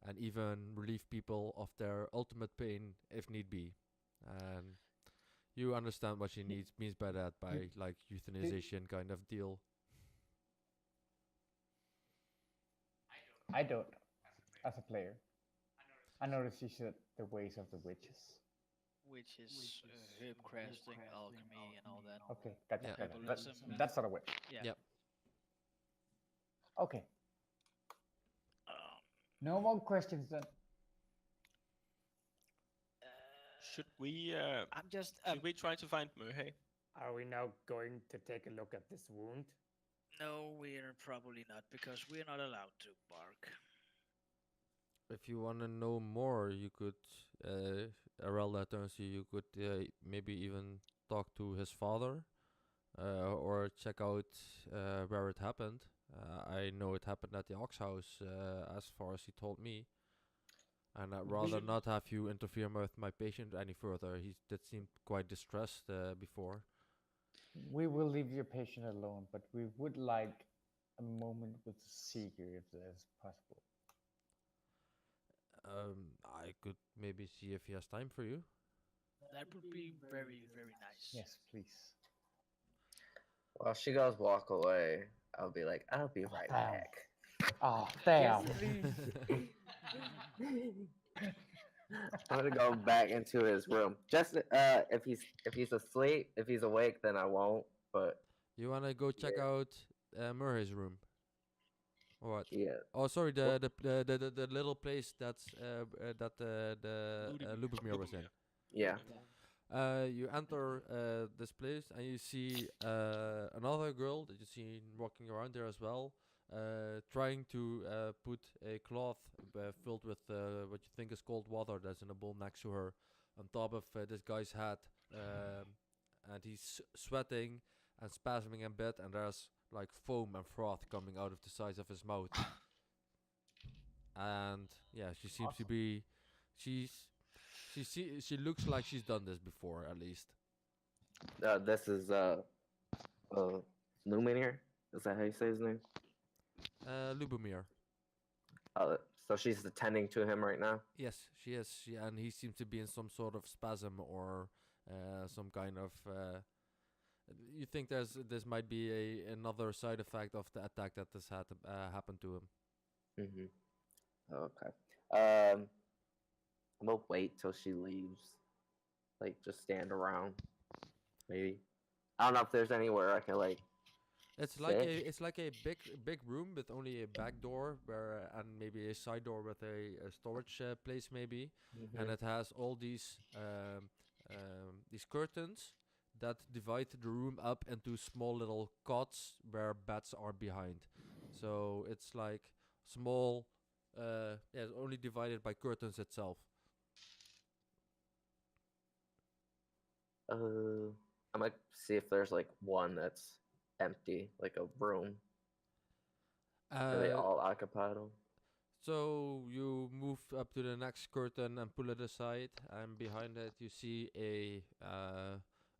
and even relieve people of their ultimate pain if need be. And you understand what she means by that, by like euthanization kind of deal. I don't, as a player. I noticed you said the ways of the witches. Which is herb crafting, alchemy, and all that. Okay, gotcha. Yeah. gotcha. Herbalism, and- That sort of witch. Yeah. Yep. Okay, Um, no more questions then. Should we I'm just. should we try to find Murhay? Are we now going to take a look at this wound? no, we're probably not because we're not allowed to bark. If you want to know more, you could, Arelda turns to you, you could maybe even talk to his father, or check out where it happened. I know it happened at the Ox House, as far as he told me. And I'd rather not have you interfere with my patient any further. He did seem quite distressed before. We will leave your patient alone, but we would like a moment with the seeker if that is possible. I could maybe see if he has time for you. That would be very, very nice. Yes, please. While she goes walk away, I'll be like, I'll be right damn. back. Oh, damn. I'm gonna go back into his room. Just if he's asleep, if he's awake, then I won't. But You wanna go check Yeah. out Murray's room? Or what? yeah, Oh, sorry, the little place that's that Lubomir was in. yeah. You enter this place and you see another girl that you see walking around there as well, trying to put a cloth filled with what you think is cold water that's in a bowl next to her on top of this guy's head, and he's sweating and spasming a bit, and there's like foam and froth coming out of the sides of his mouth. And yeah, she seems to Awesome. be, she looks like she's done this before at least. This is Lumineer. Is that how you say his name? Lubomir. So she's attending to him right now. Yes, she is. And he seems to be in some sort of spasm or some kind of. You think this might be another side effect of the attack that this had happened to him? Mm-hmm. Okay. I'm gonna wait till she leaves. Like, just stand around. Maybe. I don't know if there's anywhere I can like. It's like Sick. it's like a big room with only a back door where and maybe a side door with a storage place maybe, and it has all these curtains that divide the room up into small little cots where beds are behind. So it's like small, yeah, it's only divided by curtains itself. I might see if there's like one that's empty, like a room. Are they all occupied? So you move up to the next curtain and pull it aside, and behind it you see a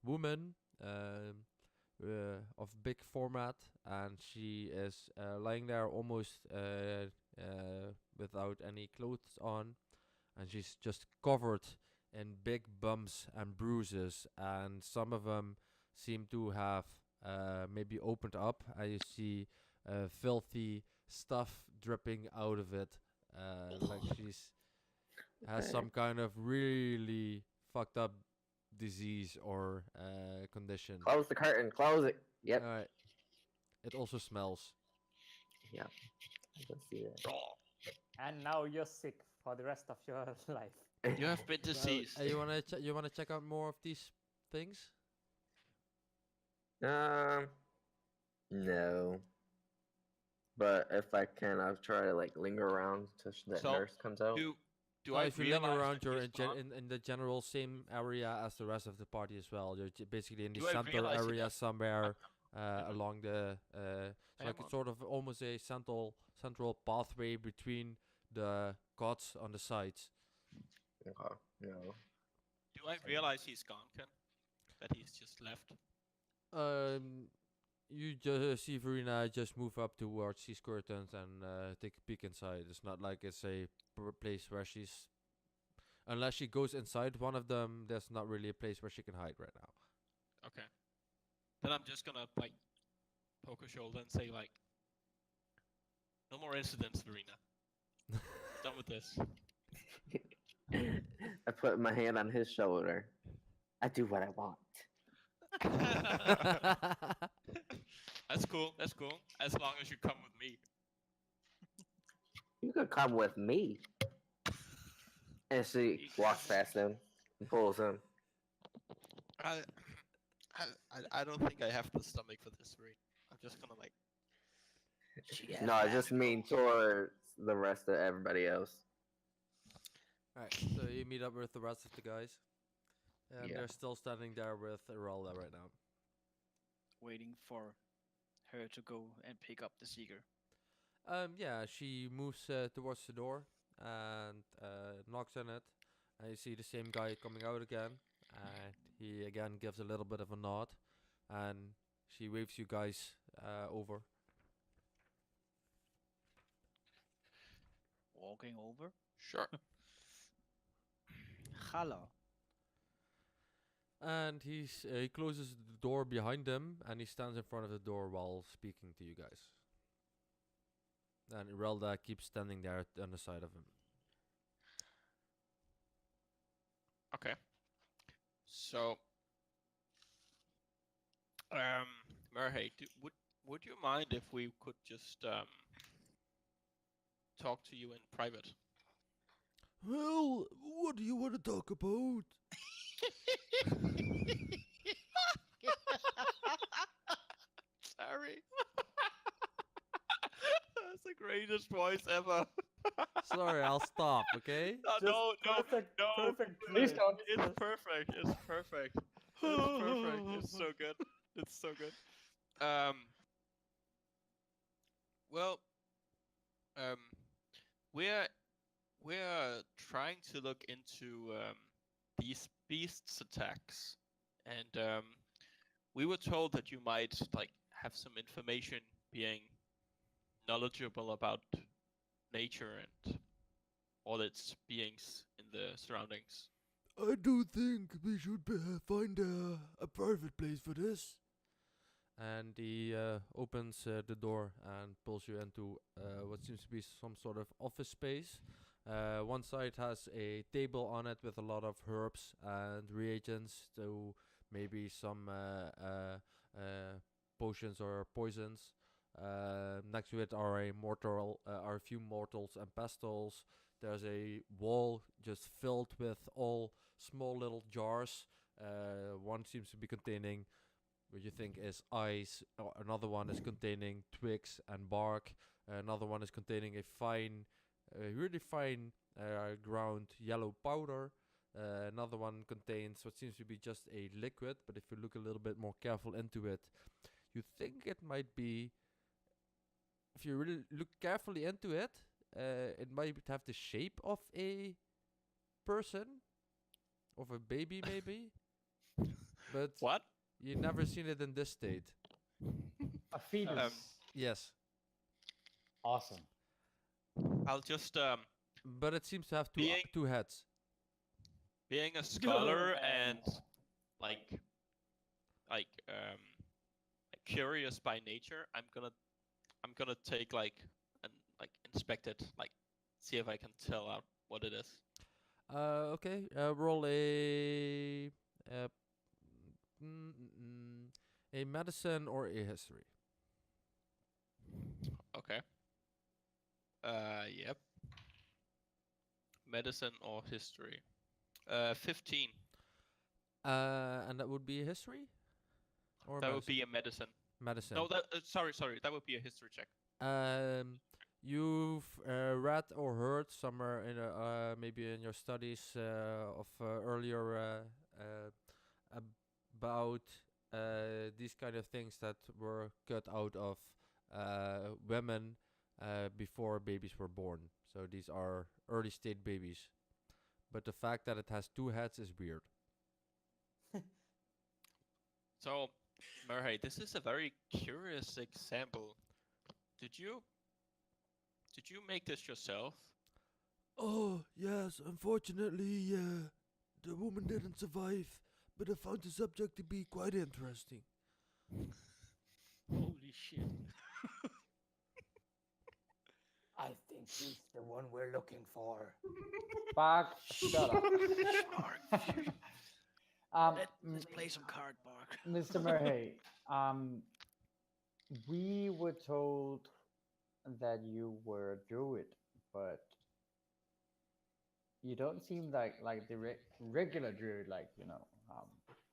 woman of big format, and she is lying there almost without any clothes on, and she's just covered in big bumps and bruises, and some of them seem to have maybe opened up, and you see filthy stuff dripping out of it, like she's has Okay. some kind of really fucked up disease or condition. Close the curtain. Close it. Yep. Alright. It also smells. Yep. I can see that. And now you're sick for the rest of your life. You have been deceased. You wanna check out more of these things? No. But if I can, I'll try to like linger around till that So, nurse comes out. Do Well, I if you linger realize around, that you're he's gone? in the general same area as the rest of the party as well. You're basically in the Do I center realize he area does- somewhere Never. along the. It's like Come it's sort of almost a central pathway between the gods on the sides. Okay. No. Do I realize he's gone, Ken? That he's just left? You just see Verena just move up towards these curtains and take a peek inside. It's not like it's a place where she's. Unless she goes inside one of them, there's not really a place where she can hide right now. Okay. Then I'm just gonna like poke her shoulder and say like, no more incidents, Verena. Done with this. I put my hand on his shoulder. I do what I want. That's cool. That's cool. As long as you come with me. You could come with me. And she walks past him and pulls him. I don't think I have the stomach for this, Verena. I'm just gonna like. No, I just mean towards the rest of everybody else. Alright, so you meet up with the rest of the guys. And Yeah. they're still standing there with Iralda right now. Waiting for her to go and pick up the seeker. Yeah, she moves towards the door and knocks on it. And you see the same guy coming out again. And he again gives a little bit of a nod. And she waves you guys over. Walking over. Sure. Hello. And he closes the door behind him, and he stands in front of the door while speaking to you guys. And Irelda keeps standing there on the side of him. Okay. So, Merhay, would you mind if we could just talk to you in private? Well, what do you want to talk about? Sorry. That's the greatest voice ever. Sorry, I'll stop, okay? No, Perfect. no. Perfect. Please play. don't. It's perfect. It's perfect. It's perfect. It's so good. It's so good. Well, we're trying to look into these beasts' attacks, and we were told that you might like have some information, being knowledgeable about nature and all its beings in the surroundings. I do think we should find a private place for this. And he opens the door and pulls you into what seems to be some sort of office space. One side has a table on it with a lot of herbs and reagents to maybe some potions or poisons. Next to it are a few mortals and pestles. There's a wall just filled with all small little jars. One seems to be containing what you think is ice. Another one is containing twigs and bark. Another one is containing really fine ground yellow powder. Another one contains what seems to be just a liquid, but if you look a little bit more careful into it, you think it might be. If you really look carefully into it, it might have the shape of a person, of a baby maybe. But What? you never seen it in this state. A fetus. Yes. Awesome. I'll just But it seems to have Being- two heads. being a scholar man. and like curious by nature, I'm gonna take and inspect it, see if I can tell out what it is. Okay. Roll uh, mm, mm, mm, a medicine or a history. Okay. Yep. Medicine or history. 15. And that would be a history? Or That would be a medicine. medicine. No, that sorry. That would be a history check. You've read or heard somewhere in maybe in your studies of earlier about these kind of things that were cut out of women before babies were born. So these are early state babies. But the fact that it has two heads is weird. So, Murray, this is a very curious example. Did you make this yourself? Oh, yes, unfortunately, the woman didn't survive, but I found the subject to be quite interesting. Holy shit. I think he's the one we're looking for. Bark, shut up. Let's play some card, Bark. Mr. Murray, we were told that you were a druid, but you don't seem like the regular druid,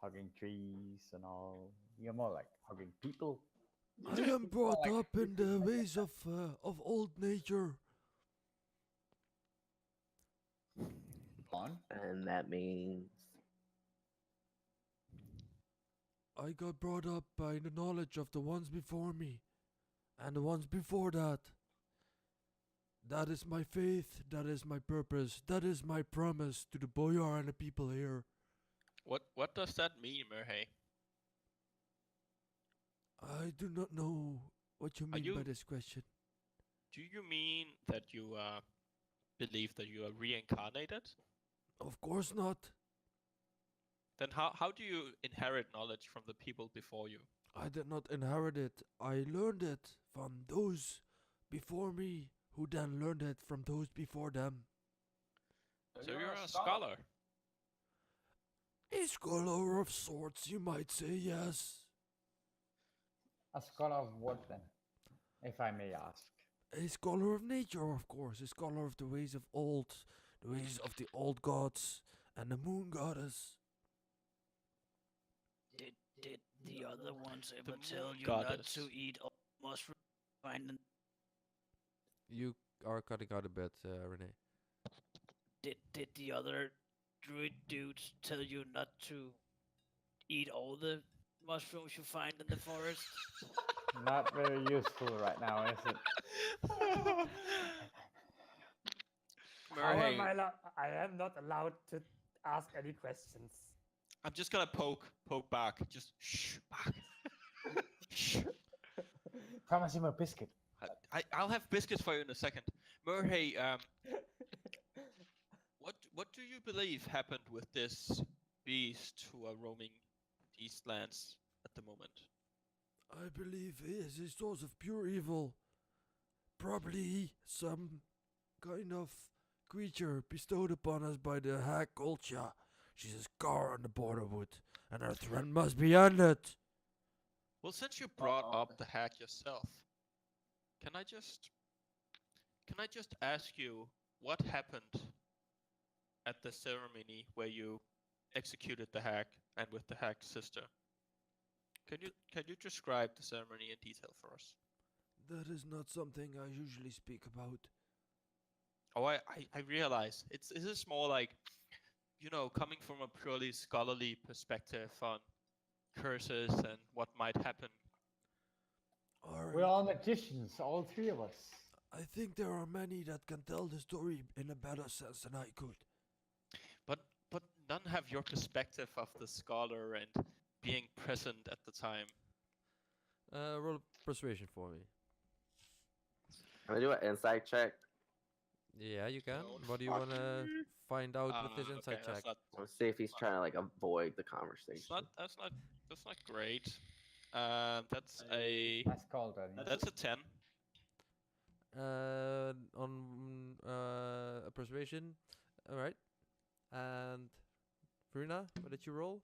hugging trees and all. You're more like hugging people. I am brought up in the ways of old nature. On. And that means I got brought up by the knowledge of the ones before me, and the ones before that. That is my faith, that is my purpose, that is my promise to the boyar and the people here. What does that mean, Murray? I do not know what you mean by this question. Do you mean that you believe that you are reincarnated? Of course not. Then how do you inherit knowledge from the people before you? I did not inherit it. I learned it from those before me, who then learned it from those before them. So you're a scholar. A scholar of sorts, you might say, yes. A scholar of what then, if I may ask? A scholar of nature, of course. A scholar of the ways of the ways of the old gods and the moon goddess. Did the other ones ever moon tell you not goddess. to eat all mushrooms? You are cutting out a bit, Renee. Did the other druid dudes tell you not to eat all the mushrooms you find in the forest? Not very useful right now, is it? How Murray, am I am not allowed to ask any questions. I'm just gonna poke back. Just shh, back. Shh. Promise him a biscuit. I'll have biscuits for you in a second. Murray, what do you believe happened with this beast who are roaming these lands at the moment? I believe he is a source of pure evil. Probably some kind of creature bestowed upon us by the hag culture. She's a scar on the borderwood, and her threat must be ended. Well, since you brought up the hack yourself, can I just ask you what happened at the ceremony where you executed the hack and with the hack's sister? Can you describe the ceremony in detail for us? That is not something I usually speak about. Oh, I realize this is more like, coming from a purely scholarly perspective on curses and what might happen. We're all magicians, all three of us. I think there are many that can tell the story in a better sense than I could. But none have your perspective of the scholar and being present at the time. Roll a persuasion for me. I'm gonna do an insight check. Yeah, you can. Don't What do you fuck want to find out with this insight Okay, check? Let's see if he's trying to like avoid the conversation. that's not great. That's a That's called that. that's a 10. On a persuasion. All right. And Bruna, what did you roll?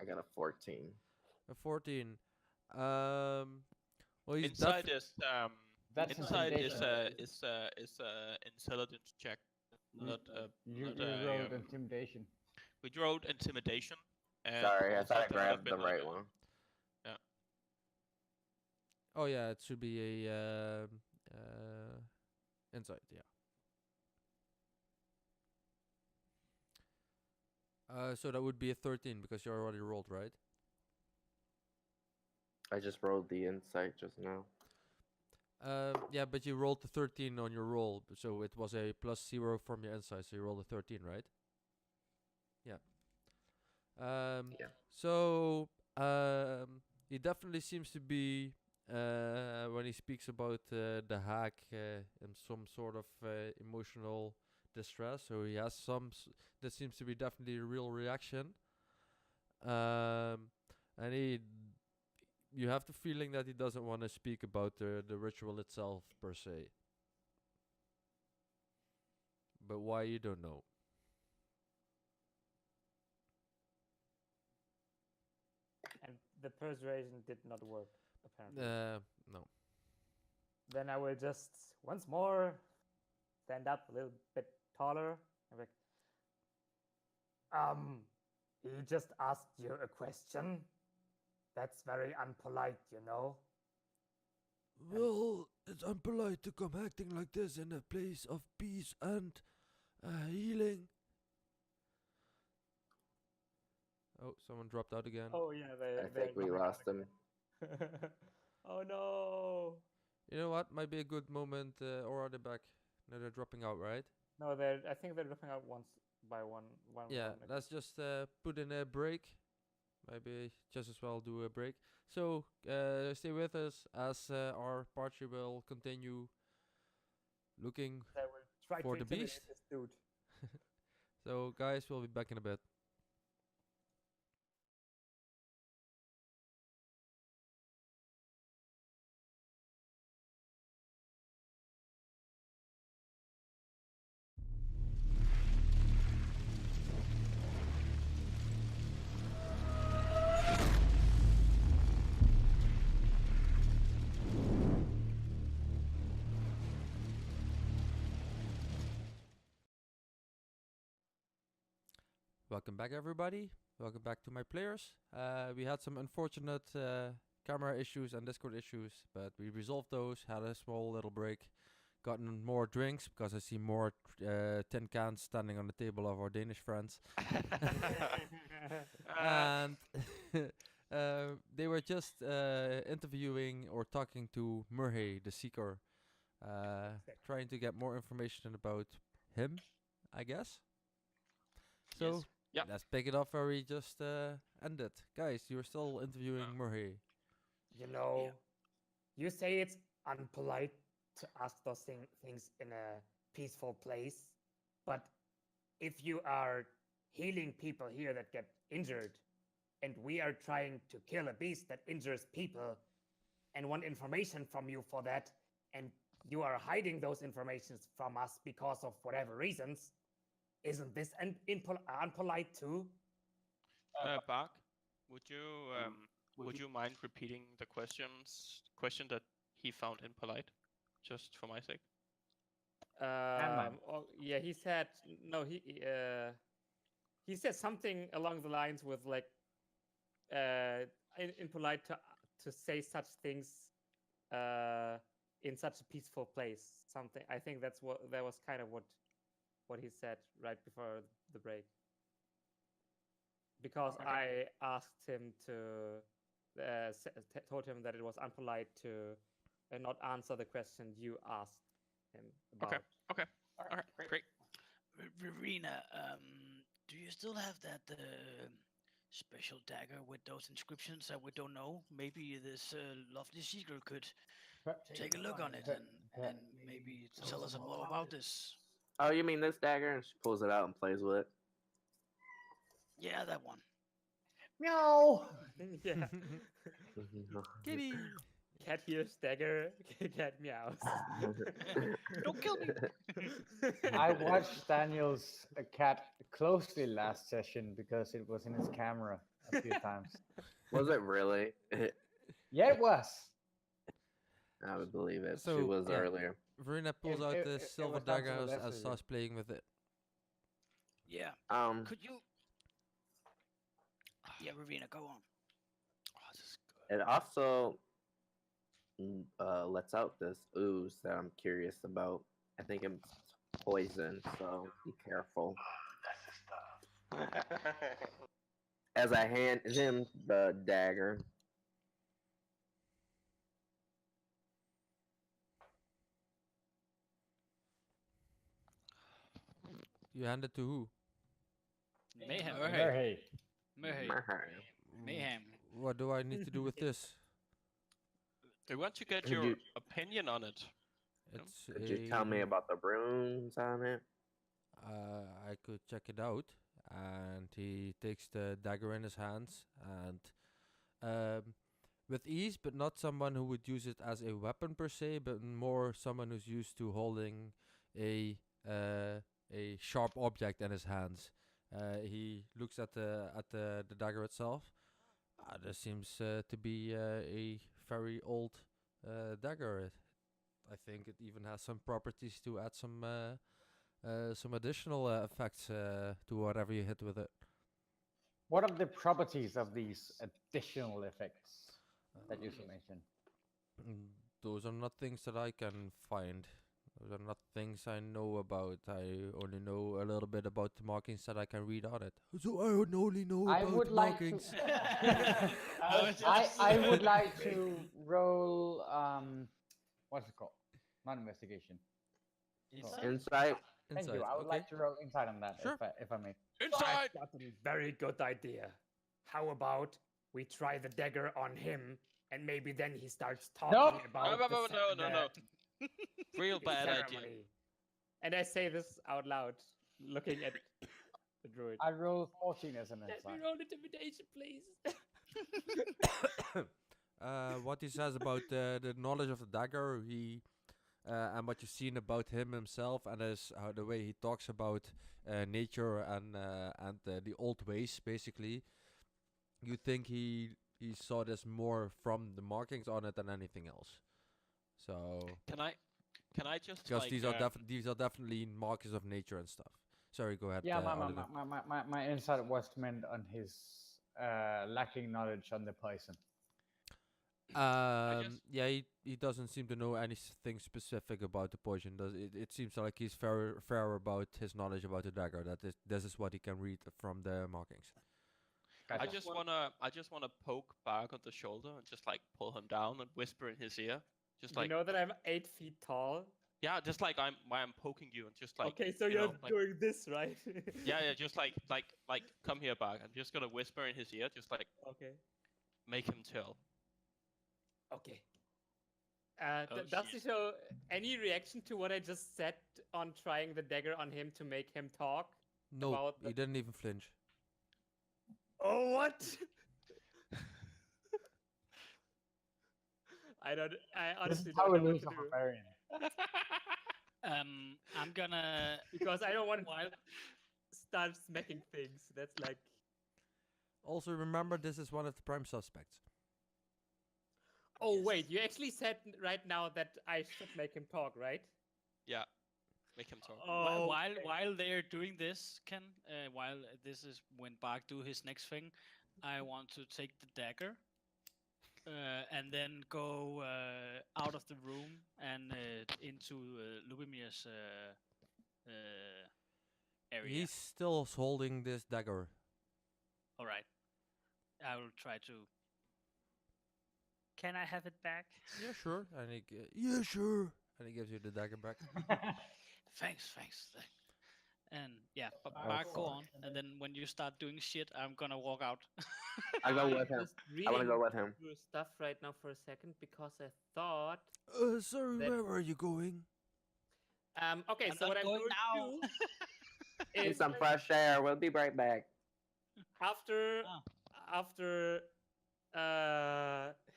I got a 14. A 14. Well, he's Inside is That's inside intimidation. is intelligence check, not You not rolled intimidation. we wrote intimidation. And Sorry, I also thought I there would have grabbed the been like right a- one. Oh yeah, it should be a insight. Yeah. So that would be a 13 because you already rolled, right? I just rolled the insight just now. Yeah, but you rolled the 13 on your roll, so it was a +0 from your insight, so you rolled a 13, right? Yeah. Yeah. So he definitely seems to be when he speaks about the hack in some sort of emotional distress. So he has that seems to be definitely a real reaction. And you have the feeling that he doesn't want to speak about the ritual itself per se. But why, you don't know. And the persuasion did not work, apparently. No. Then I will just once more stand up a little bit taller. I'm like, he just asked you a question. That's very unpolite, you know. Well, it's unpolite to come acting like this in a place of peace and healing. Oh, someone dropped out again. Oh yeah, I think we lost him. Oh no. You know what? Might be a good moment. Or are they back? No, they're dropping out, right? No, I think they're dropping out once by one. Yeah, let's just put in a break. Maybe just as well do a break. So stay with us as our party will continue looking I will try for to the intimidate beast. this dude. So guys, we'll be back in a bit. Welcome back, everybody. Welcome back to my players. We had some unfortunate camera issues and Discord issues, but we resolved those. Had a small little break. Gotten more drinks because I see more tin cans standing on the table of our Danish friends. And they were just interviewing or talking to Murhay, the Seeker, trying to get more information about him, I guess. So Yes. Yeah. let's pick it up where we just ended. Guys, you're still interviewing Murray. You know, you say it's unpolite to ask those things in a peaceful place, but if you are healing people here that get injured, and we are trying to kill a beast that injures people, and want information from you for that, and you are hiding those informations from us because of whatever reasons, isn't this unpolite too? Bach, would you mind repeating the question that he found impolite, just for my sake? Oh, yeah, he said no. He said something along the lines with like, impolite to say such things, in such a peaceful place. Something. I think that was kind of what he said right before the break. Because I asked him to, told him that it was unpolite to not answer the question you asked him about. Okay. All right. Great. Verena, do you still have that special dagger with those inscriptions that we don't know? Maybe this lovely seeker could take a look on it and maybe tell us more about this. Oh, you mean this dagger? And she pulls it out and plays with it. Yeah, that one. Meow. Yeah. Kitty. Cat hears dagger. Cat meows. Don't kill me. I watched Daniel's cat closely last session because it was in his camera a few times. Was it really? Yeah, it was. I would believe it. She So, was yeah. earlier. Verena pulls It- out it- the it silver was not dagger so and yesterday. starts playing with it. Yeah. Could Could you? Yeah, Ravina, go on. Oh, this is good. it also lets out this ooze that I'm curious about. I think it's poison, so be careful. As I hand him the dagger, You hand it to who? Mayhem. Hey. Mayhem. Mayhem. What do I need to do with this? I want to get Could your you- opinion on it. It's could you tell me about the runes on it? I could check it out. And he takes the dagger in his hands and with ease, but not someone who would use it as a weapon per se, but more someone who's used to holding a sharp object in his hands. He looks at the dagger itself. There seems to be a very old dagger. I think it even has some properties to add some additional effects to whatever you hit with it. What are the properties of these additional effects that you mentioned? Those are not things that I can find. Those are not things I know about. I only know a little bit about the markings that I can read on it. So I would only know I about would like to. markings. I would like to roll. What's it called? Not investigation. Insight. Thank Insight, you. I would okay. like to roll insight on that, Sure. if I may. Inside! I've got a very good idea. How about we try the dagger on him, and maybe then he starts talking about No. Real bad idea. ceremony. And I say this out loud, looking at the druid. I roll 14 as an Let me insight. roll intimidation, please. What he says about the knowledge of the dagger, and what you've seen about him himself, and the way he talks about nature and the old ways, basically, you think he saw this more from the markings on it than anything else. So Can I just because like, these are definitely markers of nature and stuff. Sorry, go ahead. Yeah, Oliver. my insight was meant on his lacking knowledge on the poison. Yeah, he doesn't seem to know anything specific about the poison. It seems like he's fair about his knowledge about the dagger. This is what he can read from the markings. I Gotcha. just wanna poke Bark on the shoulder and just like pull him down and whisper in his ear, just You like know that I'm 8 feet tall. yeah, just like I'm poking you and just like Okay, so you you're know, like, doing this, right? yeah, just like come here, Bark. I'm just gonna whisper in his ear, just like Okay. make him tell. Okay. Oh, Does he shit. show any reaction to what I just said on trying the dagger on him to make him talk? No, About he didn't even flinch. Oh, what? I This honestly is how don't we know what lose to a do. barbarian. I'm gonna. Because I don't want to While start smacking things. That's like. Also, remember this is one of the prime suspects. Oh, Yes. wait, you actually said right now that I should make him talk, right? Yeah, make him talk. Oh, while they're doing this, Ken, while this is when Bark do his next thing, I want to take the dagger, and then go out of the room and into Lubimir's area. He's still holding this dagger. All right. I will try to. Can I have it back? Yeah, sure. And yeah, sure. And he gives you the dagger back. Thanks. And yeah, but Oh, Bark, go fuck. on. And then when you start doing shit, I'm gonna walk out. I go with him. Just I want to reading go with him. through stuff right now for a second because I thought Sorry, That- where are you going? Okay, I'm so not what I'm going going now. to do Need is some fresh air. We'll be right back. after Ah. after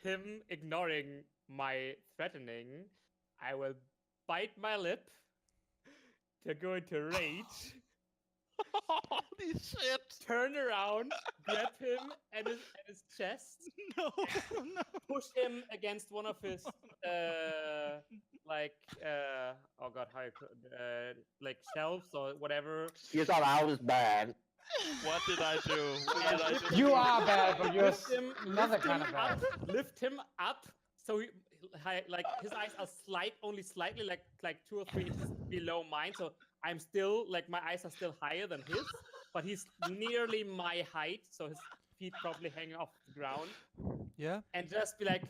him ignoring my threatening, I will bite my lip to go into rage, Holy shit! turn around, grab him at his chest, No, no. push him against one of his like oh god, how you like shelves or whatever. You thought I was bad. What did I do? What did I do? You are bad, but you're Lift him, another lift kind him of bad. up, lift him up, so like his eyes are only slightly like 2 or 3 inches below mine. So I'm still like my eyes are still higher than his, but he's nearly my height, so his feet probably hanging off the ground, Yeah. and just be like,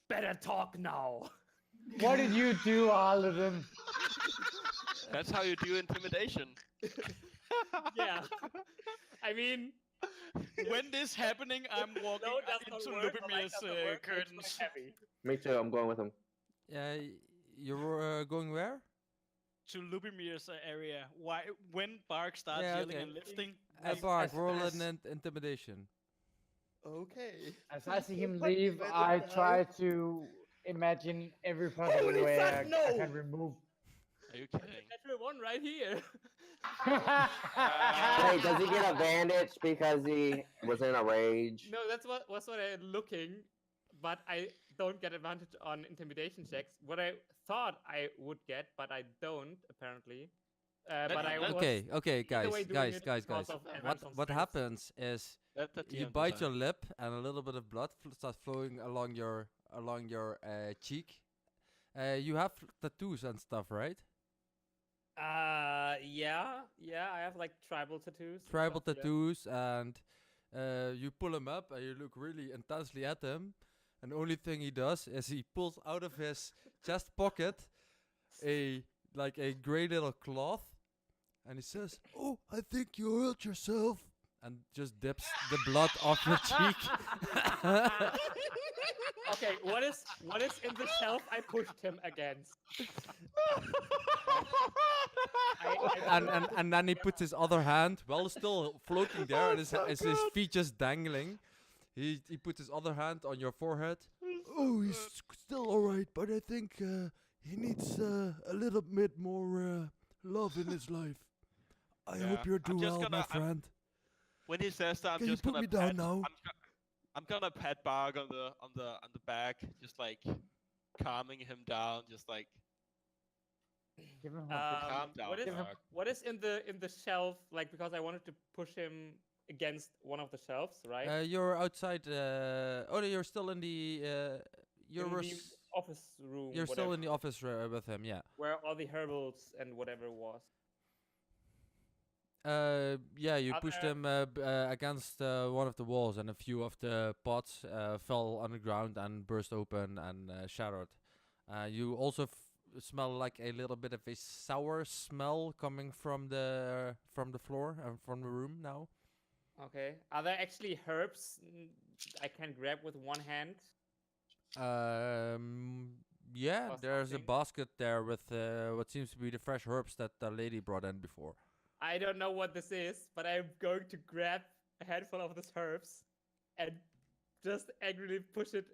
"Better talk now." What did you do, Aladdin? That's how you do intimidation. Yeah, I mean, When this happening, I'm walking no, does not into work, or like Lubimir's doesn't work, makes me curtains. heavy. Me too. I'm going with him. Yeah. You're going where? To Lubimir's area. Why? When Bark starts Yeah, yelling okay. and lifting, Bark, as- roll as- an intimidation. Okay. As I see him leave, I try to imagine every possible Holy way fuck, I no! can remove. Are you kidding? Natural one right here. Wait, does he get advantage because he was in a rage? No, that's what I'm looking, but I don't get advantage on intimidation checks. What I thought I would get, but I don't apparently. But I was Okay, either guys, way doing it guys. because of advantage on What strength. happens is Let the you DM bite decide. your lip, and a little bit of blood starts flowing along your cheek. You have tattoos and stuff, right? Yeah, I have like tribal tattoos. and Tribal stuff, yeah. tattoos, and you pull him up, and you look really intensely at him. And the only thing he does is he pulls out of his chest pocket a gray little cloth, and he says, "Oh, I think you hurt yourself," and just dips the blood off your cheek. Okay, what is in the shelf I pushed him against? and then he puts his other hand, while still floating there, and his feet just dangling. He puts his other hand on your forehead. Oh, he's still all right, but I think he needs a little bit more love in his life. I Yeah, hope you're I'm doing just well, my gonna- friend. When he says that, I'm Can you just put gonna me down pat. now? I'm gonna pat Bark on the back, just like calming him down, just like Give him a calm down, Bark. what is in the shelf? Like, because I wanted to push him against one of the shelves, right? You're outside. Oh, no, you're still in the. You're in the res- office room. you're still whatever, in the office with him, yeah. where all the herbals and whatever was. Yeah, you Are pushed there- him against one of the walls, and a few of the pots fell on the ground and burst open and shattered. You also smell like a little bit of a sour smell coming from the floor and from the room now. Okay. Are there actually herbs I can grab with one hand? Yeah, Or there's a something? basket there with what seems to be the fresh herbs that the lady brought in before. I don't know what this is, but I'm going to grab a handful of these herbs and just angrily push it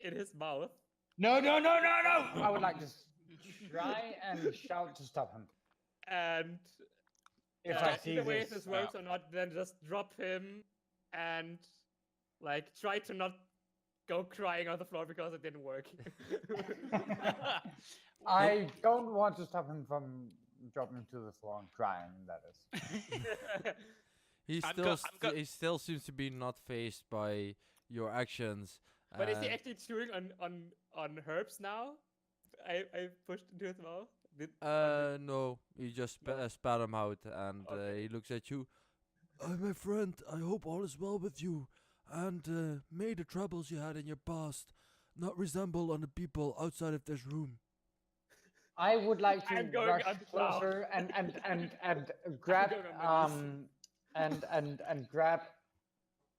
in his mouth. No! I would like to try and shout to stop him. And If I see either way, if this, this works or not, then just drop him and like try to not go crying on the floor because it didn't work. I don't want to stop him from dropping to the floor and crying. That is. He still seems to be not phased by your actions. But is he and, actually chewing on herbs now? I pushed into his mouth. no, he just No. spat them out, and Okay. he looks at you. My friend, I hope all is well with you, and may the troubles you had in your past not resemble on the people outside of this room. I would like to I'm going rush on cloud. closer and grab going on my and grab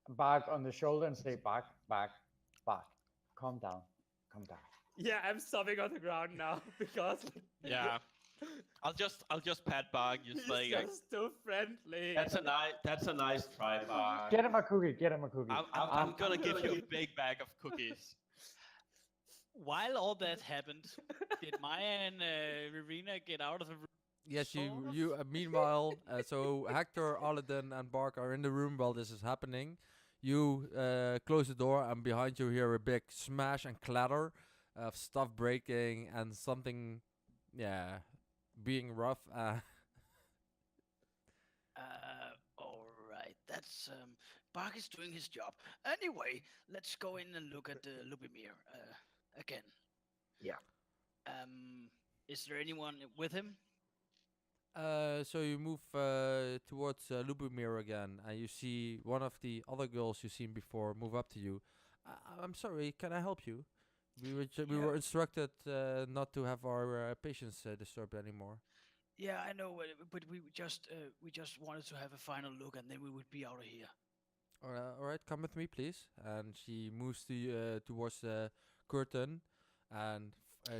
Bark on the shoulder and say, Bark, calm down. Yeah, I'm sobbing on the ground now because Yeah. I'll just pat Bark. Just He's like just too friendly. That's a nice try, Bart. Get him a cookie. Get him a cookie. I'm gonna give you a big bag of cookies. While all that happened, did Maya and Rowena get out of the room? Yes, Sort of. you. Meanwhile, so Hector, Aladdin, and Bark are in the room while this is happening. You close the door, and behind you hear a big smash and clatter of stuff breaking and something, being rough. All right. That's Bark is doing his job. Anyway, let's go in and look at Lubimir again. Yeah. Is there anyone with him? So you move towards Lubomir again, and you see one of the other girls you've seen before move up to you. I'm sorry, can I help you? We were instructed not to have our patients disturbed anymore. Yeah, I know, but we just wanted to have a final look, and then we would be out of here. All right, come with me, please. And she moves to towards the curtain, and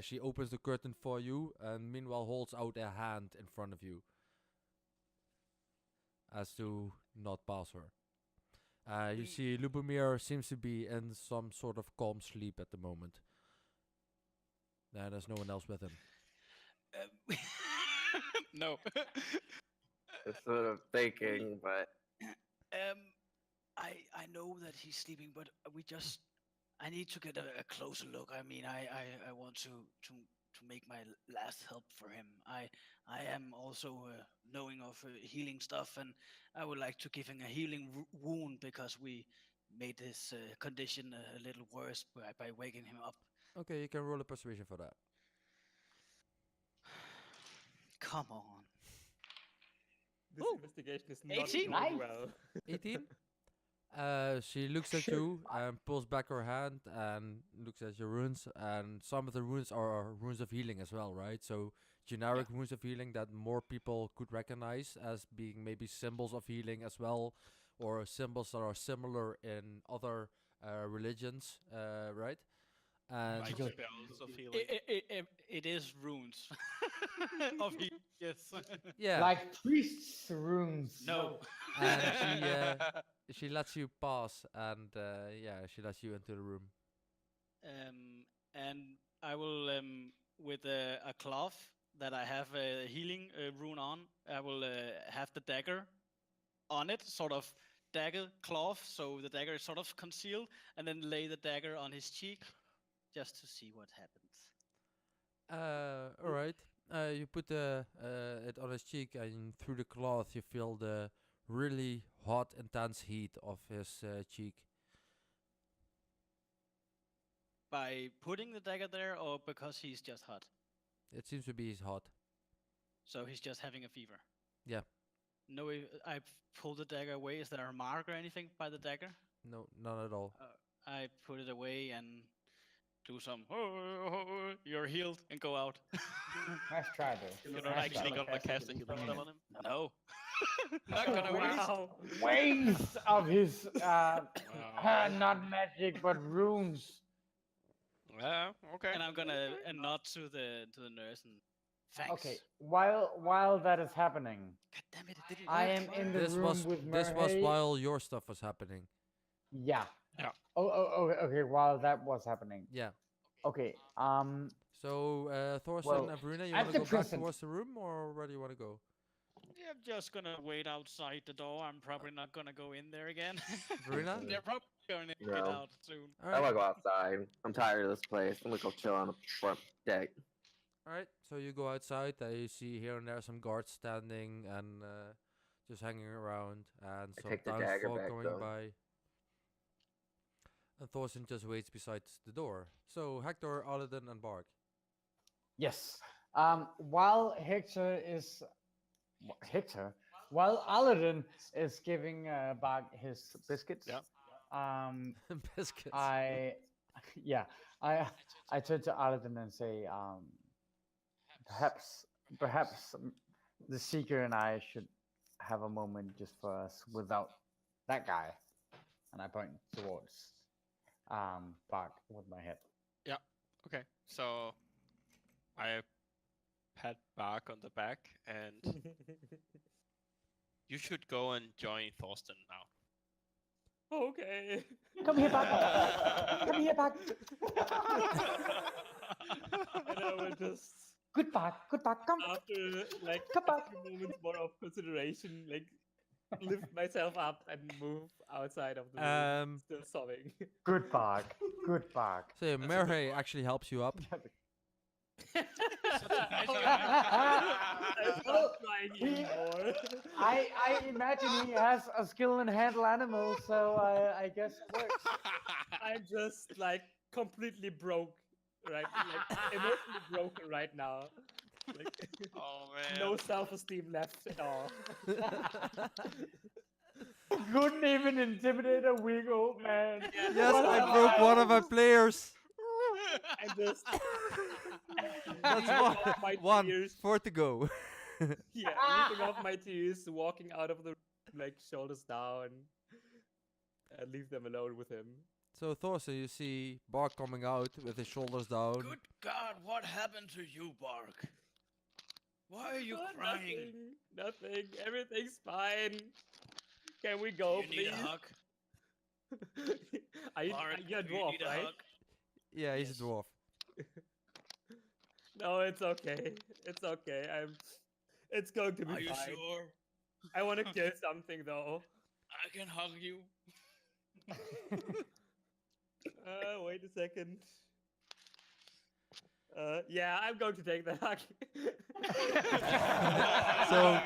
she opens the curtain for you, and meanwhile holds out a hand in front of you, as to not pass her. You see, Lubomir seems to be in some sort of calm sleep at the moment. There's no one else with him. No. That's what I'm thinking, but I know that he's sleeping, but I need to get a closer look. I mean, I want to make my last help for him. I am also knowing of healing stuff, and I would like to give him a healing wound because we made his condition a little worse by waking him up. Okay, you can roll a persuasion for that. Come on. This Ooh, investigation is not 18. going Nice. well. 18. She looks at you and pulls back her hand and looks at your runes. And some of the runes are runes of healing as well, right? So generic runes of healing that more people could recognize as being maybe symbols of healing as well, or symbols that are similar in other religions, right? And Like spells of healing. It is runes of healing. Yes. yeah, Like priests' runes. No. and she lets you pass, and she lets you into the room. And I will, with a cloth that I have a healing rune on, I will have the dagger on it, sort of dagger cloth, so the dagger is sort of concealed, and then lay the dagger on his cheek, just to see what happens. All right. You put it on his cheek, and through the cloth, you feel the really hot, intense heat of his cheek. By putting the dagger there, or because he's just hot? It seems to be he's hot. So he's just having a fever? Yeah. No, I pull the dagger away. Is there a mark or anything by the dagger? No, none at all. I put it away and do some, you're healed, and go out. Nice try, dude. You're not actually gonna cast a healing spell on him? No. Not gonna waste. Wow. Waste of his not magic but runes. Okay. And I'm gonna nod to the nurse and thanks. Okay, while that is happening, God damn it! It didn't I work. am in the This room was with this was Merhay. while your stuff was happening. Yeah. Yeah. Okay. While that was happening. Yeah. Okay. So Thorsten Well, and Verena, you at want to the go back present- towards the room, or where do you want to go? Yeah, I'm just gonna wait outside the door. I'm probably not gonna go in there again. Verena? They're probably gonna get No. out soon. All I right. want to go outside. I'm tired of this place. I'm gonna go chill on the front deck. All right. So you go outside. You see here and there some guards standing and just hanging around, and I some take the dagger townsfolk back, going though. by. And Thorsten just waits beside the door. So Hector, Aladdin, and Bark. Yes. While while Aladdin is giving back his biscuits. Yeah. Biscuits. I turn to Aladdin and say, perhaps the seeker and I should have a moment just for us without that guy. And I point towards Bart with my head. Okay. So I pat Bark on the back, and you should go and join Thorsten now. Okay. Come here, Buck. Come here, Buck. And I will just, Good Buck. Good Buck. Come. after like Come a back. few moments more of consideration, like lift myself up and move outside of the room, still sobbing. Good Buck. Good Buck. So Merhe actually helps you up. I'm not crying anymore. I imagine he has a skill in handle animals, so I guess it works. I'm just like completely broke, right? Like emotionally broken right now. Like Oh man. no self-esteem left at all. Couldn't even intimidate a weak old man. Yes, I broke one of my players. I'm just That's weeping off my one. tears. 4 to go. Yeah, weeping off my tears, walking out of the room, like shoulders down, and leave them alone with him. So Thorsten, you see Bark coming out with his shoulders down. Good God, what happened to you, Bark? Why are you crying? Nothing. Everything's fine. Can we go, You please? need a hug? Bark, You're a do you dwarf, need a right? hug? Yeah, he's Yes. a dwarf. No, it's okay. It's okay. It's going to be Are you fine. sure? I want to kill something though. I can hug you. Wait a second. Yeah, I'm going to take the hug. So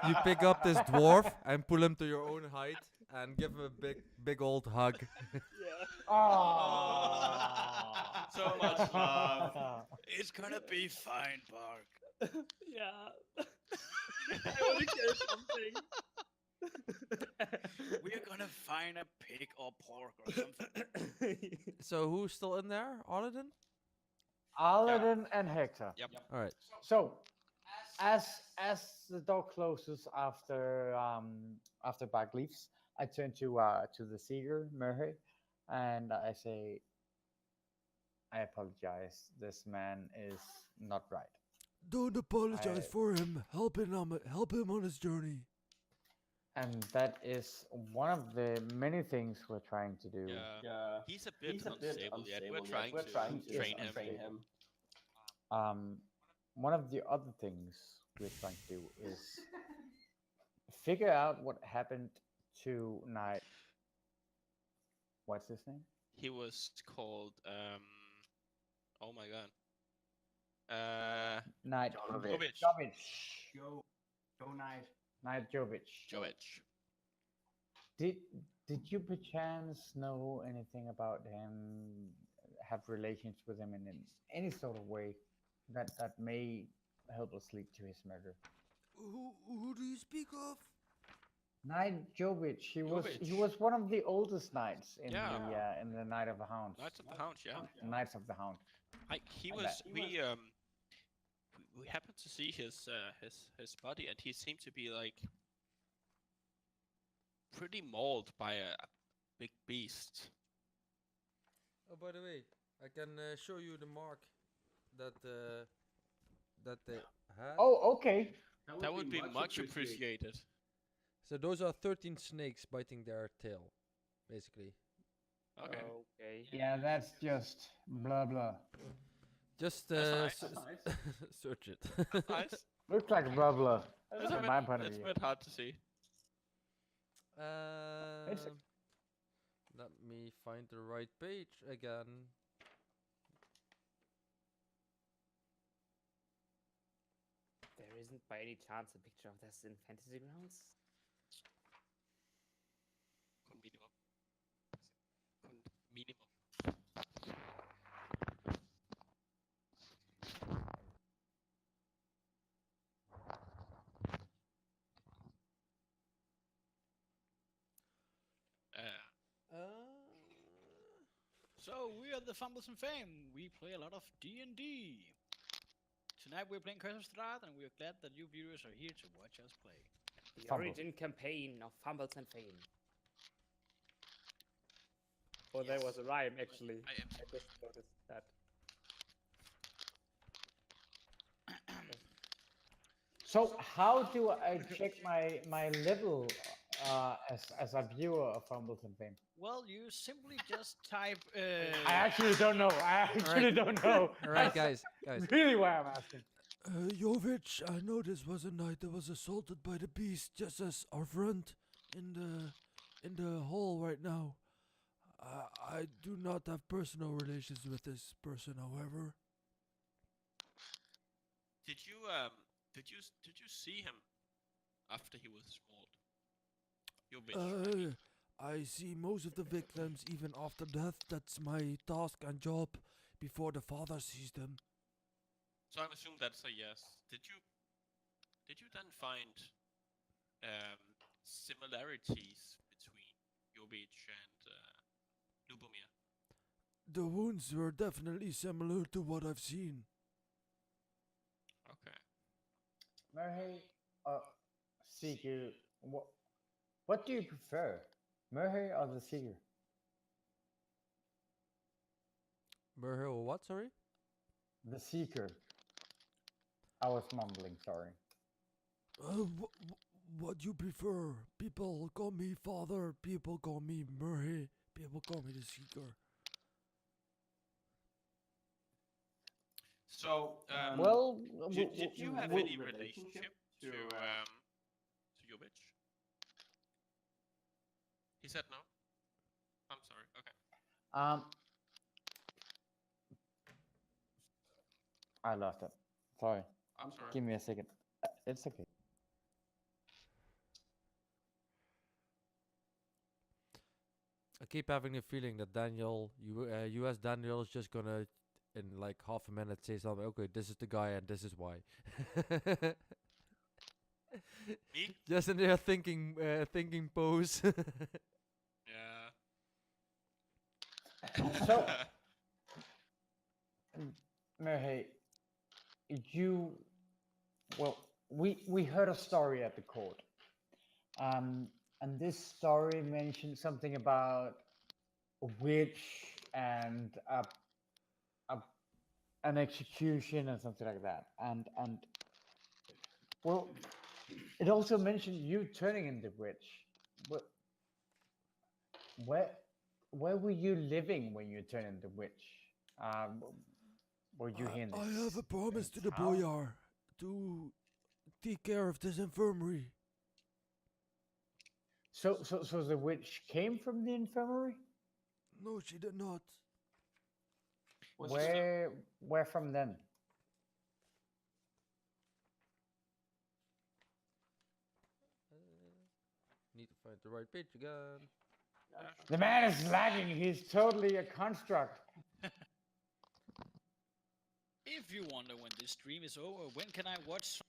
you pick up this dwarf and pull him to your own height and give him a big old hug. Yeah. So much love. It's gonna be fine, Bark. Yeah. I want to kill something. We're gonna find a pig or pork or something. So who's still in there? Aladdin? Aladdin and Hector. Yep. All right. So, as the door closes after Bag leaves, I turn to the seeker, Merhe, and I say, "I apologize. This man is not right." Don't apologize I- for him. Help him on his journey. And that is one of the many things we're trying to do. Yeah. He's a bit unstable yet. We're trying to train him. One of the other things we're trying to do is figure out what happened to Knight. What's his name? He was called oh my god. Knight Jonovic. Jovic. Joe Knight. Knight Jovic. Jovic. Did you perchance know anything about him? Have relations with him in any sort of way that may help us lead to his murder? Who do you speak of? Knight Jovic. He Jovic. was one of the oldest knights in Yeah. the Knight of the Hound. Knights of the Hound, yeah. Knights of the Hound. He I was bet. we happened to see his body, and he seemed to be like pretty mauled by a big beast. Oh, by the way, I can show you the mark that they had. Oh, okay. That would be much appreciated. So those are 13 snakes biting their tail, basically. Okay. Okay. Yeah, that's just blah blah. Just That's nice. search it. Nice. Looks like blah blah. It's From my point of it's a view. bit hard to see. Let me find the right page again. There isn't by any chance a picture of this in Fantasy Grounds? Minimum. So we are the Fumbles and Fame. We play a lot of D&D. Tonight we're playing Curse of Strahd, and we're glad that you viewers are here to watch us play. The Fumble. origin campaign of Fumbles and Fame. Oh, there was a rhyme actually. I am. I just noticed that. So how do I check my level as a viewer of Fumbles and Fame? Well, you simply just type. I actually don't know. I actually don't know. All right, That's guys. really why I'm asking. Jovic, I know this was a knight that was assaulted by the beast, just as our friend in the hall right now. I do not have personal relations with this person, however. Did you did you see him after he was mauled? You bitch. I see most of the victims even after death. That's my task and job before the father sees them. So I'm assuming that's a yes. Did you then find similarities between Jovic and Lubomir? The wounds were definitely similar to what I've seen. Okay. Merhe, Seeker, what do you prefer, Merhe or the Seeker? Merhe or what, sorry? The Seeker. I was mumbling, sorry. What you prefer? People call me father, people call me Merhe, people call me the Seeker. So, well, did you have any relationship to Jovic? He said no. I'm sorry. Okay. I lost it. Sorry. I'm sorry. Give me a second. It's okay. I keep having the feeling that Daniel, US Daniel, is just gonna, in like half a minute, say something. Okay, this is the guy and this is why. Me? Just in there thinking pose. Yeah. So, Merhe, we heard a story at the court, and this story mentioned something about a witch and an execution and something like that, and well, it also mentioned you turning into witch. Where were you living when you turned into witch? Were you here in I this? have a promise to the town? boyar to take care of this infirmary. So the witch came from the infirmary? No, she did not. Where from then? Need to find the right page again. The man is lagging. He's totally a construct. If you wonder when this stream is over, when can I watch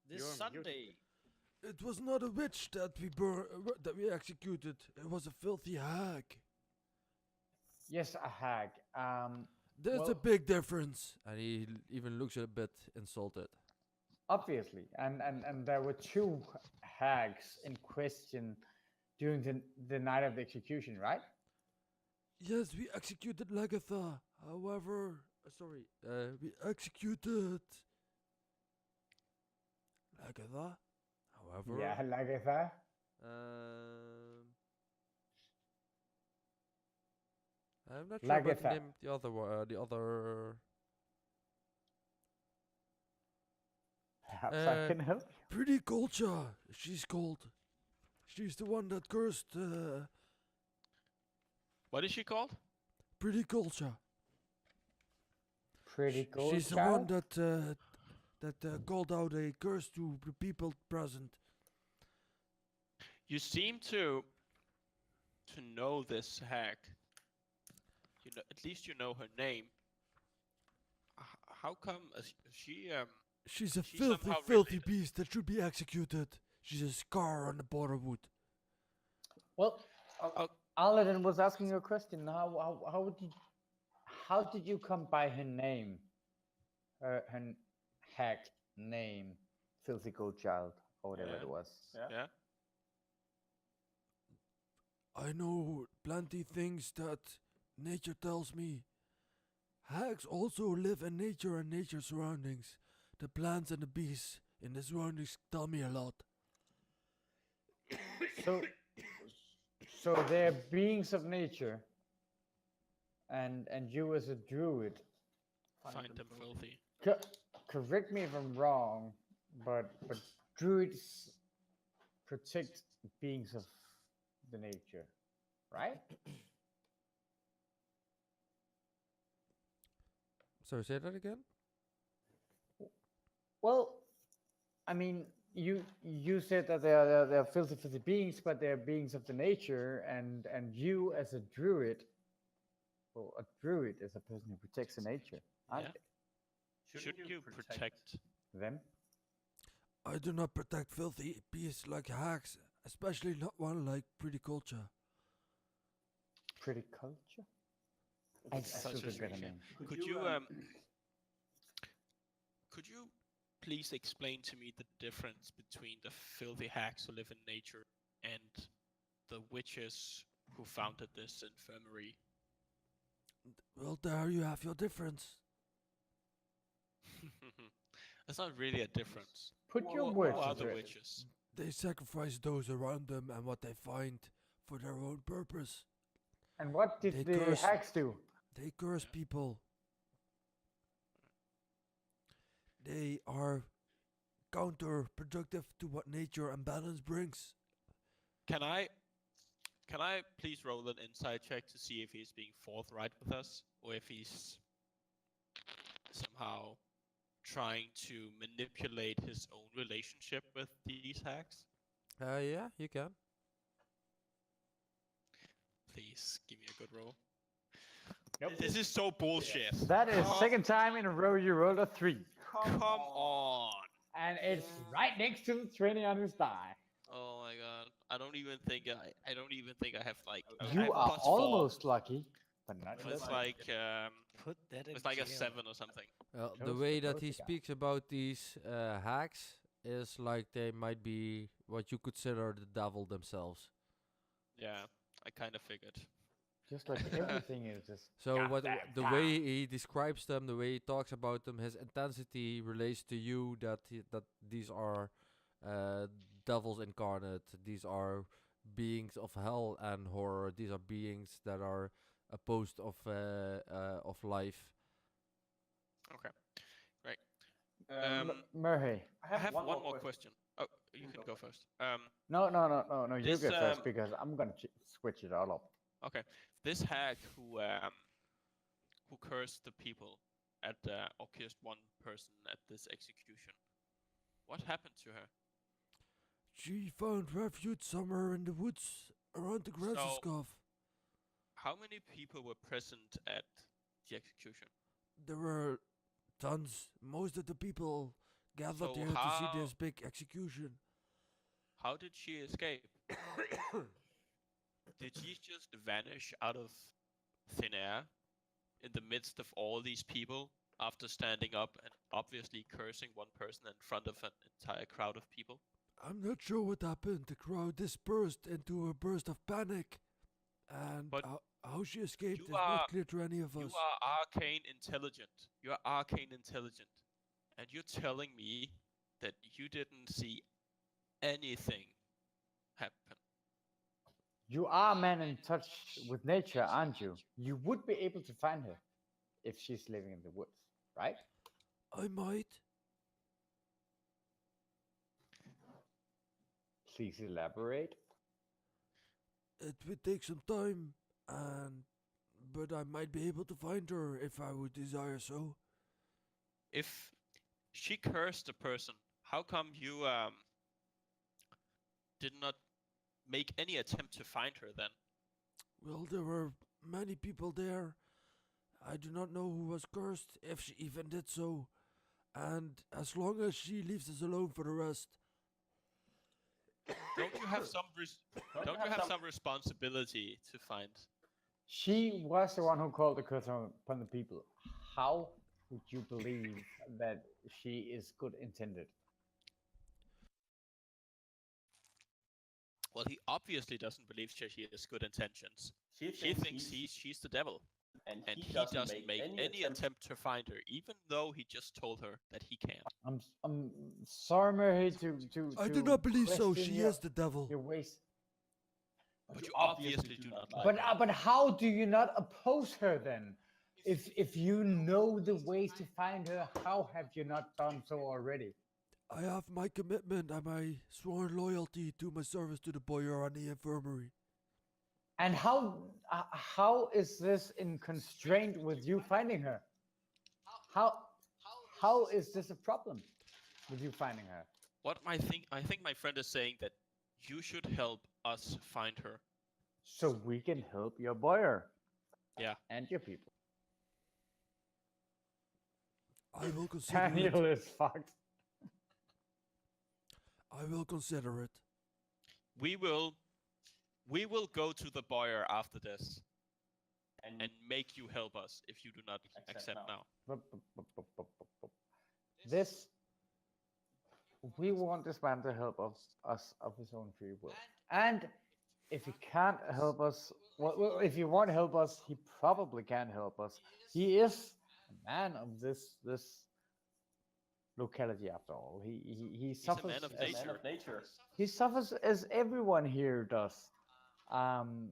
this Sunday? It was not a witch that we executed. It was a filthy hag. Yes, a hag. There's a big difference, and he even looks a bit insulted. Obviously, and there were two hags in question during the night of the execution, right? Yes, we executed Lagatha. However, we executed Lagatha. However, Yeah, Lagatha. I'm not sure about the Lagatha. name. The other one, the other. Perhaps I can help you. Pretty Colcha, she's called. She's the one that cursed. What is she called? Pretty Colcha. Pretty cool. She's the one that called out a curse to the people present. You seem to know this hag. You know, at least you know her name. How come she She's a she filthy, somehow filthy related? beast that should be executed. She's a scar on the borderwood. Well, Aladdin was asking you a question. How did you come by her name? Her hag name, Filthy Gold Child, or whatever it was. Yeah. I know plenty things that nature tells me. Hags also live in nature and nature surroundings. The plants and the beasts in the surroundings tell me a lot. So, so they're beings of nature, and you as a druid. Find them filthy. Correct me if I'm wrong, but druids protect beings of the nature, right? So say that again? Well, I mean, you said that they're filthy beings, but they're beings of the nature, and you as a druid, well, a druid is a person who protects the nature, aren't Yeah. Shouldn't you protect? them? I do not protect filthy beasts like hags, especially not one like pretty culture. Pretty culture. I Such still a think that strange a name. name. Could you please explain to me the difference between the filthy hags who live in nature and the witches who founded this infirmary? Well, there you have your difference. That's not really a difference. Put your Who words are into the it. witches? They sacrifice those around them and what they find for their own purpose. And what did They the curse- hags do? They curse people. They are counterproductive to what nature and balance brings. Can I please roll an insight check to see if he's being forthright with us or if he's somehow trying to manipulate his own relationship with these hacks? Yeah, you can. Please give me a good roll. Nope. This is so bullshit. That is Come- second time in a row you rolled a 3. Come on. And it's right next to the 20 on his die. Oh my god. I don't even think I have like I You have are plus 4. almost lucky, but not It's just like Put that in it's like a jail. 7 or something. The Close way to that close he to God. speaks about these hacks is like they might be what you consider the devil themselves. Yeah, I kind of figured. Just like everything is just. So goddamn the way he describes them, the way he talks about them, his intensity relates to you that that these are devils incarnate. These are beings of hell and horror. These are beings that are opposed of life. Okay. Great. Murray. I have one more question. Oh, you can go first. No, you This, get first because I'm gonna switch it all up. Okay. This hag who cursed the people or kissed one person at this execution. What happened to her? She found refuge somewhere in the woods around the Grassescoff. How many people were present at the execution? There were tons. Most of the people gathered So here to see how- this big execution. How did she escape? Did she just vanish out of thin air in the midst of all these people after standing up and obviously cursing one person in front of an entire crowd of people? I'm not sure what happened. The crowd dispersed into a burst of panic. And But how she escaped you is are- not clear to any of us. You are arcane intelligent. You are arcane intelligent. And you're telling me that you didn't see anything happen. You are a man in touch with nature, aren't you? You would be able to find her if she's living in the woods, right? I might. Please elaborate. It would take some time, but I might be able to find her if I would desire so. If she cursed a person, how come you did not make any attempt to find her then? Well, there were many people there. I do not know who was cursed, if she even did so. And as long as she leaves us alone for the rest. Don't you have some responsibility to find? She was the one who called the curse upon the people. How would you believe that she is good intended? Well, he obviously doesn't believe she has good intentions. She thinks she's the devil. And And he doesn't make any attempt to find her, even though he just told her that he can't. I'm sorry, Murray, to I do not believe so. question She is the devil. your ways. But you obviously do not like But her. but how do you not oppose her then? If you know the ways to find her, how have you not done so already? I have my commitment and my sworn loyalty to my service to the boyar and the infirmary. And how is this in constraint with you finding her? How is this a problem with you finding her? I think my friend is saying that you should help us find her. So we can help your boyar. Yeah. And your people. I will consider Daniel it. is fucked. I will consider it. We will go to the boyar after this and make you help us if you do not accept now. This we want this man to help us of his own free will. And if he can't help us, well, if he won't help us, he probably can't help us. He is a man of this locality after all. He suffers. He's a man of nature. He suffers as everyone here does. And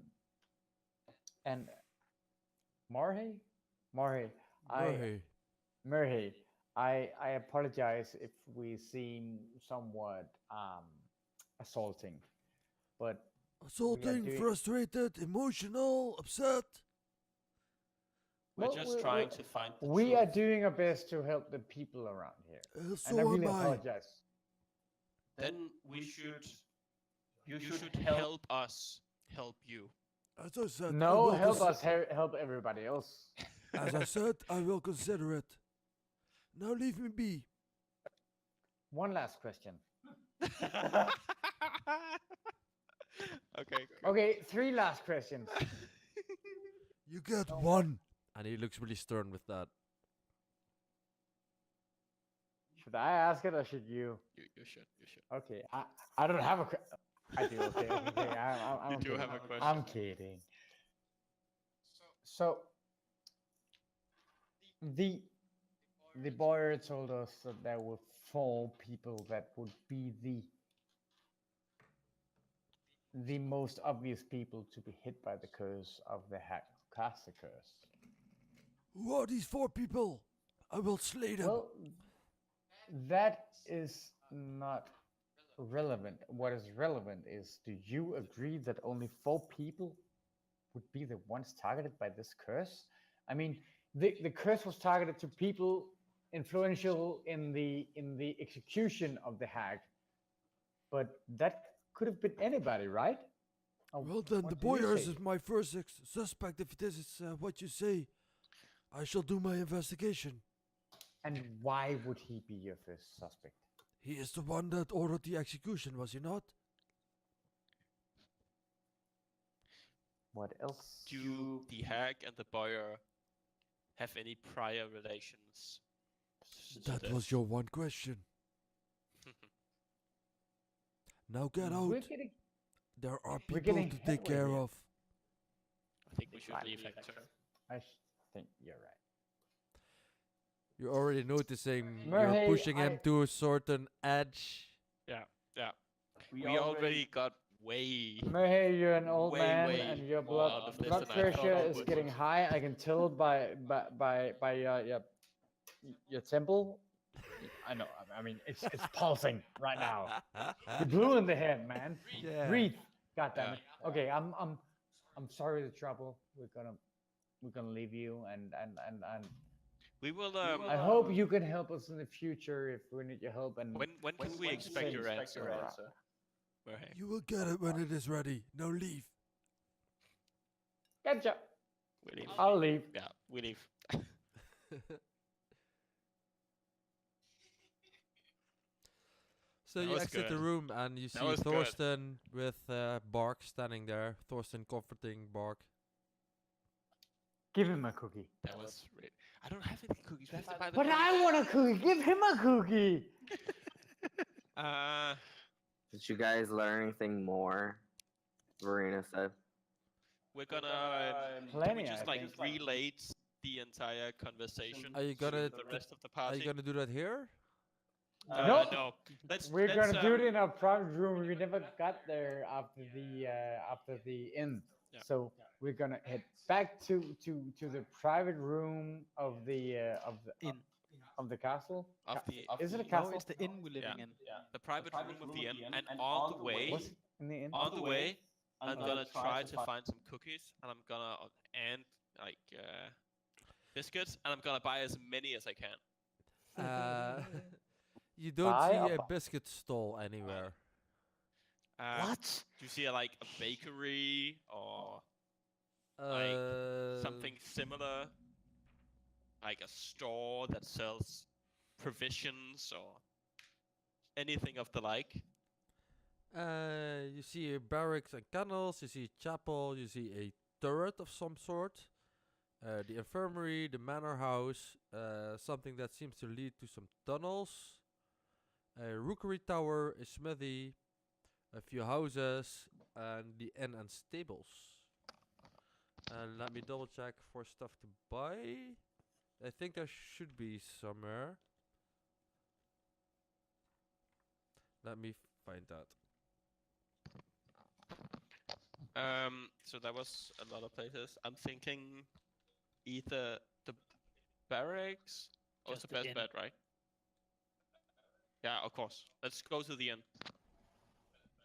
Marhe, Murray. I apologize if we seem somewhat assaulting, but Assaulting, frustrated, emotional, upset. We're just trying to find the we truth. are doing our best to help the people around here. So And I really am I. apologize. Then you should help us help you. As I said, I No, will help us help everybody else. As I said, I will consider it. Now leave me be. One last question. Okay. Okay, 3 last questions. You get one. And he looks really stern with that. Should I ask it or should you? You should. Okay, I don't have a. I do. Okay. I'm You do kidding. have a question. I'm kidding. So the boyar told us that there were 4 people that would be the most obvious people to be hit by the curse of the hack who cast the curse. Who are these 4 people? I will slay them. Well, that is not relevant. What is relevant is, do you agree that only 4 people would be the ones targeted by this curse? I mean, the curse was targeted to people influential in the execution of the hag, but that could have been anybody, right? Well then, What the do you boyars say? is my first suspect. If this is what you say, I shall do my investigation. And why would he be your first suspect? He is the one that ordered the execution, was he not? What else? Do the hag and the boyar have any prior relations? to That this? was your one question. Now get out. We're getting There are we're people getting to take care headway here. of. I think we should leave, Hector. I think you're right. You're already noticing Murray, you're pushing him I- to a certain edge. Yeah. We already got way. Murray, you're an old way, man, way and your more out of this blood than I thought pressure I is would. getting high. I can tell by your temple. I know. I mean, it's pulsing right now. You're blue in the head, man. Yeah. Breathe. God damn it. Okay, I'm sorry the trouble. We're gonna leave you, and We will. I hope you can help us in the future if we need your help. And When can we expect your answer? Murray? You will get it when it is ready. Now leave. Gotcha. We leave. I'll leave. Yeah, we leave. So That you was exit the good. room and you That see was good. Thorsten with Bark standing there. Thorsten comforting Bark. Give him a cookie. That was. I don't have any cookies. We have to buy the But I want a cookie. Give him a cookie. Did you guys learn anything more? Verena said. we're gonna do we Plenty, just I like think. relate the entire conversation Are you to gonna the rest of the Are party? you gonna do that here? Nope. No. Let's We're let's, gonna do it in a private room. We never got there after the inn, Yeah. so we're gonna head back to the private room of the Inn. of the castle. of the Is it a No, castle? it's the inn we're living in. the private room of the inn, and on the way, What's in the inn? I'm gonna try to find some cookies, and I'm gonna and like biscuits, and I'm gonna buy as many as I can. You don't Buy see or a buy? biscuit stall anywhere. What? Do you see like a bakery or Uh, something similar, like a store that sells provisions or anything of the like? You see barracks and kennels. You see a chapel. You see a turret of some sort. The infirmary, the manor house, something that seems to lead to some tunnels. A rookery tower, a smithy, a few houses, and the inn and stables. And let me double check for stuff to buy. I think there should be somewhere. Let me find that. So that was a lot of places. I'm thinking either the barracks or Just the the best inn. bet, right? Yeah, of course. Let's go to the inn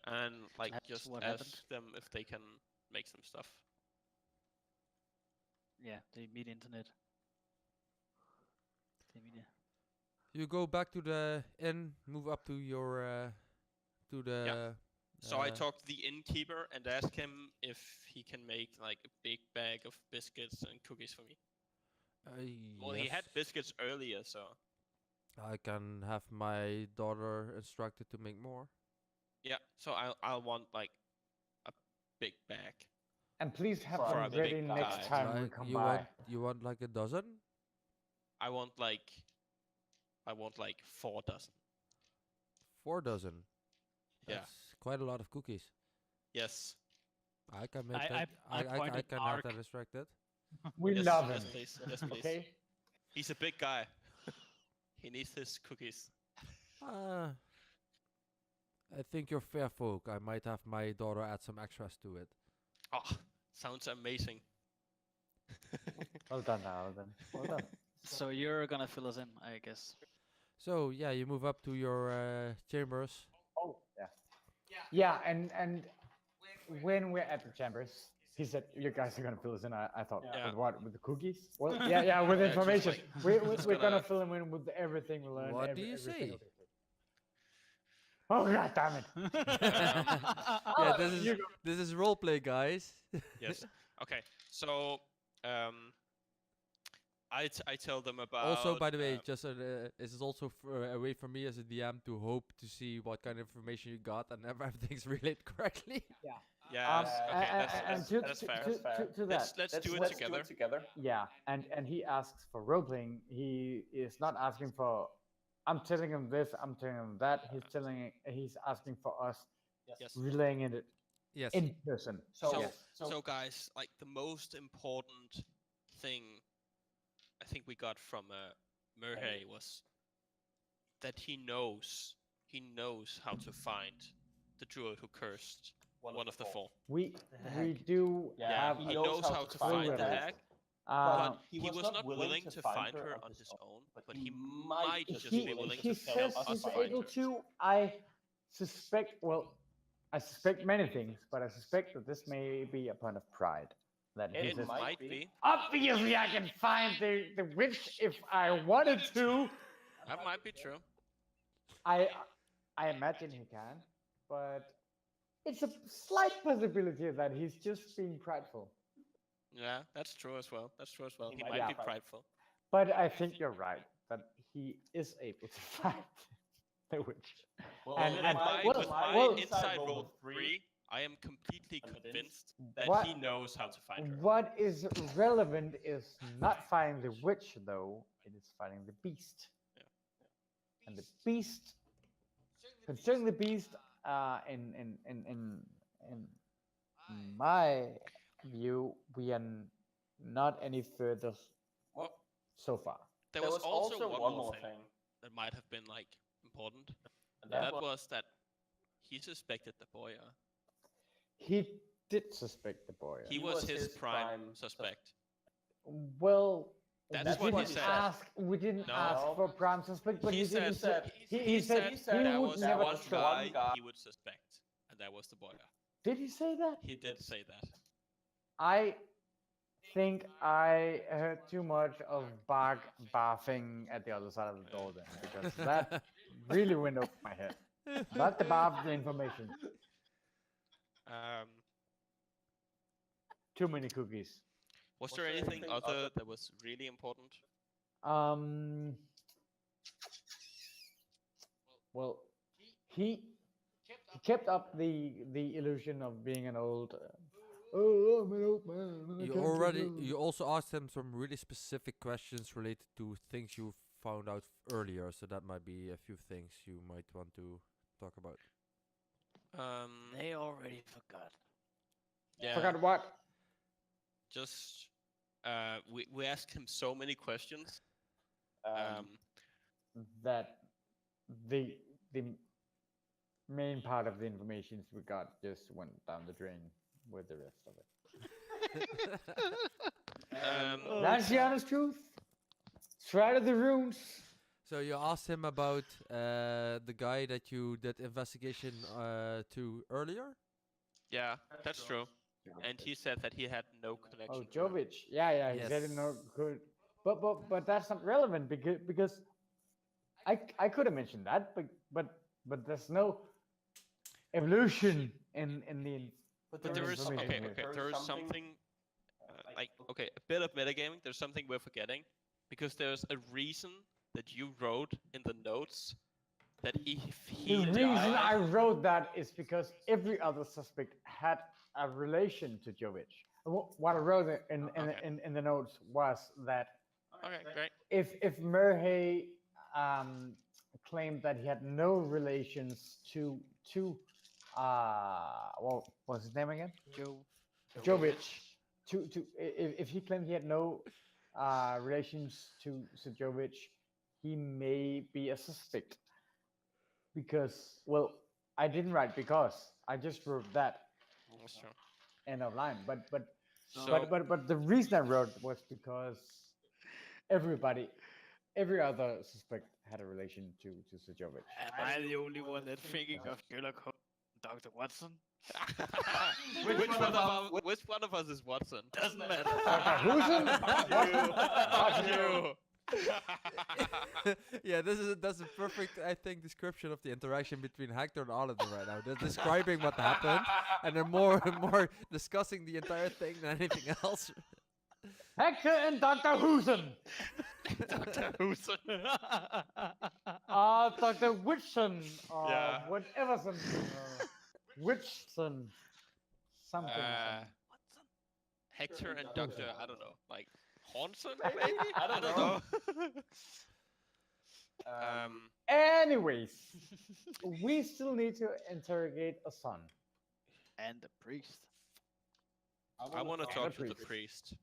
and like That's just what ask happened. them if they can make some stuff. Yeah, they meet internet. They meet. You go back to the inn, move up to your to the. So I talked to the innkeeper and asked him if he can make like a big bag of biscuits and cookies for me. Well, he had Yes. biscuits earlier, so I can have my daughter instructed to make more. yeah. So I'll want like a big bag. And please have For a them ready big next guy. time we Like come you by. want like a dozen? I want like 4 dozen. 4 dozen. Yeah. That's quite a lot of cookies. Yes. I can make I- that. I I pointed can have Mark. that instructed. We Yes, love yes, him. please. Yes, please. Okay. He's a big guy. He needs his cookies. I think you're fair folk. I might have my daughter add some extras to it. Oh, sounds amazing. Well done, Alden. Well done. So you're gonna fill us in, I guess. So yeah, you move up to your chambers. Oh, yeah. Yeah, and when we're at the chambers, he said, "You guys are gonna fill us in." I thought, Yeah. with what? With the cookies? Well, yeah, with Yeah, just information. like- We're just gonna gonna- fill him in with everything we learned. What do you every say? single detail. Oh god damn it! Yeah, this is roleplay, guys. Yes. Okay. So, I tell them about. Also, by the way, just this is also a way for me as a DM to hope to see what kind of information you got and if everything's relayed correctly. Yes. Okay. and That's fair. to that, Let's do it together. yeah, and he asks for role playing. He is not asking for. I'm telling him this. I'm telling him that. He's asking for us Yes. relaying it Yes. in person. So guys, like the most important thing I think we got from Murhay was that he knows how to find the druid who cursed one of the 4. We do Yeah, have. he knows how to clue find the with it. hag, Um, but he was not willing to find her on his own. But he might just be willing he to says help us he's find able her. to. I suspect many things, but I suspect that this may be a point of pride. That he It says, might be. obviously I can find the witch if I wanted to. That might be true. I imagine he can, but it's a slight possibility that he's just being prideful. Yeah, that's true as well. He might might be be prideful. But I think you're right that he is able to find the witch. And With my inside roll 3, I am completely convinced that What- he knows how to find her. What is relevant is not finding the witch, though. It is finding the beast. Yeah. And the beast, concerning the beast, in my we are not any further Well, so far. there was also one more thing that might have been like important, and that was that he suspected the boyar. He did suspect the boy. He was his prime suspect. Well, That's we what he didn't said. We didn't No. ask for prime suspect, but He he said- didn't say. He said he there would was never one trust. guy he would suspect, and that was the boyar. Did he say that? He did say that. I think I heard too much of Bach barfing at the other side of the door then, because that really went over my head. Not the barf, the information. Too many cookies. Was there anything other that was really important? Well, he kept up the illusion of being an old. Oh, I'm an old man. You also asked him some really specific questions related to things you found out earlier, so that might be a few things you might want to talk about. They already forgot. Yeah. Forgot what? Just we asked him so many questions. That the main part of the information we got just went down the drain with the rest of it. That's the honest truth. Strahd of the runes. So you asked him about the guy that you did investigation to earlier? Yeah, that's true. And he said that he had no connection. Oh, Jovic. Yeah, he said it no good. But that's not relevant because I could have mentioned that, but there's no evolution in the. But there is there is something like a bit of metagaming. There's something we're forgetting, because there's a reason that you wrote in the notes that if he The reason I wrote that is because every other suspect had a relation to Jovic. What I wrote in the notes was that great. if Murhay claimed that he had no relations to what was his name again? Jovic. If he claimed he had no relations to Jovic, he may be a suspect. Because, well, I didn't write because. I just wrote that. That's true. End of line. But the reason I wrote was because every other suspect had a relation to Jovic. Am I the only one that's thinking of Sherlock Holmes, Dr. Watson? Which one of us is Watson? Doesn't matter. Fuck you. Yeah, that's a perfect, I think, description of the interaction between Hector and Aladdin right now. They're describing what happened, and they're more discussing the entire thing than anything else. Hector and Dr. Husen. Dr. Husen. Dr. Whitson. Whatever. Whitson. Something. Hector and Dr. I don't know, like Hornson, maybe? I don't know. Anyways, we still need to interrogate a son. And the priest. I want to talk to the priest.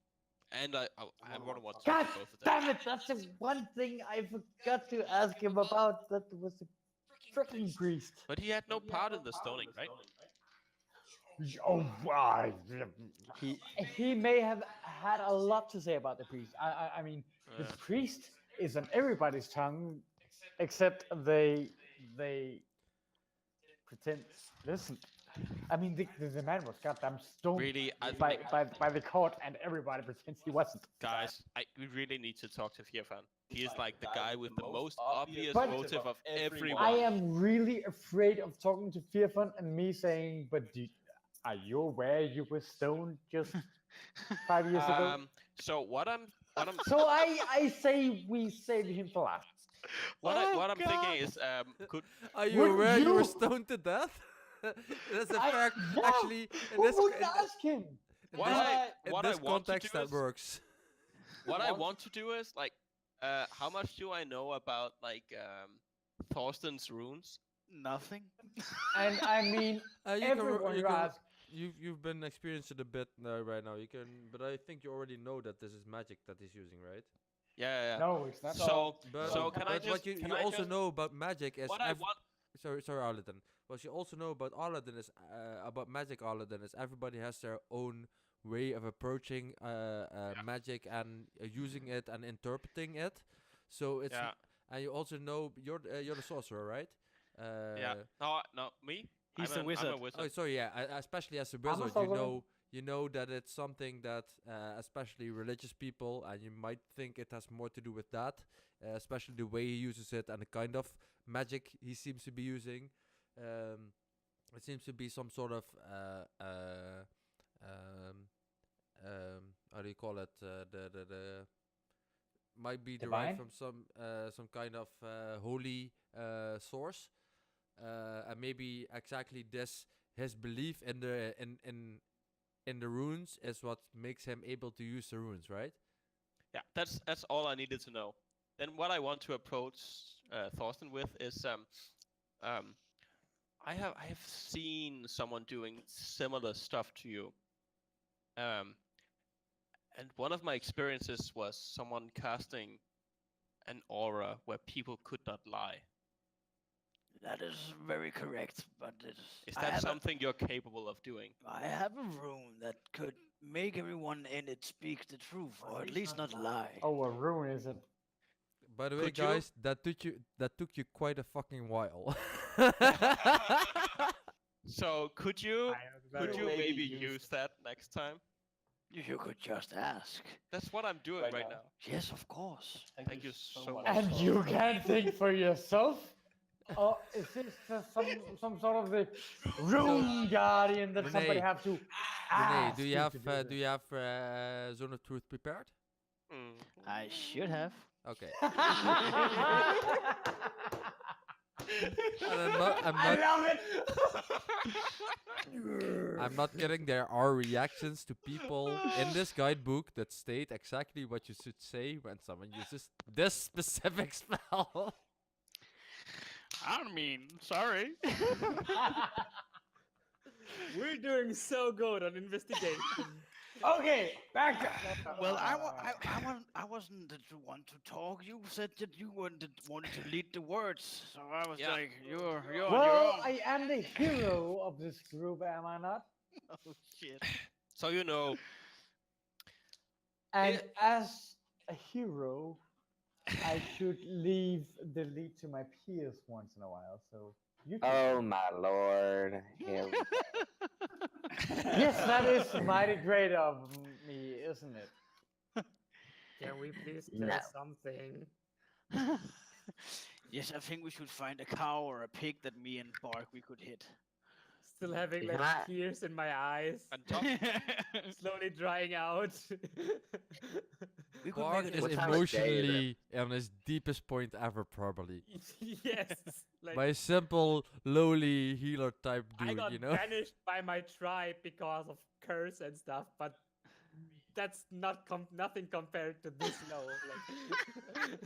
And I want to talk God to both of them. damn it, that's the one thing I forgot to ask him about. That was the freaking priest. But he had no part in the stoning, right? Oh, wow. He may have had a lot to say about the priest. I mean, the priest is on everybody's tongue, except they pretend. Listen, I mean, the man was goddamn stoned Really, by the court, and everybody pretends he wasn't. Guys, we really need to talk to Fierfan. He is like the guy with the most obvious But motive of everyone. I am really afraid of talking to Fierfan and me saying, but are you aware you were stoned just 5 years ago? So what I'm So I say we save him for last. What I'm thinking is, Are you aware you were stoned to death? That's a fact. Yeah, Actually, in who this would ask him? in What this, I- in what I this want to context, do that is- works. what I want to do is like, how much do I know about like Thorsten's runes? Nothing. And I mean, You can everyone you you can- ask, you've been experiencing it a bit right now. You can, but I think you already know that this is magic that he's using, right? Yeah. No, it's not. But So can I but just? what Can you I also just? know about magic is What I want. sorry Aladdin. What you also know about Aladdin is about magic Aladdin is everybody has their own way of approaching magic and using it and interpreting it. So it's Yeah. and you also know you're the sorcerer, right? Yeah. No, me. He's I'm the wizard. a wizard. Oh, sorry. Yeah, especially as a I'm a wizard, sorcerer. you know that it's something that, especially religious people, and you might think it has more to do with that, especially the way he uses it and the kind of magic he seems to be using. Um, it seems to be some sort of how do you call it? The might be derived Divine? from some kind of holy source, and maybe exactly this his belief in the runes is what makes him able to use the runes, right? Yeah, that's all I needed to know. Then what I want to approach Thorsten with is I have seen someone doing similar stuff to you. And one of my experiences was someone casting an aura where people could not lie. That is very correct, but Is that something you're capable of doing? I have a rune that could make everyone in it speak the truth, or at least not lie. Oh, a rune is it? By the way, Could you- guys, that took you quite a fucking while. So could you Maybe maybe use use that next time? You could just ask. That's what I'm doing right now. Yes, of course. Thank you so much. And you can't think for yourself? Or is this just some sort of the rune guardian that somebody Renee, have to Renee, ask do you have to do Zone of Truth prepared? Mm. I should have. Okay. that? I'm I not, love it. I'm not kidding. There are reactions to people in this guidebook that state exactly what you should say when someone uses this specific spell. I mean, sorry. We're doing so good on investigation. Okay, back to. Well, I wasn't the one to talk. You said that you wanted to lead the words, so I was Yeah. like, you're on your Well, own. I am the hero of this group, am I not? Oh shit. So you know, And as a hero, I should leave the lead to my peers once in a while. So you. Can Oh my lord. Here we go. Yes, that is mighty great of me, isn't it? Can we please No. play something? Yes, I think we should find a cow or a pig that me and Bark we could hit. Still having Can like I- tears in my eyes, and top, slowly drying out. We could Bark make is it. What time of day is it? emotionally on his deepest point ever, probably. Yes, like By a simple, lowly healer type I dude, got you know? banished by my tribe because of curse and stuff, but that's not nothing compared to this low. Like,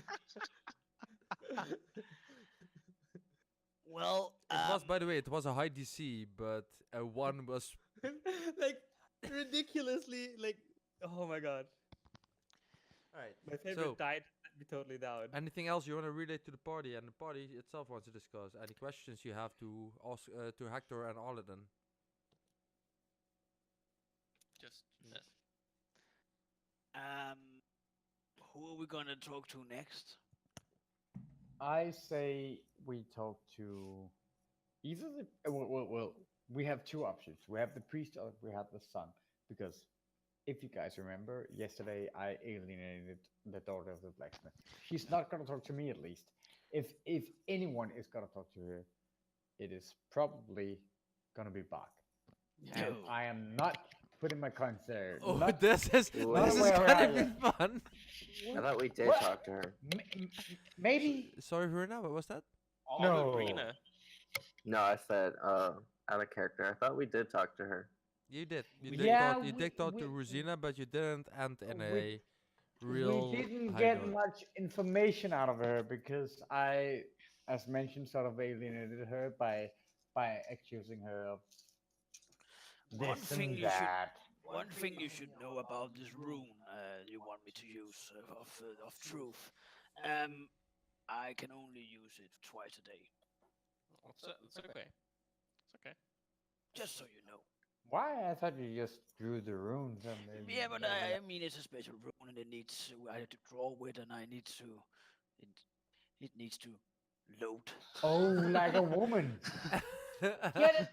Well, It was, by the way, it was a high DC, but a 1 was. like ridiculously, like oh my god, Alright. my favorite So, died. Let me totally down. anything else you want to relate to the party and the party itself wants to discuss? Any questions you have to ask to Hector and Aladdin? just who are we gonna talk to next? I say we talk to either the. Well, we have two options. We have the priest or we have the son. Because if you guys remember, yesterday I alienated the daughter of the blacksmith. She's not gonna talk to me at least. If anyone is gonna talk to her, it is probably gonna be Bach. And No. I am not putting my coins there. Oh, Not- this is Wait, gonna wait. be fun. I thought we did What? talk to her. Maybe. Sorry, Runa, what was that? No. Rena. No, I said out of character. I thought we did talk to her. You did. You We- did Yeah, talk. You did talk to we- Rosina, but you didn't end in we- a real. We didn't high get note. much information out of her because I, as mentioned, sort of alienated her by accusing her of One this thing and you should that. one thing you should know about this rune you want me to use of truth. I can only use it twice a day, It's okay. It's okay. just so you know. Why? I thought you just drew the runes and then. Yeah, but I mean it's a special rune and it needs I have to draw with and I need to it it needs to load. Oh, like a woman. Get it?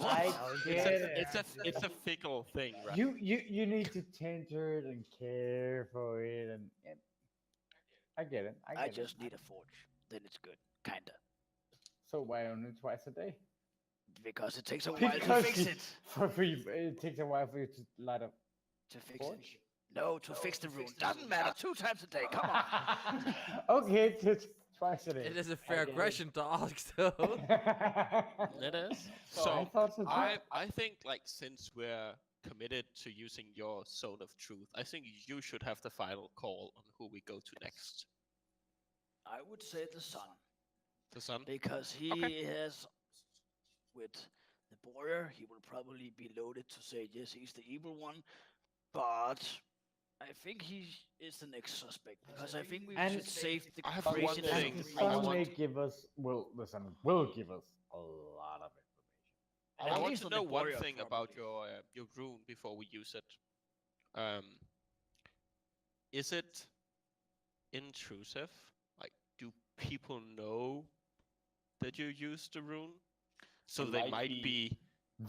I It's get a, it. it's a fickle thing, right? You need to tend to it and care for it and I get it. I I get just it. need a forge. Then it's good. Kinda. So why only twice a day? Because it takes a while to Because fix it. for free, it takes a while for you to light up. To fix Forge? it. No, to fix the rune. Doesn't matter. 2 times a day. Come on. Okay, just twice a day. It is a fair question to ask, though. It is. I So thought so too. I think like since we're committed to using your zone of truth, I think you should have the final call on who we go to next. I would say the sun. The sun. Because he Okay. has, with the border, he will probably be loaded to say, yes, he's the evil one. But I think he is the next suspect. Because I think we And- should save the I have crazy one And thing. the I sun want- may give us the sun will give us a lot of information. I At want least to on the know one warrior, thing about probably. your rune before we use it. Is it intrusive? Like, do people know that you use the rune? So It they might might be be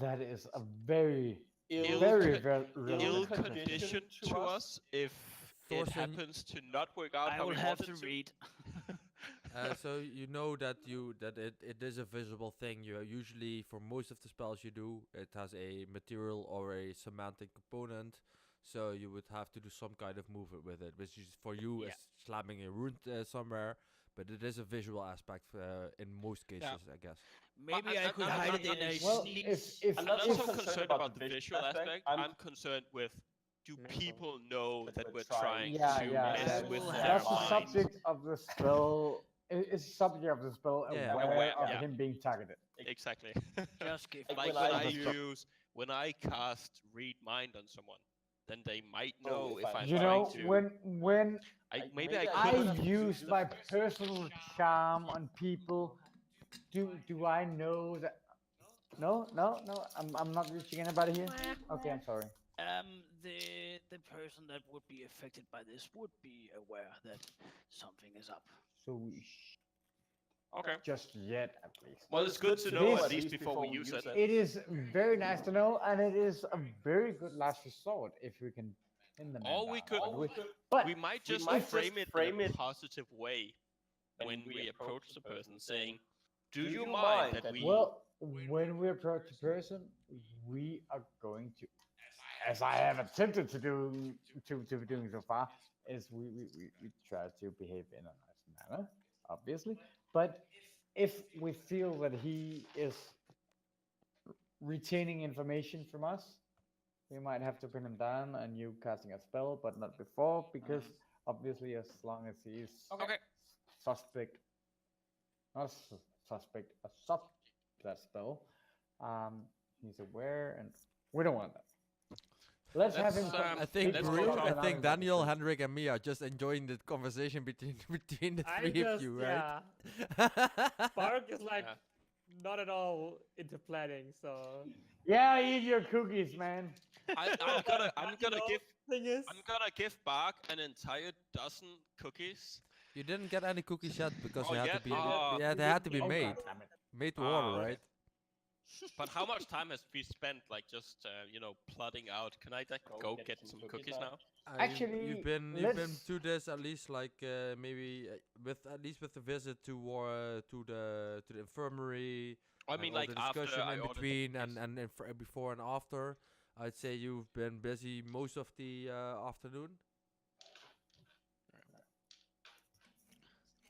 That is a very, Ill- very ill relevant question. conditioned to us if it Thorsten, happens to not work out I how will we have want to it read. So you know that it is a visible thing. You usually, for most of the spells you do, it has a material or a semantic component. So you would have to do some kind of movement with it, which is for you Yeah. is slamming a rune somewhere. But it is a visual aspect in most cases, I guess. Maybe I I'm- could I'm- hide I'm it in not- a Well, sneak. if I'm not I'm so not so concerned concerned about the visual aspect. I'm concerned with, do Mental. people know That that we're we're trying trying yeah, to yeah, mess yeah. I with will their That's the have minds? subject of the spell. Is the subject of the spell Yeah. aware Aware, of yeah. him being targeted? Exactly. Just give Like Like when when I I use- when I cast read mind on someone, then they might Oh, know if if I'm I'm You trying know, to. when Maybe I I could have. use my personal charm on people, do I know that? No, I'm not reaching anybody here. Okay, I'm sorry. The person that would be affected by this would be aware that something is up. So Okay. just yet, at least. Well, it's good to to know know at least before we use it. It is very nice to know, and it is a very good last resort if we can pin the man Or we down. could. But We might we just might just frame it frame in a it positive way when we approach the person, saying, "Do "Do you you mind mind that that we?" well, when we approach a person, we are going to, as I have attempted to do to be doing so far, is we try to behave in a nice manner, obviously. But if we feel that he is retaining information from us, we might have to pin him down and you casting a spell, but not before, because obviously, as long as he is Okay. suspect, not suspect, a sub that spell, he's aware, and we don't want that. Let's have him. Let's, come- I think let's take go note to- I and think I'll Daniel, register. Henrik, and me are just enjoying the conversation between the I three just, of you, right? Spark is like Yeah. not at all into planning, so Yeah, eat your cookies, man. I'm You gonna know, give thing is, Bark an entire dozen cookies. You didn't get any cookies yet because Oh, they had yet? to be Ah. yeah, they had to be Oh, made God damn it. made to Ah, order, okay. right? But how much time has we spent like just plotting out? Can I go get some cookies now? Actually, you've been let's- to this at least like maybe with at least with the visit to the infirmary. I and mean, all like the after discussion I in ordered the between cookies. and before and after. I'd say you've been busy most of the afternoon.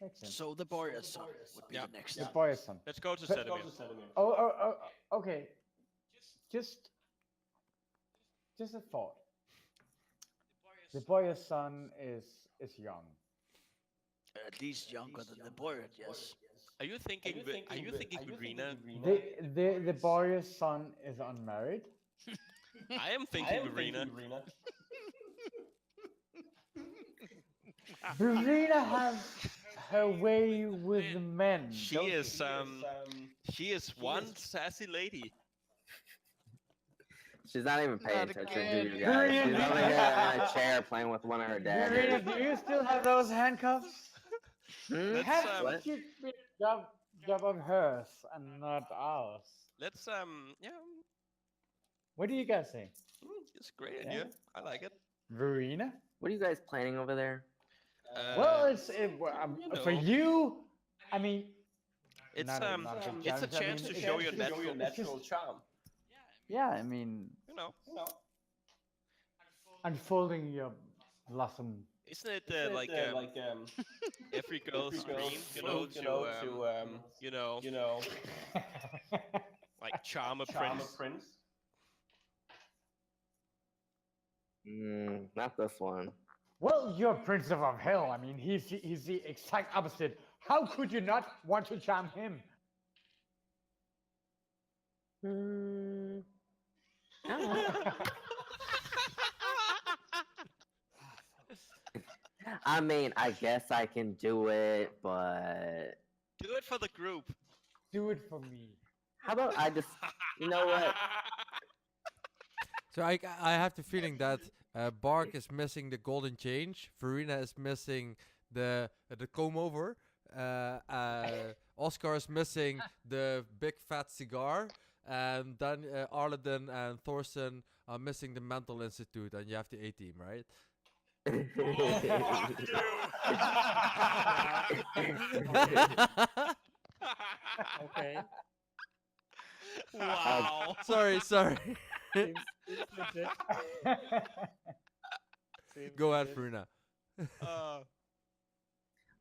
Excellent. So the warrior's son would be Yeah. the next. The boy is son. Let's go to But- Sedimir. Okay. Just a thought. The boy's son is young. At least younger than the warrior, yes. Are you thinking? Are you thinking Greener? The boy's son is unmarried. I am thinking Marina. Verena has her way with men. She don't is she is one sassy lady. She's not even paying Not attention again. to you guys. She's Verena, over here in a chair playing with one of her Verena, daggers. do you still have those handcuffs? Let's Have what? to be job of hers and not ours. let's yeah, What do you guys think? it's a great idea. I like it. Verena? What are you guys planning over there? Well, it's you for know. you. I mean, It's not big it's a challenge. I chance mean, to it's show just- your natural, natural charm. Yeah, I mean, you know. unfolding your blossom. Isn't it like every girl's dream, you know, like charm a prince? Not this one. Well, you're Prince of Hell. I mean, he's the exact opposite. How could you not want to charm him? I mean, I guess I can do it, but Do it for the group. Do it for me. how about I just, you know what? So I have the feeling that Bark is missing the golden change. Verena is missing the comb over. Oscar is missing the big fat cigar. And then Arledon and Thorsten are missing the mental institute. And you have the A team, right? Okay. Wow. Sorry. Seems legit. Seems Go ahead, legit. Verena.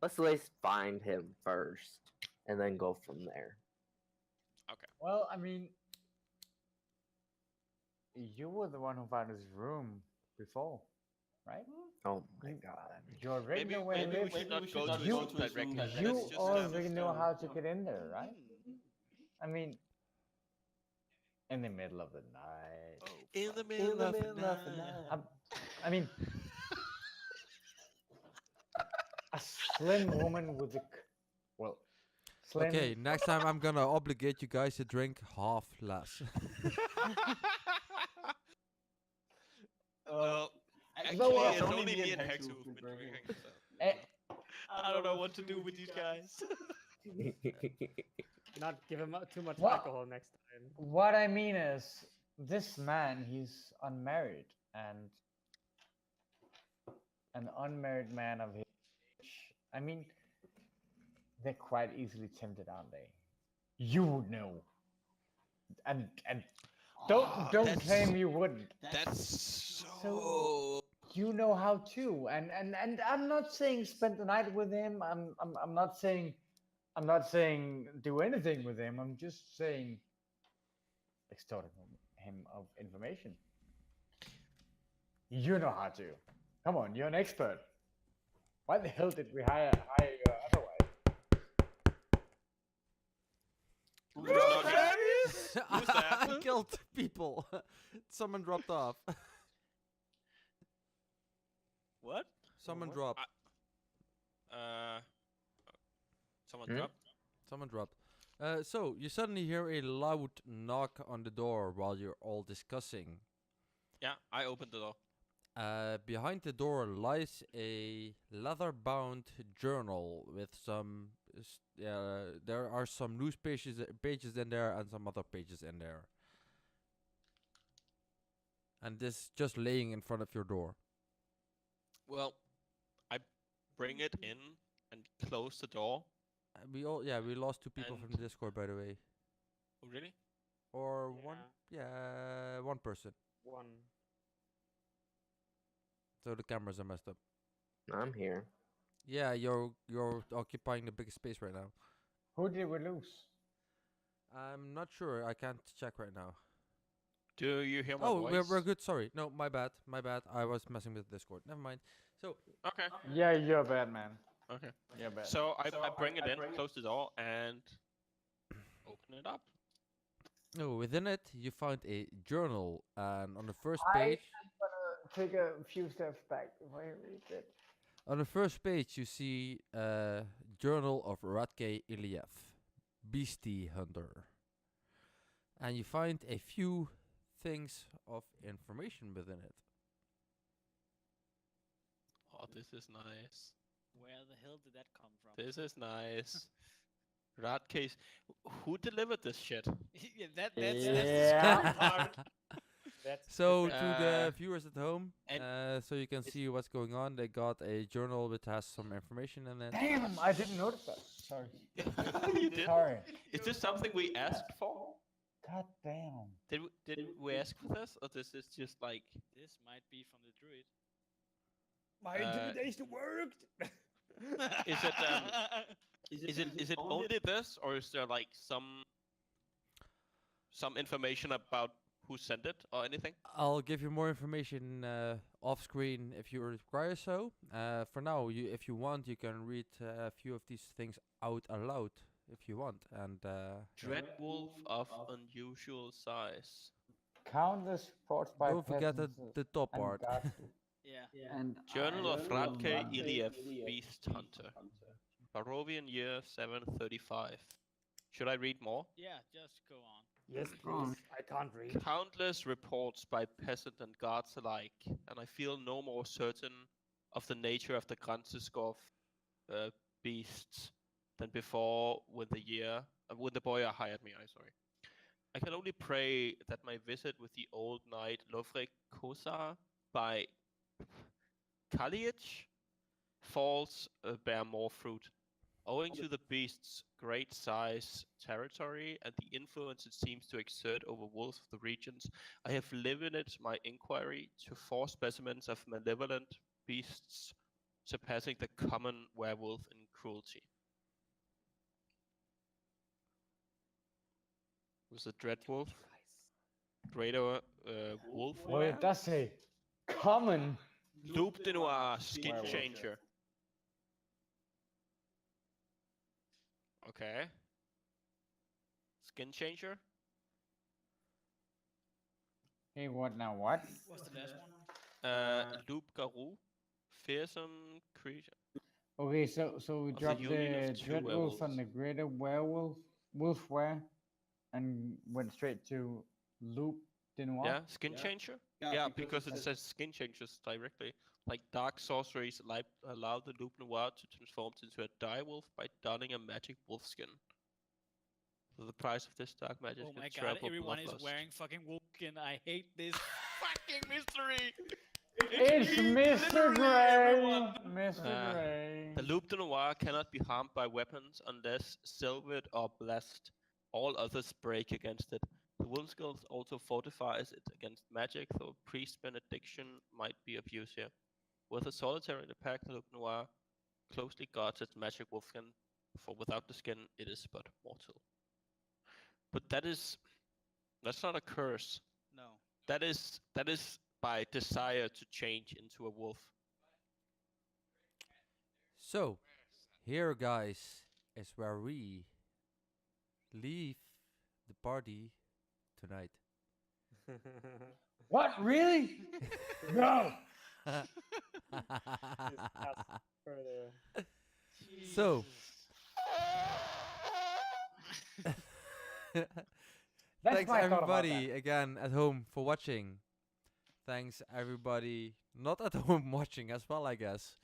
Let's at least find him first, and then go from there. Well, I mean, you were the one who found his room before, right? Oh my god. You already Maybe know where he we lives. should not go to You- his room directly. You Let's just, already know how to get in there, right? I mean, in the middle of the night. in the middle of the night. I mean, a slim woman with well, slim. Okay, next time I'm gonna obligate you guys to drink half less. Well, actually, Well, it's only me and Hex who've been drinking. So. Eh, I don't know what to do with these guys. Not give him too much What? alcohol next time. What I mean is, this man, he's unmarried, and an unmarried man of his age, I mean, they're quite easily tempted, aren't they? You would know. And don't that's- claim you wouldn't. That's So- You know how to. And I'm not saying spend the night with him. I'm not saying do anything with him. I'm just saying extort him of information. You know how to. Come on, you're an expert. Why the hell did we hire you otherwise? Who's I that? killed people. Someone dropped off. What? Someone What? dropped. Someone Hmm? dropped. Someone dropped. So you suddenly hear a loud knock on the door while you're all discussing. Yeah, I opened the door. Behind the door lies a leather-bound journal with some. There are some loose pages in there and some other pages in there. And this just laying in front of your door. Well, I bring it in and close the door. We lost 2 people from And- the Discord, by the way, Oh, really? or Yeah. one person. One. So the cameras are messed up. I'm here. Yeah, you're occupying the biggest space right now. Who did we lose? I'm not sure. I can't check right now. Do you hear my Oh, voice? we're good. Sorry. No, my bad. I was messing with Discord. Never mind. So Okay. Yeah, you're bad, man. Okay. You're bad. So I bring it in, close the door, and open it up. Oh, within it, you find a journal, and on the first I page, am gonna take a few steps back if I read it. on the first page, you see journal of Radke Iliev, beastie hunter, and you find a few things of information within it. Oh, this is nice. Where the hell did that come from? This is nice. Rat case. Who delivered this shit? Yeah, that's the Yeah. scary part. That's So the to best. the viewers at home, and so you can it's- see what's going on. They got a journal which has some information in it. Damn, I didn't notice that. Sorry. You did? Sorry. Is this something we asked for? God damn. Did we ask for this, or this is just like? This might be from the druid. My intimidation worked. Is it is it only this, or is there like some information about who sent it or anything? I'll give you more information off screen if you require so. For now, if you want, you can read a few of these things out aloud if you want. And Dread wolf of unusual size. Countless reports by don't forget peasants the top and part. guards Yeah. and Journal of Radke Iliev, Iliev, Beast Hunter. Barovian year 735. Should I read more? Yeah, just go on. Yes, please. I can't read. Countless reports by peasant and guards alike, and I feel no more certain of the nature of the Granzeskov beasts than before when the boy hired me. I can only pray that my visit with the old knight Lovre Kosa by Kaliich falls bear more fruit. Owing to the beast's great size, territory, and the influence it seems to exert over wolves of the regions, I have limited my inquiry to 4 specimens of malevolent beasts surpassing the common werewolf in cruelty. Was the dread wolf, greater wolf, Well, it does say common. Loup de Noir, skin Werewolf. changer. Okay. Skin changer? Hey, what now? What? What's the last one? Loup Garou, fearsome creature. Okay, so we the dropped union the of two dread wolf werewolves. and the greater werewolf, wolfware, and went straight to Loup de Noir. Yeah, skin changer? Yeah, because it says skin changers directly. Like dark sorceries allow the Loup Noir to transform into a direwolf by donning a magic wolf skin. So the price of this dark magic Oh is my god, terrible everyone is bloodlust. wearing fucking wolf skin. I hate this fucking mystery. It's Mr. Gray. Mr. Gray. The Loup de Noir cannot be harmed by weapons unless silvered or blessed. All others break against it. The wolf skull also fortifies it against magic, though priest benediction might be of use here. With a solitary in the pack, the Loup Noir closely guards its magic wolf skin, for without the skin it is but mortal. But that's not a curse. No. That is by desire to change into a wolf. So, here, guys, is where we leave the party tonight. What? Really? No. Further. So, That's thanks my thought about everybody again at home for watching. Thanks everybody not at home watching as well, I guess.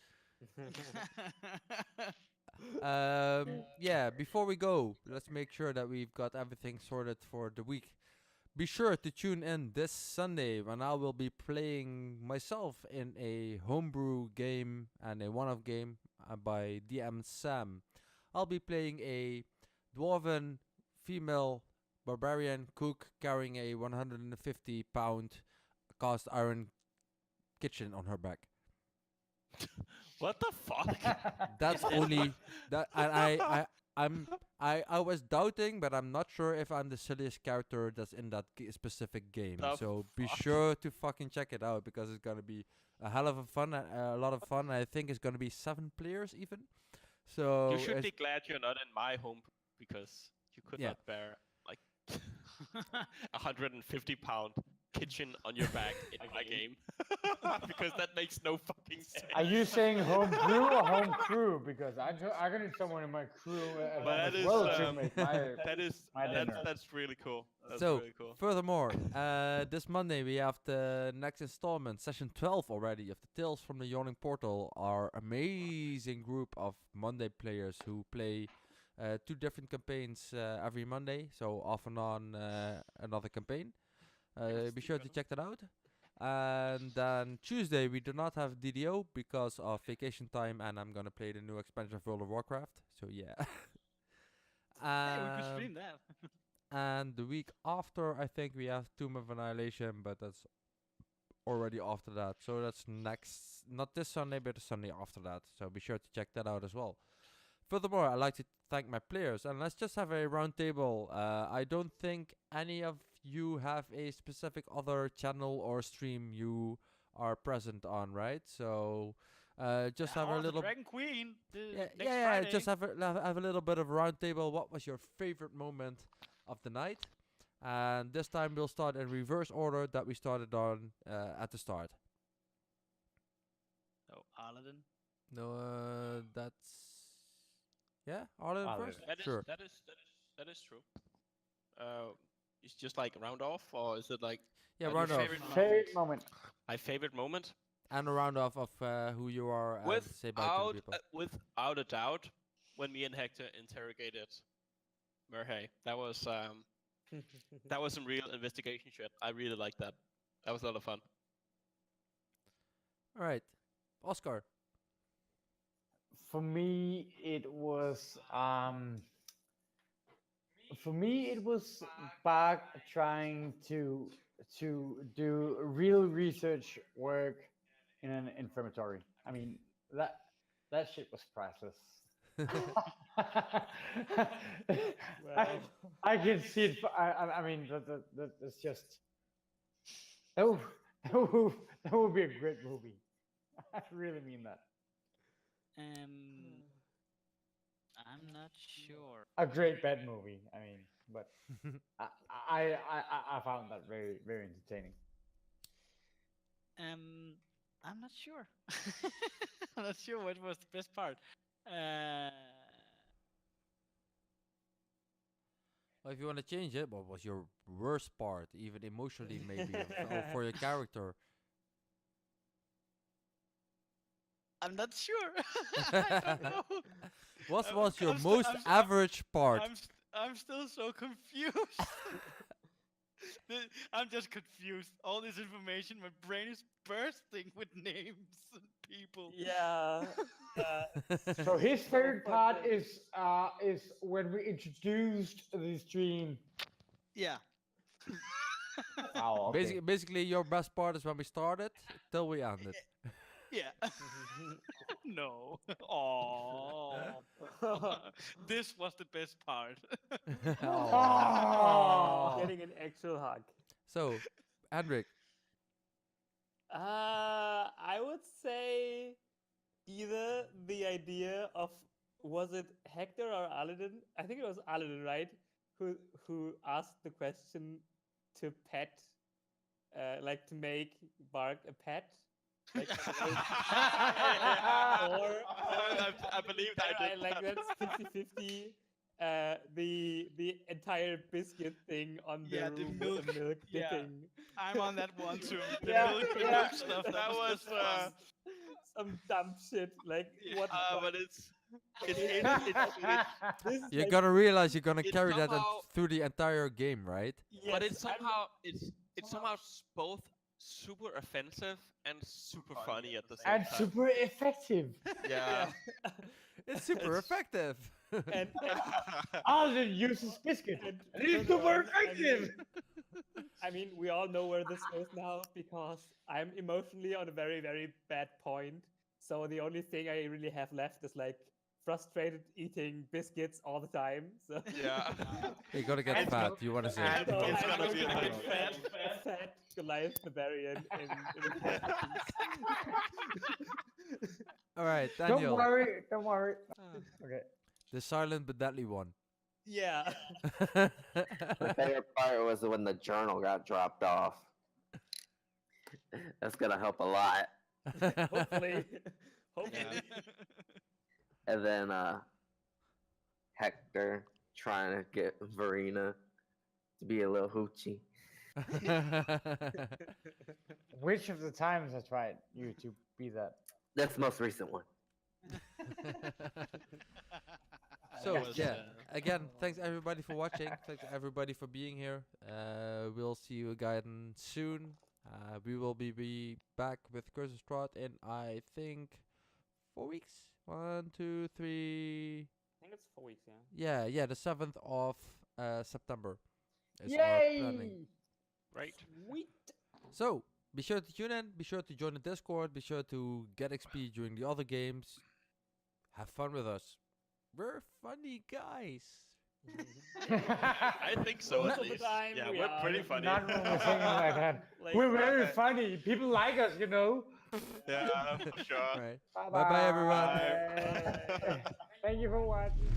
Yeah, before we go, let's make sure that we've got everything sorted for the week. Be sure to tune in this Sunday when I will be playing myself in a homebrew game and a one-off game by DM Sam. I'll be playing a dwarven female barbarian cook carrying a 150-pound cast iron kitchen on her back. What the fuck? That's only that, and I was doubting, but I'm not sure if I'm the silliest character that's in that specific game. The So be fuck? sure to fucking check it out because it's gonna be a hell of a fun, a lot of fun. I think it's gonna be 7 players even. So You should it's- be glad you're not in my home because you could Yeah. not bear like 150-pound kitchen on your back in my game. Because that makes no fucking sense. Are you saying home brew or home crew? Because I'm gonna need someone in my crew But as that is, well to make my my dinner. that's really cool. That's So, really cool. furthermore, this Monday we have the next installment, session 12 already, of the Tales from the Yawning Portal, our amazing group of Monday players who play 2 different campaigns every Monday, so off and on another campaign. Be sure to check that out. And then Tuesday we do not have DDO because of vacation time, and I'm gonna play the new expansion of World of Warcraft. So yeah. Hey, we could stream that. And the week after, I think we have Tomb of Annihilation, but that's already after that. So that's next, not this Sunday, but the Sunday after that. So be sure to check that out as well. Furthermore, I'd like to thank my players, and let's just have a round table. I don't think any of you have a specific other channel or stream you are present on, right? So just have a House of little. Dragon Queen. Yeah, next yeah, Friday. just have a little bit of a round table. What was your favorite moment of the night? And this time we'll start in reverse order that we started on at the start. Oh, Aladdin. No, that's Arlen first. That is Sure. that is true. It's just like round off, or is it like Yeah, your round off. Favorite moment. my favorite moment? And a round off of who you are and say bye to the people. Without a doubt, when me and Hector interrogated Merhay, that was some real investigation shit. I really liked that. That was a lot of fun. All right, Oscar. For me, it was back trying to do real research work in an infirmary. I mean, that shit was priceless. I can see it. I mean, that's just that would be a great movie. I really mean that. I'm not sure. A great bad movie. I mean, but I found that very very entertaining. I'm not sure. I'm not sure what was the best part. Well, if you want to change it, what was your worst part, even emotionally maybe, or for your character? I'm not sure. I don't know. What was your I'm most average part? I'm still so confused. I'm just confused. All this information, my brain is bursting with names and people. Yeah. So his favorite part is when we introduced the stream. Yeah. Oh, okay. Basically, your best part is when we started till we ended. Yeah. No. Oh. This was the best part. Getting an actual hug. So, Hendrik. I would say either the idea of, was it Hector or Aladdin? I think it was Aladdin, right? Who asked the question to pet, like to make Bark a pet. Like, or I believe I did. like that's 50-50. The entire biscuit thing on the Yeah, the room milk. with the milk Yeah. dipping. I'm on that one too. The Yeah, milk stuff. That was Some dumb shit. Like what? but it's This You're like, gonna realize you're gonna It's carry that somehow- through the entire game, right? but yes, it's I'm- somehow it's somehow both super offensive and super funny at the same And time. super effective. Yeah. It's super effective. and Alden uses biscuit. and And it's turn super around, effective. I mean, we all know where this goes now because I'm emotionally on a very, very bad point. So the only thing I really have left is like frustrated eating biscuits all the time. So Yeah. You're gonna get And- fat. You wanna say? and- So It's I'm gonna going be to a be bit a fat Goliath barbarian in All right, Don't Daniel, worry. Don't worry. Okay. the silent but deadly one. Yeah. The favorite part was when the journal got dropped off. That's gonna help a lot. Hopefully. Hopefully. And then Hector trying to get Verena to be a little hoochie. Which of the times I tried you to be that? That's the most recent one. So That was, yeah, again, thanks everybody for watching. Thanks everybody for being here. We'll see you again soon. We will be back with Curse of Strahd in I think 4 weeks. 1, 2, 3. I think it's 4 weeks, yeah. Yeah, the 7th of September is our planning. Yay! Right. Sweet. So be sure to tune in. Be sure to join the Discord. Be sure to get XP during the other games. Have fun with us. We're funny guys. I think so Most at of the least. time Yeah, we we're are. pretty funny. Not when we're singing like that. Like, We're very funny. People like us, you know. Yeah, for sure. Right. Bye Bye-bye, everyone. Bye. Thank you for watching.